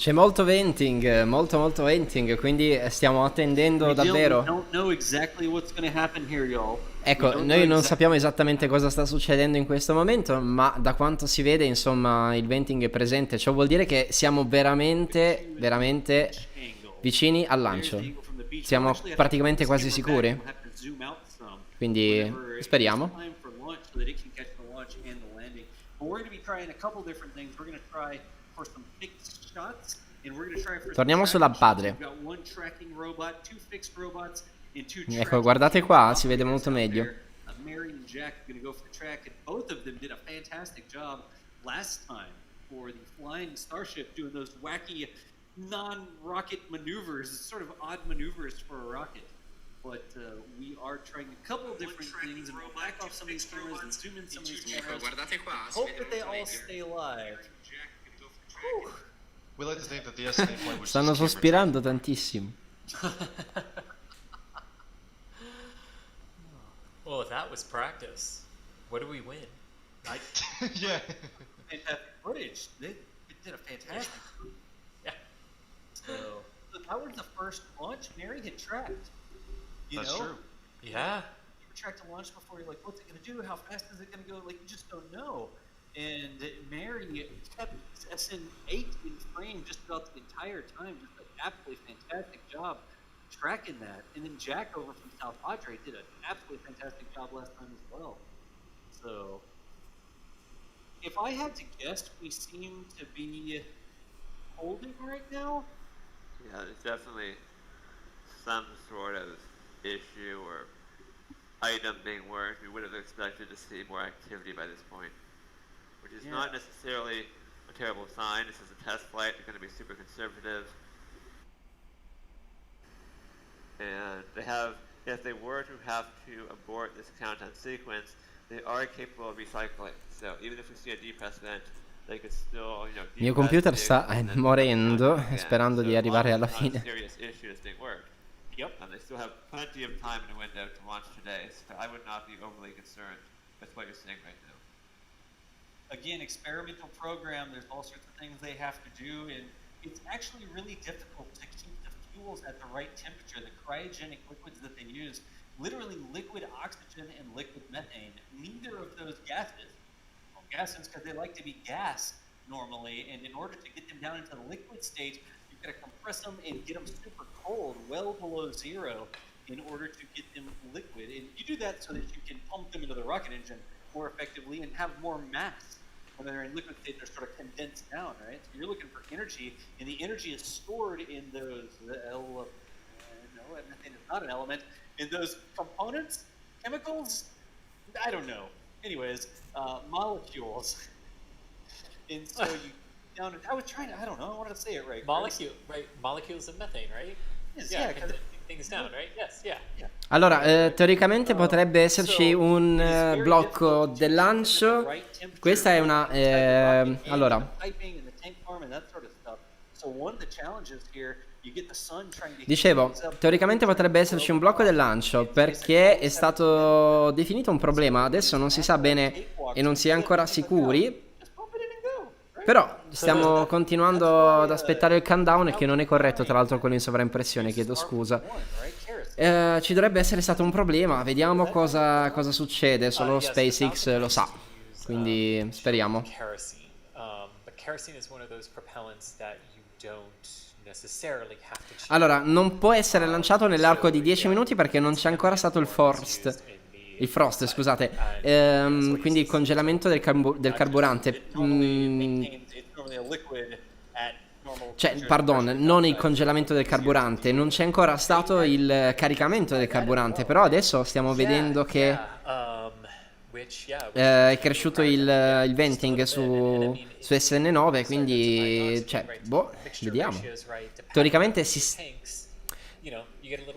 C'è molto venting, molto venting, quindi stiamo attendendo davvero. Don't know exactly what's going to happen here, y'all. Ecco, noi non sappiamo esattamente cosa sta succedendo in questo momento, ma da quanto si vede, insomma, il venting è presente. Ciò vuol dire che siamo veramente vicini al lancio. Siamo praticamente quasi sicuri. Quindi speriamo. Torniamo sulla padre. Ecco, guardate qua, si vede molto meglio. Mary and Jack are going to go for the track, and both of them did a fantastic job last time for the flying Starship, doing those wacky non-rocket maneuvers, sort of odd maneuvers for a rocket. But we are trying a couple different things, and we'll back off some of these cameras and zoom in some of these cameras. Hope that they all stay alive. We like to think that the SN9 flight was Stanno sospirando tantissimo. Well, if that was practice, what do we win? Yeah. Fantastic footage. They did a fantastic. Yeah. So that was the first launch Mary had tracked. That's true. Yeah. You tracked a launch before. You're like, what's it going to do? How fast is it going to go? Like, you just don't know. And Mary kept SN8 in frame just about the entire time. Just an absolutely fantastic job tracking that. And then Jack over from South Padre did an absolutely fantastic job last time as well. So, if I had to guess, we seem to be holding right now. Yeah, there's definitely some sort of issue or item being worked. We would have expected to see more activity by this point, which is not necessarily a terrible sign. This is a test flight. They're going to be super conservative. And they have, if they were to have to abort this countdown sequence, they are capable of recycling. So even if we see a depress event, they could still, you know, Il mio computer sta morendo, sperando di arrivare alla fine. Serious issues being worked. Yep. They still have plenty of time in the window to launch today, so I would not be overly concerned with what you're seeing right now. Again, experimental program, there's all sorts of things they have to do, and it's actually really difficult to keep the fuels at the right temperature. The cryogenic liquids that they use, literally liquid oxygen and liquid methane, neither of those gases, well, gases because they like to be gas normally, and in order to get them down into the liquid state, you've got to compress them and get them super cold, well below zero, in order to get them liquid. And you do that so that you can pump them into the rocket engine more effectively and have more mass. When they're in liquid state, they're sort of condensed down, right? So you're looking for energy, and the energy is stored in those, no, methane is not an element, in those components, chemicals, I don't know. Anyways, molecules. And so you down, I was trying to, I don't know, I wanted to say it right. Molecules of methane, right? Yes, yeah, because things down, right? Yes, yeah. Allora, teoricamente potrebbe esserci un blocco del lancio. Questa è una... allora... Dicevo, teoricamente potrebbe esserci un blocco del lancio perché è stato definito un problema. Adesso non si sa bene e non si è ancora sicuri. Però stiamo continuando ad aspettare il countdown, che non è corretto tra l'altro quello in sovraimpressione, chiedo scusa. Ci dovrebbe essere stato un problema, vediamo cosa succede, solo SpaceX lo sa, quindi speriamo. Allora, non può essere lanciato nell'arco di 10 minuti perché non c'è ancora stato il frost, scusate, quindi il congelamento del carburante. Cioè, pardon, non il congelamento del carburante, non c'è ancora stato il caricamento del carburante, però adesso stiamo vedendo che è cresciuto il venting su SN9, quindi, cioè, boh, vediamo. Teoricamente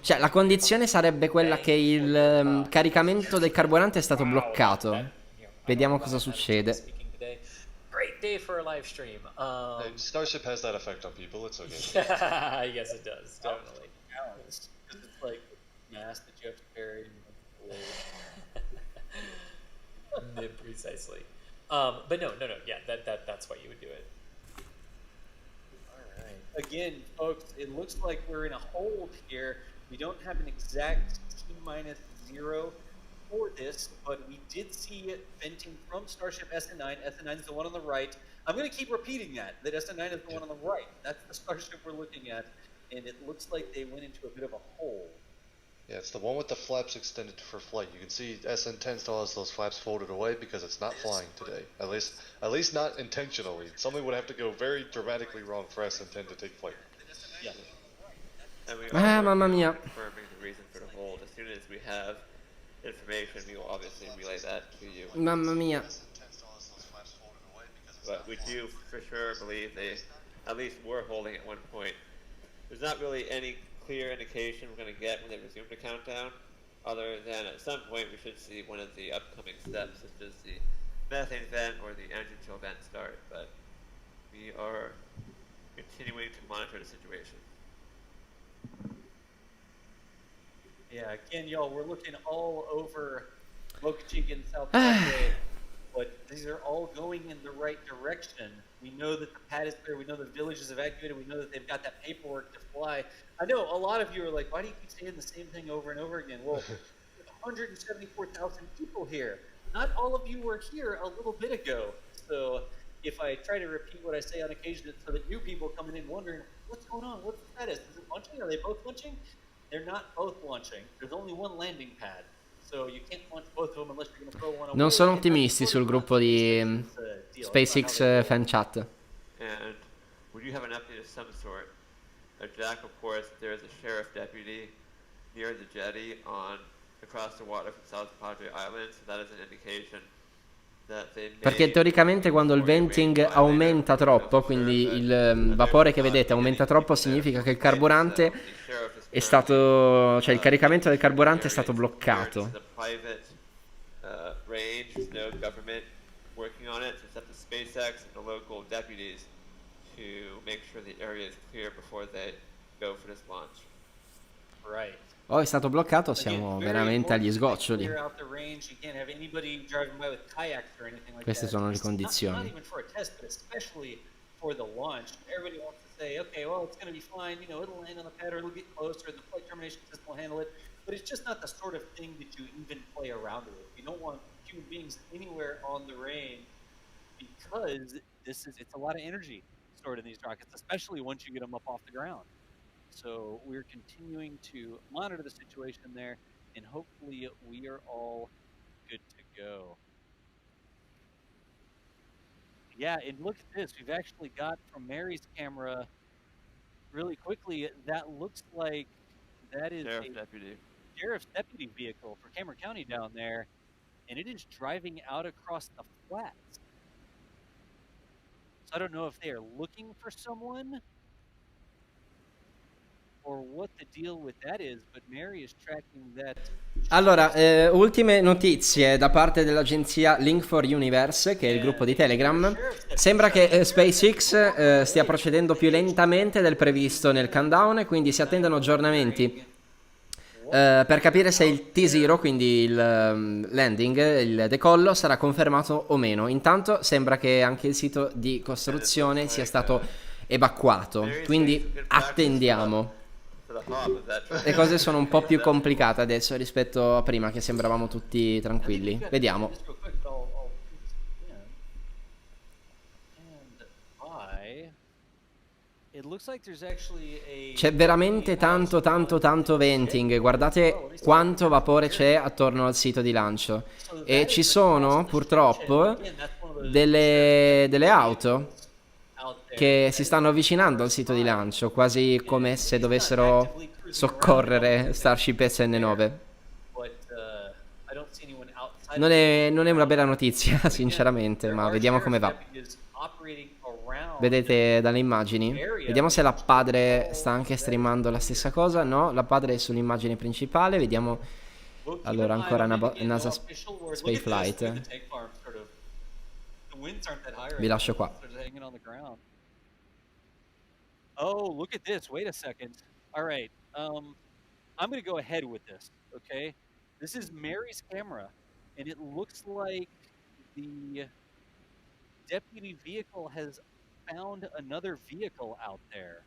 cioè, la condizione sarebbe quella che il caricamento del carburante è stato bloccato. Vediamo cosa succede. Great day for a live stream. Starship has that effect on people. It's okay. Yes, it does. Definitely. It's like mass that you have to carry. Precisely. But no. Yeah, that's why you would do it. All right. again, folks, it looks like we're in a hold here. We don't have an exact T-0 for this, but we did see it venting from Starship SN9. SN9 is the one on the right. I'm going to keep repeating that SN9 is the one on the right. That's the Starship we're looking at, and it looks like they went into a bit of a hole. Yeah, it's the one with the flaps extended for flight. You can see SN10 still has those flaps folded away because it's not flying today. At least not intentionally. Something would have to go very dramatically wrong for SN10 to take flight. Yeah. And we Ah, are mamma working on mia. confirming the reason for the hold. As soon as we have information, we will obviously relay that to you. Mamma mia. But we do for sure believe they at least were holding at one point. There's not really any clear indication we're going to get when they resume the countdown, other than at some point we should see one of the upcoming steps, such as the methane vent or the engine chill vent start, but we are continuing to monitor the situation. Yeah, again, y'all, we're looking all over Boca Chica and South Padre, but these are all going in the right direction. We know that the pad is clear. We know the village is evacuated. We know that they've got that paperwork to fly. I know a lot of you are like, why do you keep saying the same thing over and over again? Well, 174,000 people here. Not all of you were here a little bit ago. So if I try to repeat what I say on occasion, it's so that new people coming in wondering, what's going on? What's the status? Is it launching? Are they both launching? They're not both launching. There's only one landing pad. So you can't launch both of them unless you're going to throw one away. Non sono ottimisti sul gruppo di SpaceX fan chat. And we do have an update of some sort. Jack reports that there is a sheriff deputy near the jetty across the water from South Padre Island, so that is an indication that they may... Perché teoricamente quando il venting aumenta troppo, quindi il vapore che vedete aumenta troppo, significa che il carburante è stato, cioè il caricamento del carburante è stato bloccato. Oh, è stato bloccato, siamo veramente agli sgoccioli. Queste sono le condizioni. For the launch, everybody wants to say, okay, well, it's going to be fine, you know, it'll land on the pad or it'll get closer, the flight termination system will handle it, but it's just not the sort of thing that you even play around with. You don't want human beings anywhere on the range because it's a lot of energy stored in these rockets, especially once you get them up off the ground. So we're continuing to monitor the situation there, and hopefully we are all good to go. Yeah, and look at this. We've actually got from Mary's camera really quickly, that looks like that is Sheriff's deputy vehicle for Cameron County down there, and it is driving out across the flats. So I don't know if they are looking for someone or what the deal with that is, but Mary is tracking that. Allora, ultime notizie da parte dell'agenzia Link for Universe, che è il gruppo di Telegram. Sembra che SpaceX stia procedendo più lentamente del previsto nel countdown, quindi si attendono aggiornamenti per capire se il T0, quindi il landing, il decollo, sarà confermato o meno. Intanto sembra che anche il sito di costruzione sia stato evacuato, quindi attendiamo. Le cose sono un po' più complicate adesso rispetto a prima, che sembravamo tutti tranquilli. Vediamo. C'è veramente tanto venting. Guardate quanto vapore c'è attorno al sito di lancio. E ci sono purtroppo delle auto che si stanno avvicinando al sito di lancio, quasi come se dovessero soccorrere Starship SN9. Non è una bella notizia, sinceramente, ma vediamo come va. Vedete dalle immagini? Vediamo se la padre sta anche streamando la stessa cosa. No, la padre è sull'immagine principale. Vediamo. Allora, ancora NASA Spaceflight. Vi lascio qua. Oh, look at this. Wait a second. All right. I'm going to go ahead with this, okay? This is Mary's camera, and it looks like the deputy vehicle has found another vehicle out there.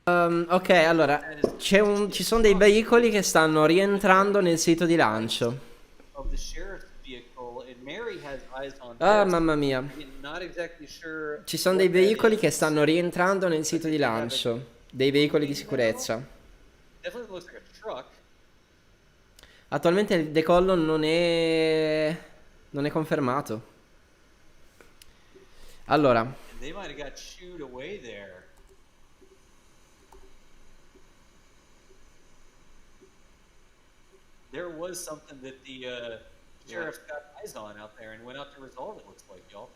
Ok, allora, ci sono dei veicoli che stanno rientrando nel sito di lancio. Of the sheriff's vehicle, and Mary has eyes on Ah, this. mamma mia. I'm not exactly sure Ci sono dei what that veicoli is. che stanno rientrando nel sito di lancio. Dei veicoli di sicurezza. Definitely looks like a truck. Attualmente il decollo non è confermato. Allora, And they might have got shooed away there. There was something that the sheriff got eyes on out there and went out to resolve it, looks like, y'all.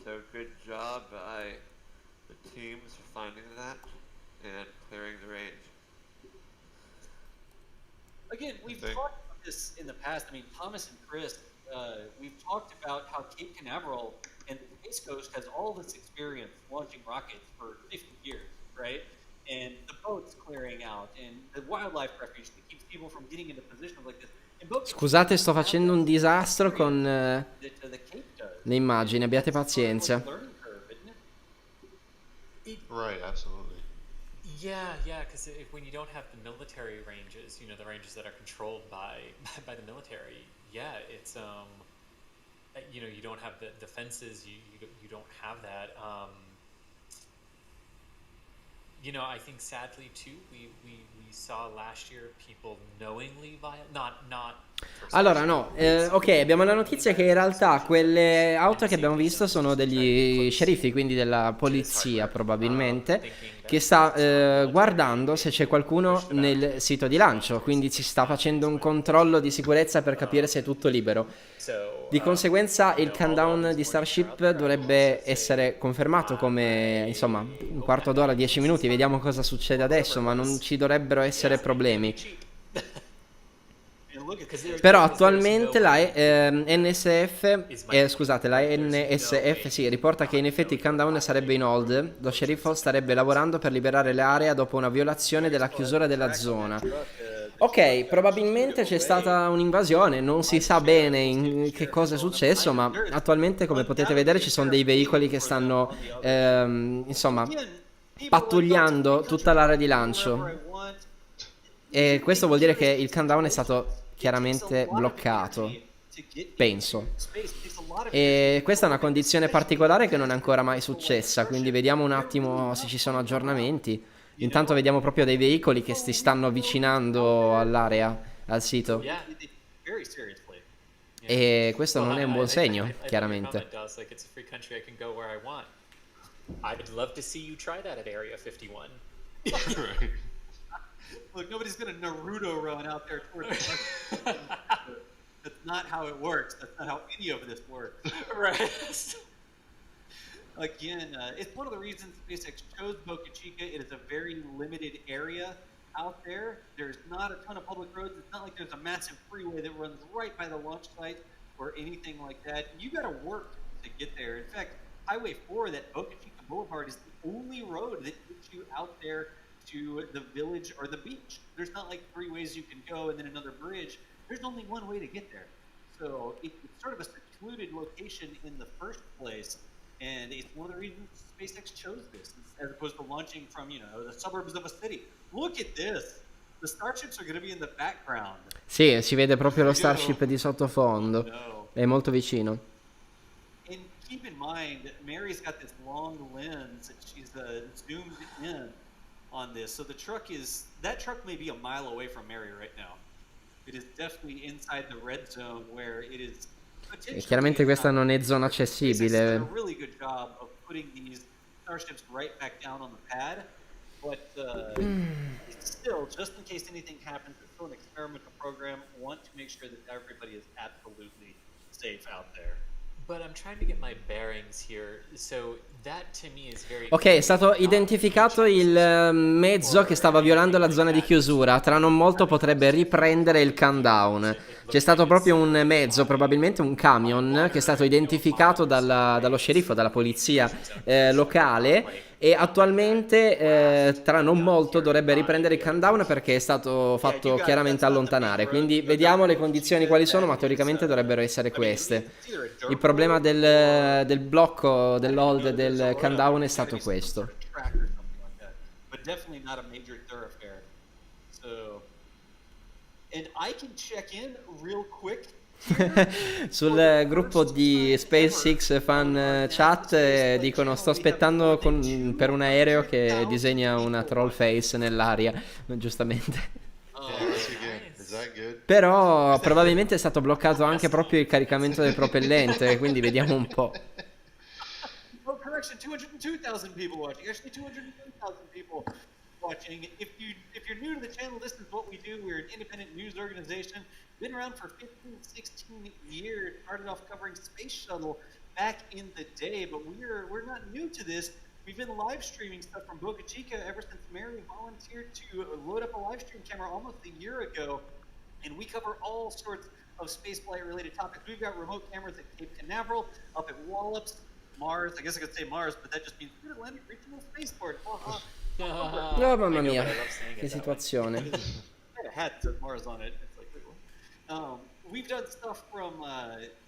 So good job by the teams for finding that and clearing the range. Again, we've They- talked about this in the past. I mean, Thomas and Chris, we've talked about how Cape Canaveral and the Space Coast has all this experience launching rockets for 50 years, right? And the boats clearing out and the wildlife refuge that keeps people from getting into positions like this. And boats scusate, sto facendo un disastro con that the Cape does. le immagini, abbiate It's sort of like pazienza. a learning curve, isn't it? Right, absolutely. Yeah, because when you don't have the military ranges, the ranges that are controlled by the military, yeah, it's you don't have the fences, you don't have that. I think sadly too, we saw last year people knowingly not. Allora, no, ok, abbiamo la notizia che in realtà quelle auto che abbiamo visto sono degli sceriffi, quindi della polizia probabilmente, che sta guardando se c'è qualcuno nel sito di lancio, quindi si sta facendo un controllo di sicurezza per capire se è tutto libero. Di conseguenza il countdown di Starship dovrebbe essere confermato come, insomma, un quarto d'ora, 10 minuti, vediamo cosa succede adesso, ma non ci dovrebbero essere problemi. Però attualmente la NSF sì, riporta che in effetti il countdown sarebbe in hold. Lo sceriffo starebbe lavorando per liberare l'area dopo una violazione della chiusura della zona. Ok, probabilmente c'è stata un'invasione, non si sa bene che cosa è successo, ma attualmente, come potete vedere, ci sono dei veicoli che stanno, insomma, pattugliando tutta l'area di lancio. E questo vuol dire che il countdown è stato chiaramente bloccato, penso. E questa è una condizione particolare che non è ancora mai successa, quindi vediamo un attimo se ci sono aggiornamenti. Intanto vediamo proprio dei veicoli che si stanno avvicinando all'area, al sito. E questo non è un buon segno, chiaramente. I'd love to see you try that at Area 51. Right. Look, nobody's gonna Naruto run out there towards the That's not how it works. That's not how any of this works. Right. Again, it's one of the reasons SpaceX chose Boca Chica. It is a very limited area out there. There's not a ton of public roads. It's not like there's a massive freeway that runs right by the launch site or anything like that. You got to work to get there. In fact, Highway 4, that Boca Chica Boulevard, is the only road that gets you out there to the village or the beach. There's not like 3 ways you can go and then another bridge. There's only one way to get there. So it's sort of a secluded location in the first place. And it's one of the reasons SpaceX chose this, as opposed to launching from, the suburbs of a city. Look at this. The Starships are going to be in the background. Sì, si vede proprio lo Starship di sottofondo. No. È molto vicino. And keep in mind, Mary's got this long lens that she's zoomed in on this. So that truck may be a mile away from Mary right now. It is definitely inside the red zone where it is. E chiaramente questa non è zona accessibile. A really good job of putting these Starships right back down on the pad, but still, just in case anything happens, it's still an experimental program. Want to make sure that everybody is absolutely safe out there. But I'm trying to get my bearings here. So that to me is very. Ok, è stato identificato il mezzo che stava violando la zona di chiusura. Tra non molto potrebbe riprendere il countdown. C'è stato proprio un mezzo, probabilmente un camion, che è stato identificato dallo sceriffo, dalla polizia locale. e attualmente tra non molto dovrebbe riprendere il countdown perché è stato fatto chiaramente allontanare, quindi vediamo le condizioni quali sono, ma teoricamente dovrebbero essere queste. Il problema del blocco, dell'hold del countdown è stato questo. But definitely not a major thoroughfare. So, and I can check in real quick. Sul gruppo di SpaceX fan chat dicono sto aspettando per un aereo che disegna una troll face nell'aria, giustamente. Però probabilmente è stato bloccato anche proprio il caricamento del propellente, quindi vediamo un po'. Oh, correction, 202,000 people watching. Actually, 201,000 people watching. If you're new to the channel, this is what we do. We're an independent news organization. Been around for 15, 16 years. Started off covering space shuttle back in the day, but we're not new to this. We've been live streaming stuff from Boca Chica ever since Mary volunteered to load up a live stream camera almost a year ago, and we cover all sorts of spaceflight related topics. We've got remote cameras at Cape Canaveral, up at Wallops, Mars. I guess I could say Mars, but that just means Mid-Atlantic Regional Spaceport. Oh mamma mia, che situazione. I had a hat that says Mars on it. It's like, wait, what? We've done stuff from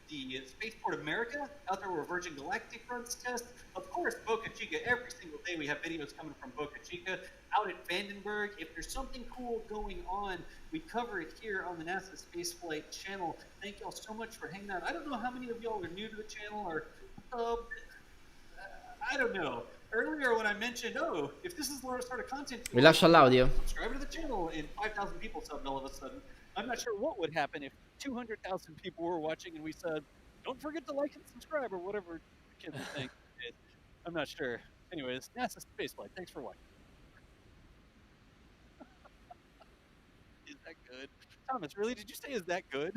the Spaceport America, out there where Virgin Galactic runs tests. Of course, Boca Chica, every single day we have videos coming from Boca Chica. Out at Vandenberg, if there's something cool going on, we cover it here on the NASA Spaceflight channel. Thank y'all so much for hanging out. I don't know how many of y'all are new to the channel or I don't know. Earlier when I mentioned, oh, if this is the sort of content Vi lascio all'audio. subscribe to the channel and 5,000 people subbed all of a sudden. I'm not sure what would happen if 200,000 people were watching and we said, don't forget to like and subscribe or whatever the kids would think. I'm not sure. Anyways, NASA Spaceflight, thanks for watching. Is that good? Thomas, really? Did you say is that good?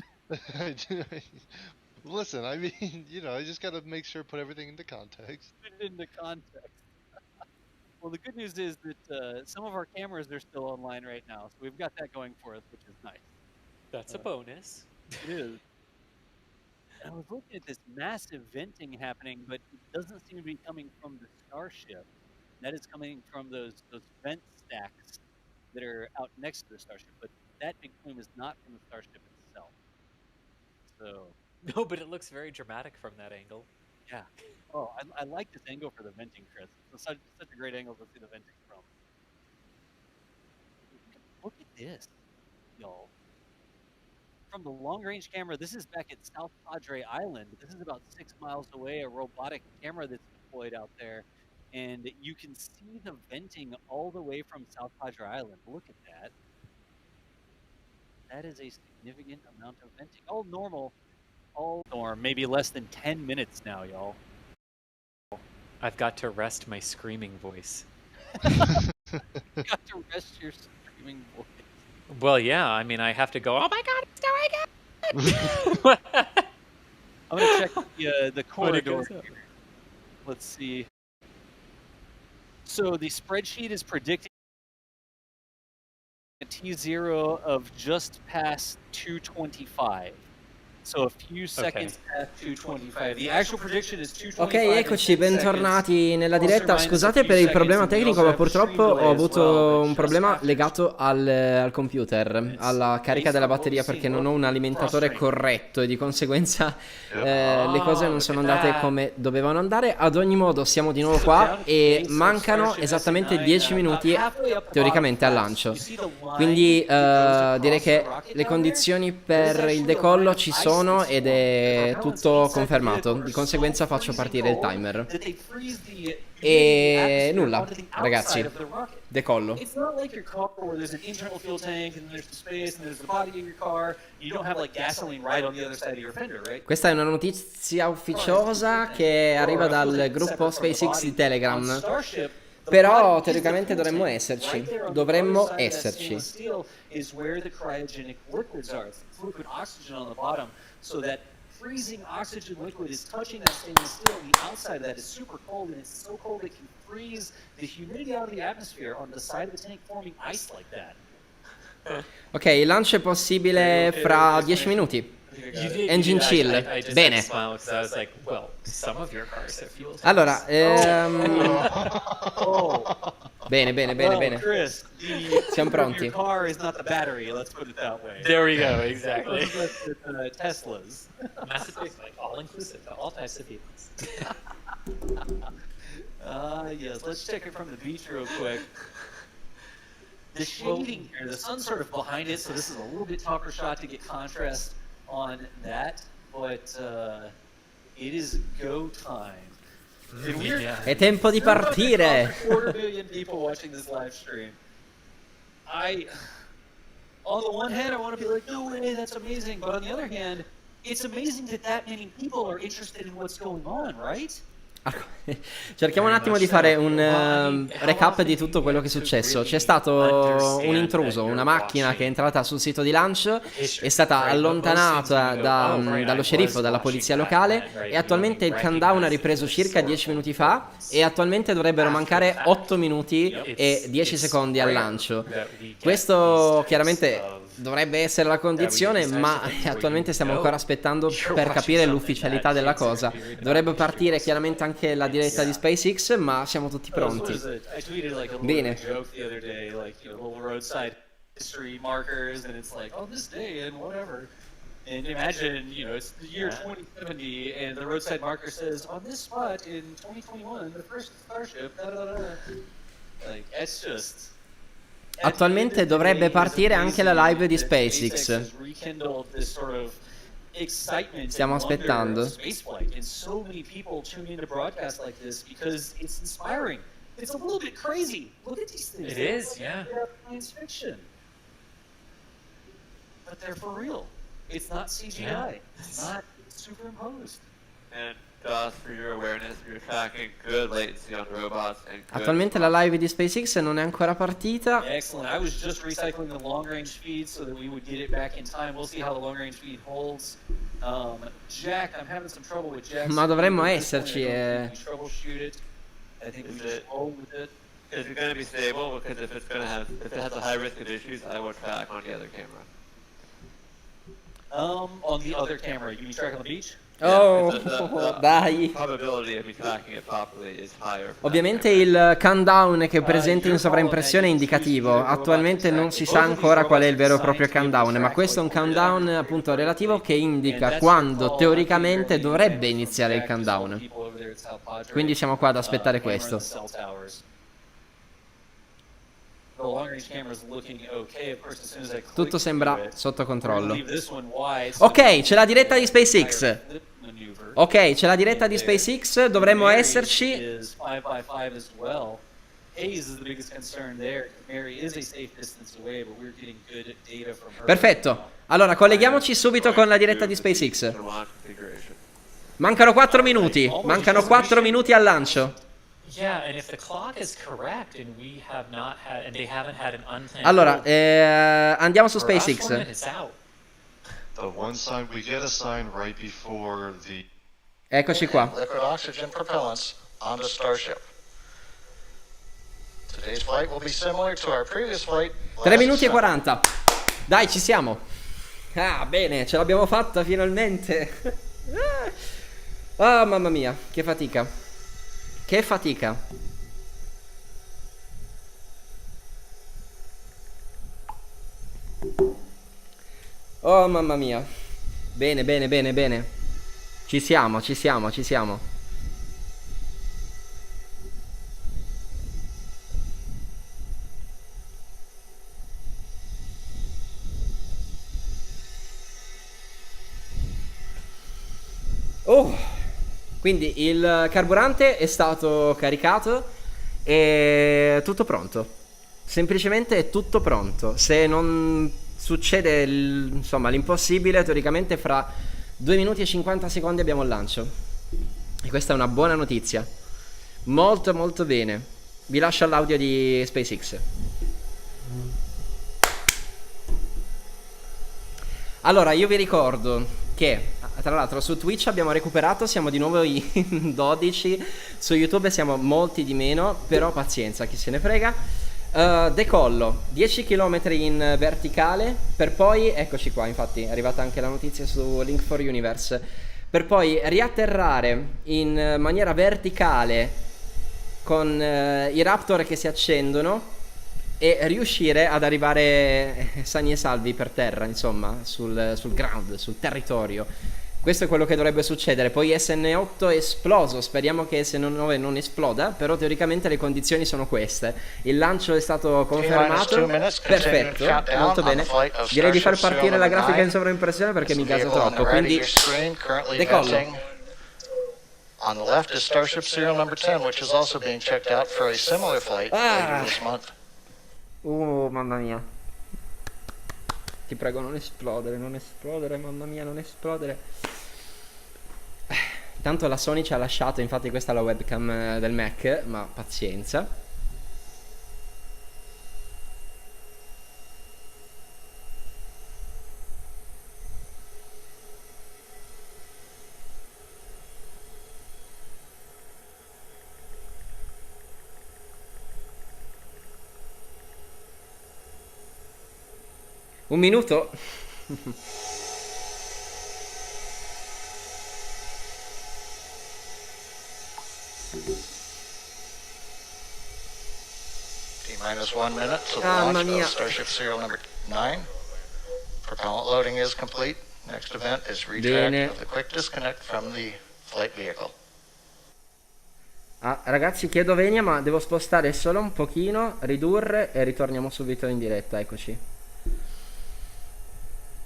Listen, I mean, you know, I just gotta make sure put everything into context. Put it into context. Well, the good news is that some of our cameras are still online right now, so we've got that going for us, which is nice. That's a bonus. It is. I was looking at this massive venting happening, but it doesn't seem to be coming from the Starship. That is coming from those vent stacks that are out next to the Starship, but that big plume is not from the Starship itself. So. No, but it looks very dramatic from that angle. Yeah. Oh, I like this angle for the venting, Chris. It's such a great angle to see the venting from. Look at this, y'all. From the long-range camera, this is back at South Padre Island. This is about 6 miles away, a robotic camera that's deployed out there. And you can see the venting all the way from South Padre Island. Look at that. That is a significant amount of venting. All normal. All norm, maybe less than 10 minutes now, y'all. I've got to rest my screaming voice. You got to rest your screaming voice. Well, yeah, I mean, I have to go, oh my god, it's doing it! I'm going to check the corridor here. Let's see. So the spreadsheet is predicting a T0 of just past 225. So a few seconds past 225. The actual prediction is 225. Ok, eccoci, bentornati nella diretta. Scusate per il problema tecnico, ma purtroppo ho avuto un problema legato al computer, alla carica della batteria, perché non ho un alimentatore corretto e di conseguenza le cose non sono andate come dovevano andare. Ad ogni modo siamo di nuovo qua e mancano esattamente 10 minuti teoricamente al lancio. Quindi direi che le condizioni per il decollo ci sono ed è tutto confermato, di conseguenza faccio partire il timer e nulla ragazzi, decollo. Questa è una notizia ufficiosa che arriva dal gruppo SpaceX di Telegram, però teoricamente dovremmo esserci. So that freezing oxygen liquid is touching that stainless steel, and the outside of that is super cold, and it's so cold it can freeze the humidity out of the atmosphere on the side of the tank, forming ice like that. Ok, il lancio è possibile fra 10 minuti. Engine chill. I just bene. smiled because I was like, well, Some of your cars have fuel tanks. Allora, Oh. bene, bene, bene, bene. Chris, Siamo pronti. Your car is not the battery, let's put it that way. There we go, exactly. Teslas. Massive, like all inclusive to all types of vehicles. Yes, let's check it from the beach real quick. The shading here, the sun's sort of behind it, so this is a little bit tougher shot to get contrast on that, but it is go time. È tempo di partire. 4 billion people watching this live stream. On the one hand, I want to be like, no way, that's amazing. But on the other hand, it's amazing that many people are interested in what's going on, right? Cerchiamo un attimo di fare un recap di tutto quello che è successo. C'è stato un intruso, una macchina che è entrata sul sito di lancio, è stata allontanata dallo sceriffo, dalla polizia locale, e attualmente il countdown ha ripreso circa 10 minuti fa e attualmente dovrebbero mancare 8 minuti e 10 secondi al lancio. Questo chiaramente dovrebbe essere la condizione, ma attualmente stiamo ancora aspettando per capire l'ufficialità della cosa. Dovrebbe partire chiaramente anche la diretta di SpaceX, ma siamo tutti pronti. Bene. And imagine, it's the year 2070, and the roadside marker says, on this spot in 2021, the first Starship, Like, it's just... Attualmente dovrebbe partire anche la live di SpaceX. Stiamo aspettando. And so many people tune in to broadcast like this because it's inspiring. It's a little bit crazy. Look at these things. It is, yeah. They're science fiction. But they're for real. It's not CGI. Yeah. It's not superimposed. And for your awareness, we're tracking good latency on robots and good... Attualmente la live di SpaceX non è ancora partita. Excellent. I was just recycling the long range feed so that we would get it back in time. We'll see how the long range feed holds. Jack, I'm having some trouble with Jack. Ma dovremmo esserci. Troubleshoot it. I think we just roll with it. Is it going to be stable? Because if it has a high risk of issues, I will track on the other camera. On the other camera, you mean track on the beach? Oh, dai. Probability of me tracking it properly is higher. Ovviamente il countdown che è presente in sovraimpressione è indicativo. Attualmente non si sa ancora qual è il vero e proprio countdown, ma questo è un countdown appunto relativo che indica quando teoricamente dovrebbe iniziare il countdown. Quindi siamo qua ad aspettare questo. Tutto sembra sotto controllo. Ok, c'è la diretta di SpaceX. Ok, c'è la diretta di SpaceX, dovremmo esserci. Perfetto. Allora, colleghiamoci subito con la diretta di SpaceX. Mancano 4 minuti. Mancano 4 minuti al lancio. Yeah, and if the clock is correct and we have not had and they haven't had an unplanned Allora, andiamo su SpaceX. The one sign we get a sign right before the Eccoci qua. Liquid oxygen propellants on the Starship. Today's flight will be similar to our previous flight. 3 minuti e 40. Dai, ci siamo. Ah, bene, ce l'abbiamo fatta finalmente. Ah, mamma mia, che fatica. Che fatica. Oh mamma mia. Bene, bene, bene, bene. Ci siamo, ci siamo, ci siamo. Oh. Quindi il carburante è stato caricato e tutto pronto. Semplicemente è tutto pronto. Se non succede insomma l'impossibile, teoricamente fra 2 minuti e 50 secondi abbiamo il lancio. E questa è una buona notizia. Molto molto bene. Vi lascio all'audio di SpaceX. Allora, io vi ricordo che tra l'altro su Twitch abbiamo recuperato, siamo di nuovo in 12, su YouTube siamo molti di meno, però pazienza, chi se ne frega. Decollo 10 km in verticale per poi, eccoci qua, infatti è arrivata anche la notizia su Link for Universe, per poi riatterrare in maniera verticale con i Raptor che si accendono e riuscire ad arrivare sani e salvi per terra, insomma, sul ground, sul territorio. Questo è quello che dovrebbe succedere. Poi SN8 è esploso, speriamo che SN9 non esploda, però teoricamente le condizioni sono queste. Il lancio è stato confermato. Perfetto, molto bene. Direi di far partire la grafica in sovraimpressione perché mi gasa troppo, quindi decollo. On the left is Starship serial number 10, which is also being checked out for a similar flight later this month. Mamma mia. Ti prego non esplodere, mamma mia, non esplodere. Tanto la Sony ci ha lasciato, infatti questa è la webcam del Mac, ma pazienza. Un minuto. T-minus 1 minute to the launch of Starship serial number 9. Propellant loading is complete. Next event is retract of the quick disconnect from the flight vehicle. Ragazzi, chiedo venia, ma devo spostare solo un pochino, ridurre e ritorniamo subito in diretta, eccoci.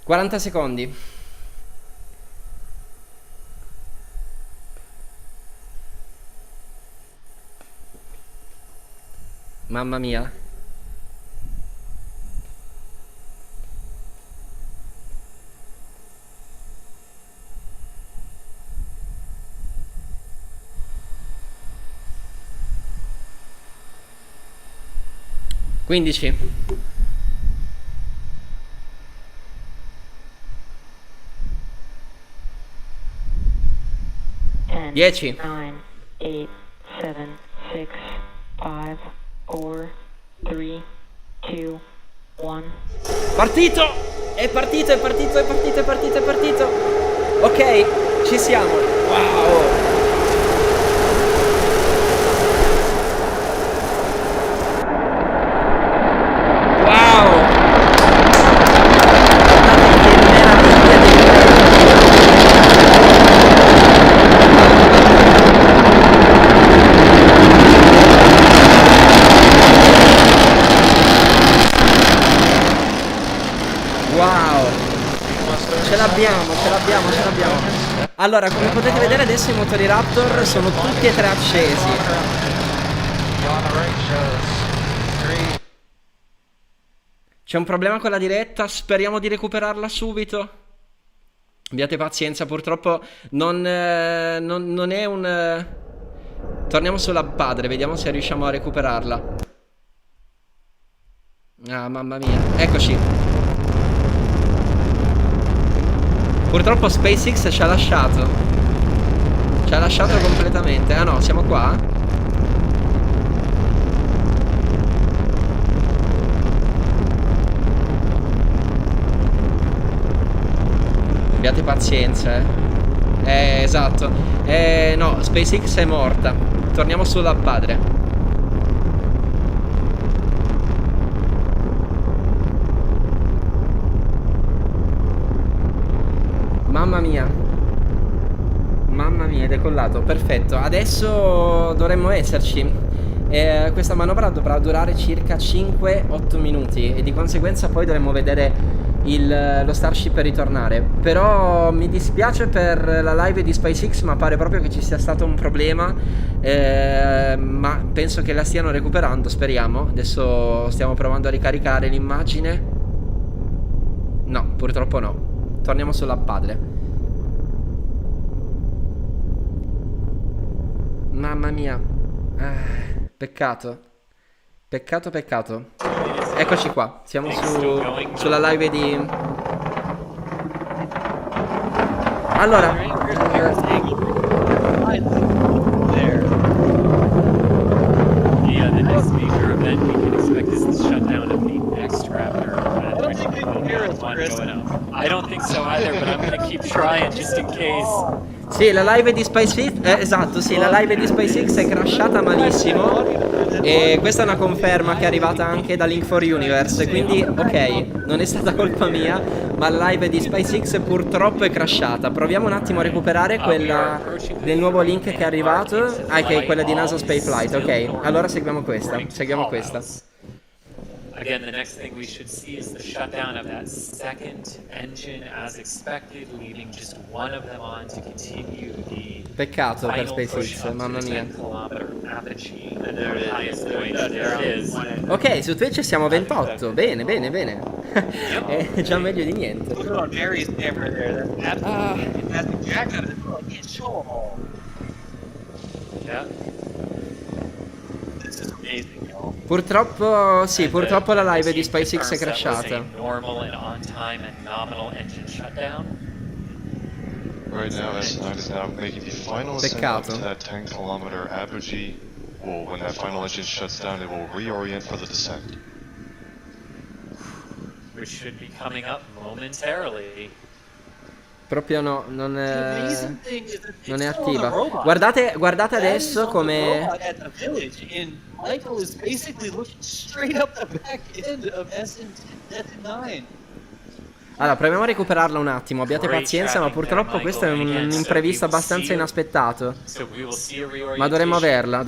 40 secondi. Mamma mia. Quindici. 10, 9, 8, 7, 6, 5, 4, 3, 2, 1. Partito! È partito. Ok, ci siamo. Wow. Ce l'abbiamo. Allora, come potete vedere adesso i motori Raptor sono tutti e tre accesi. C'è un problema con la diretta, speriamo di recuperarla subito. Abbiate pazienza, purtroppo non è un... Torniamo sulla padre, vediamo se riusciamo a recuperarla. Ah, mamma mia, eccoci. Purtroppo SpaceX ci ha lasciato. Ci ha lasciato completamente. Ah no, siamo qua? Abbiate pazienza, esatto. No, SpaceX è morta. Torniamo sulla padre. Mamma mia, è decollato, perfetto. Adesso dovremmo esserci. Questa manovra dovrà durare circa 5-8 minuti e di conseguenza poi dovremmo vedere lo Starship ritornare. Però mi dispiace per la live di SpaceX, ma pare proprio che ci sia stato un problema, ma penso che la stiano recuperando, speriamo. Adesso stiamo provando a ricaricare l'immagine. No, purtroppo no. Torniamo sulla padre. Mamma mia. Peccato. Peccato. Eccoci qua. Siamo sulla live di... Allora. Yeah, the next major event we can expect is the shutdown of the next Raptor. I don't think they can hear us, Chris. I don't think so either, but I'm going to keep trying just in case. Sì, la live di SpaceX, esatto, sì, la live di SpaceX è crashata malissimo. E questa è una conferma che è arrivata anche da Link4Universe. Quindi, ok, non è stata colpa mia, ma la live di SpaceX purtroppo è crashata. Proviamo un attimo a recuperare quella del nuovo link che è arrivato. Ah, che è quella di NASA Spaceflight, ok. Allora seguiamo questa, Again, the next thing we should see is the shutdown of that second engine as expected, leaving just one of them on to continue the Peccato per final push SpaceX, up to mamma the mia. 10-kilometer apogee, the highest point. There it is. Ok, su Twitch siamo 28. Bene, bene, bene. È già meglio di niente. Look at Mary's camera there. That's fantastic. Jack out of the world. Can't show them all. Yeah. This is amazing, y'all. Purtroppo, sì, purtroppo la live di SpaceX è crashata. Normal and on time and nominal engine shutdown. Right now, S9 is now making the final ascent up to that 10-kilometer apogee. Well, when that final engine shuts down, it will reorient for the descent. Which should be coming up momentarily. Proprio no, non è attiva. Guardate adesso come... Michael is basically looking straight up the back end of SN9. Allora, proviamo a recuperarla un attimo, abbiate pazienza, ma purtroppo questo è un imprevisto abbastanza inaspettato. Ma dovremmo averla.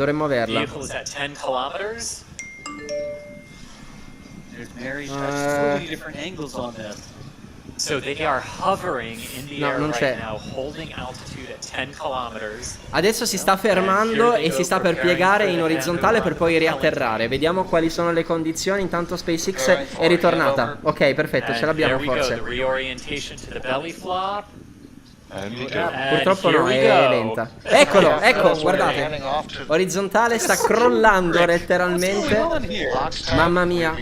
So they are hovering in the air non c'è. right now, holding altitude at 10 kilometers. Adesso si sta fermando e si sta per piegare in orizzontale per poi riatterrare. Vediamo quali sono le condizioni. Intanto SpaceX è ritornata. Ok, perfetto, ce l'abbiamo forse. Purtroppo no, è lenta. Eccolo, ecco, guardate. Orizzontale, sta crollando letteralmente. Mamma mia.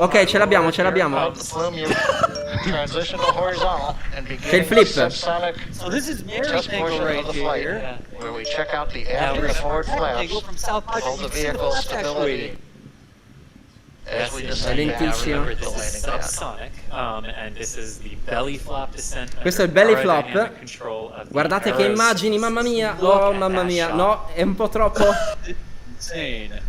Ok, ce l'abbiamo. C'è il flip. So this is Mary's angle right here. Where we check out the after and forward flaps, hold the vehicle stability. As we descend lentissimo. This is subsonic, and this is the belly flop descent. Questo è il belly flop. Guardate che immagini, mamma mia. Oh, mamma mia. No, è un po' troppo. Insane.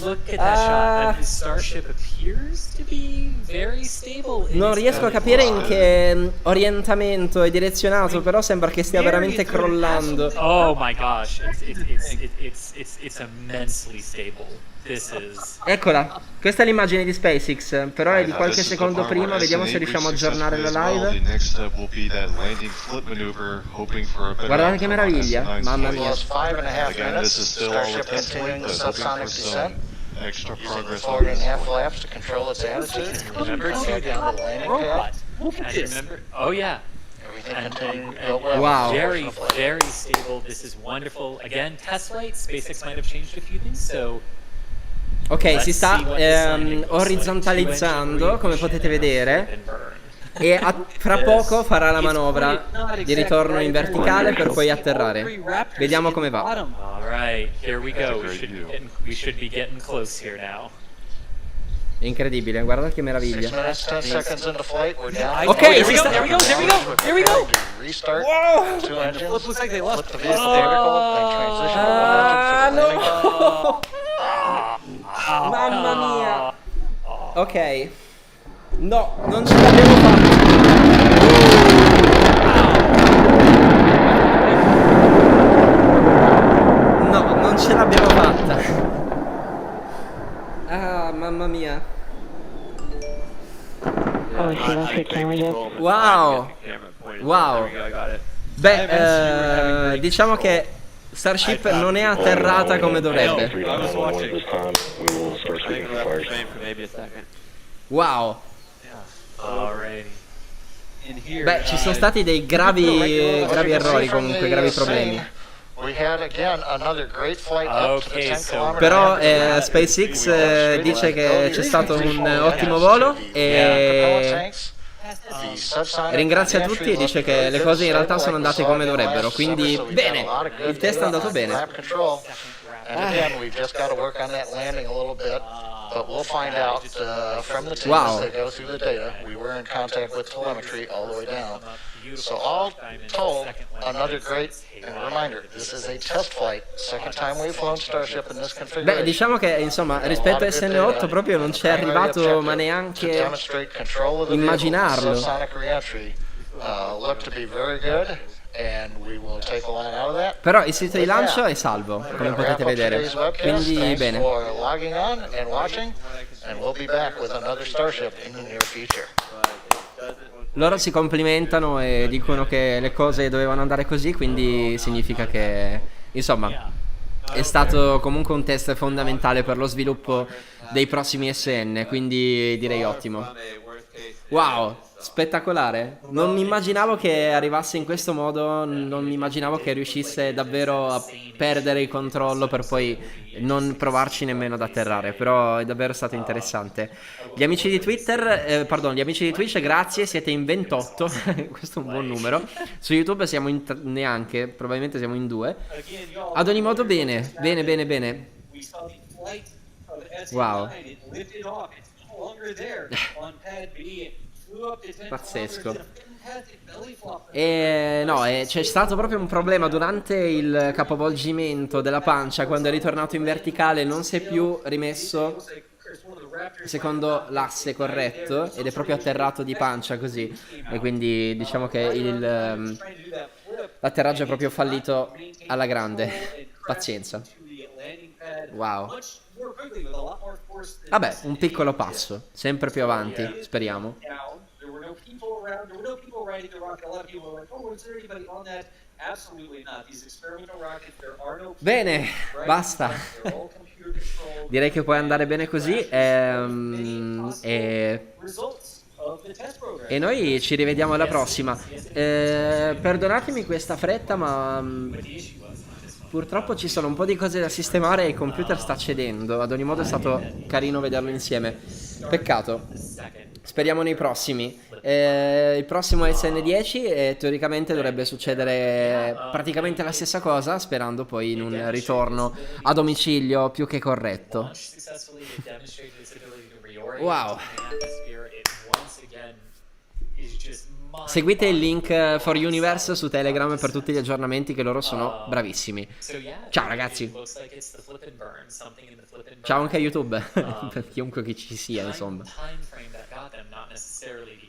Look at that shot. The Starship appears to be very stable. Non riesco a capire in che orientamento è direzionato, però sembra che stia veramente crollando. Oh my gosh, it's immensely stable. This is... Eccola, questa è l'immagine di SpaceX, però è di qualche secondo prima, vediamo se riusciamo a aggiornare la live. Guardate che meraviglia, mamma mia. Extra progress forward and half laps to control its attitude. Remember to down the landing pad. Oh yeah. Everything wow. Very, very stable. This is wonderful. Again, test flight. SpaceX might have changed a few things, so. Ok, si sta orizzontalizzando, come potete vedere. E fra poco farà la manovra di ritorno in verticale per poi atterrare. Vediamo come va. Alright, here we go. We should be getting close here now. Incredibile, guardate che meraviglia. Ok, si sta... Here we go. Restart. Two engines. Looks like they lost the vehicle vertical, then transition one engine for the landing. Mamma mia. Ok. No, non ce l'abbiamo fatta. No, non ce l'abbiamo fatta. Ah, mamma mia. Wow. Wow. Beh, diciamo che Starship non è atterrata come dovrebbe. Wow. Beh, ci sono stati dei gravi errori comunque, gravi problemi. Però SpaceX dice che c'è stato un ottimo volo e ringrazia tutti e dice che le cose in realtà sono andate come dovrebbero, quindi bene, il test è andato bene. But we'll find out from the teams as they go through the data. We were in contact with telemetry all the way down. So all told, another great reminder. This is a test flight. Second time we've flown Starship in this configuration. Beh, diciamo che insomma rispetto a SN8 proprio non ci è arrivato ma neanche immaginarlo. Look to be very good. And we will take a line out of that. Però il sito di lancio è salvo, come potete vedere. Quindi bene. For logging on and watching, and we'll be back with another Starship in the near future. Loro si complimentano e dicono che le cose dovevano andare così, quindi significa che insomma è stato comunque un test fondamentale per lo sviluppo dei prossimi SN, quindi direi ottimo. Wow, spettacolare. Non immaginavo che arrivasse in questo modo, non immaginavo che riuscisse davvero a perdere il controllo per poi non provarci nemmeno ad atterrare, però è davvero stato interessante. Gli amici di Twitter, gli amici di Twitch, grazie, siete in 28, questo è un buon numero. Su YouTube siamo in neanche, probabilmente siamo in 2. Ad ogni modo bene, bene, bene, bene. Wow. Pazzesco. E no, c'è stato proprio un problema durante il capovolgimento della pancia. Quando è ritornato in verticale non si è più rimesso secondo l'asse corretto ed è proprio atterrato di pancia così. E quindi diciamo che l'atterraggio è proprio fallito alla grande. Pazienza. Wow. Vabbè, un piccolo passo, sempre più avanti, speriamo. Bene, basta. Direi che puoi andare bene così. E noi ci rivediamo alla prossima. Perdonatemi questa fretta, ma purtroppo ci sono un po' di cose da sistemare e il computer sta cedendo. Ad ogni modo è stato carino vederlo insieme. Peccato. Speriamo nei prossimi. Il prossimo è SN10 e teoricamente dovrebbe succedere praticamente la stessa cosa, sperando poi in un ritorno a domicilio più che corretto. Wow. Seguite il link for Universe su Telegram per tutti gli aggiornamenti, che loro sono bravissimi. Ciao ragazzi. Ciao anche a YouTube, per chiunque che ci sia, insomma.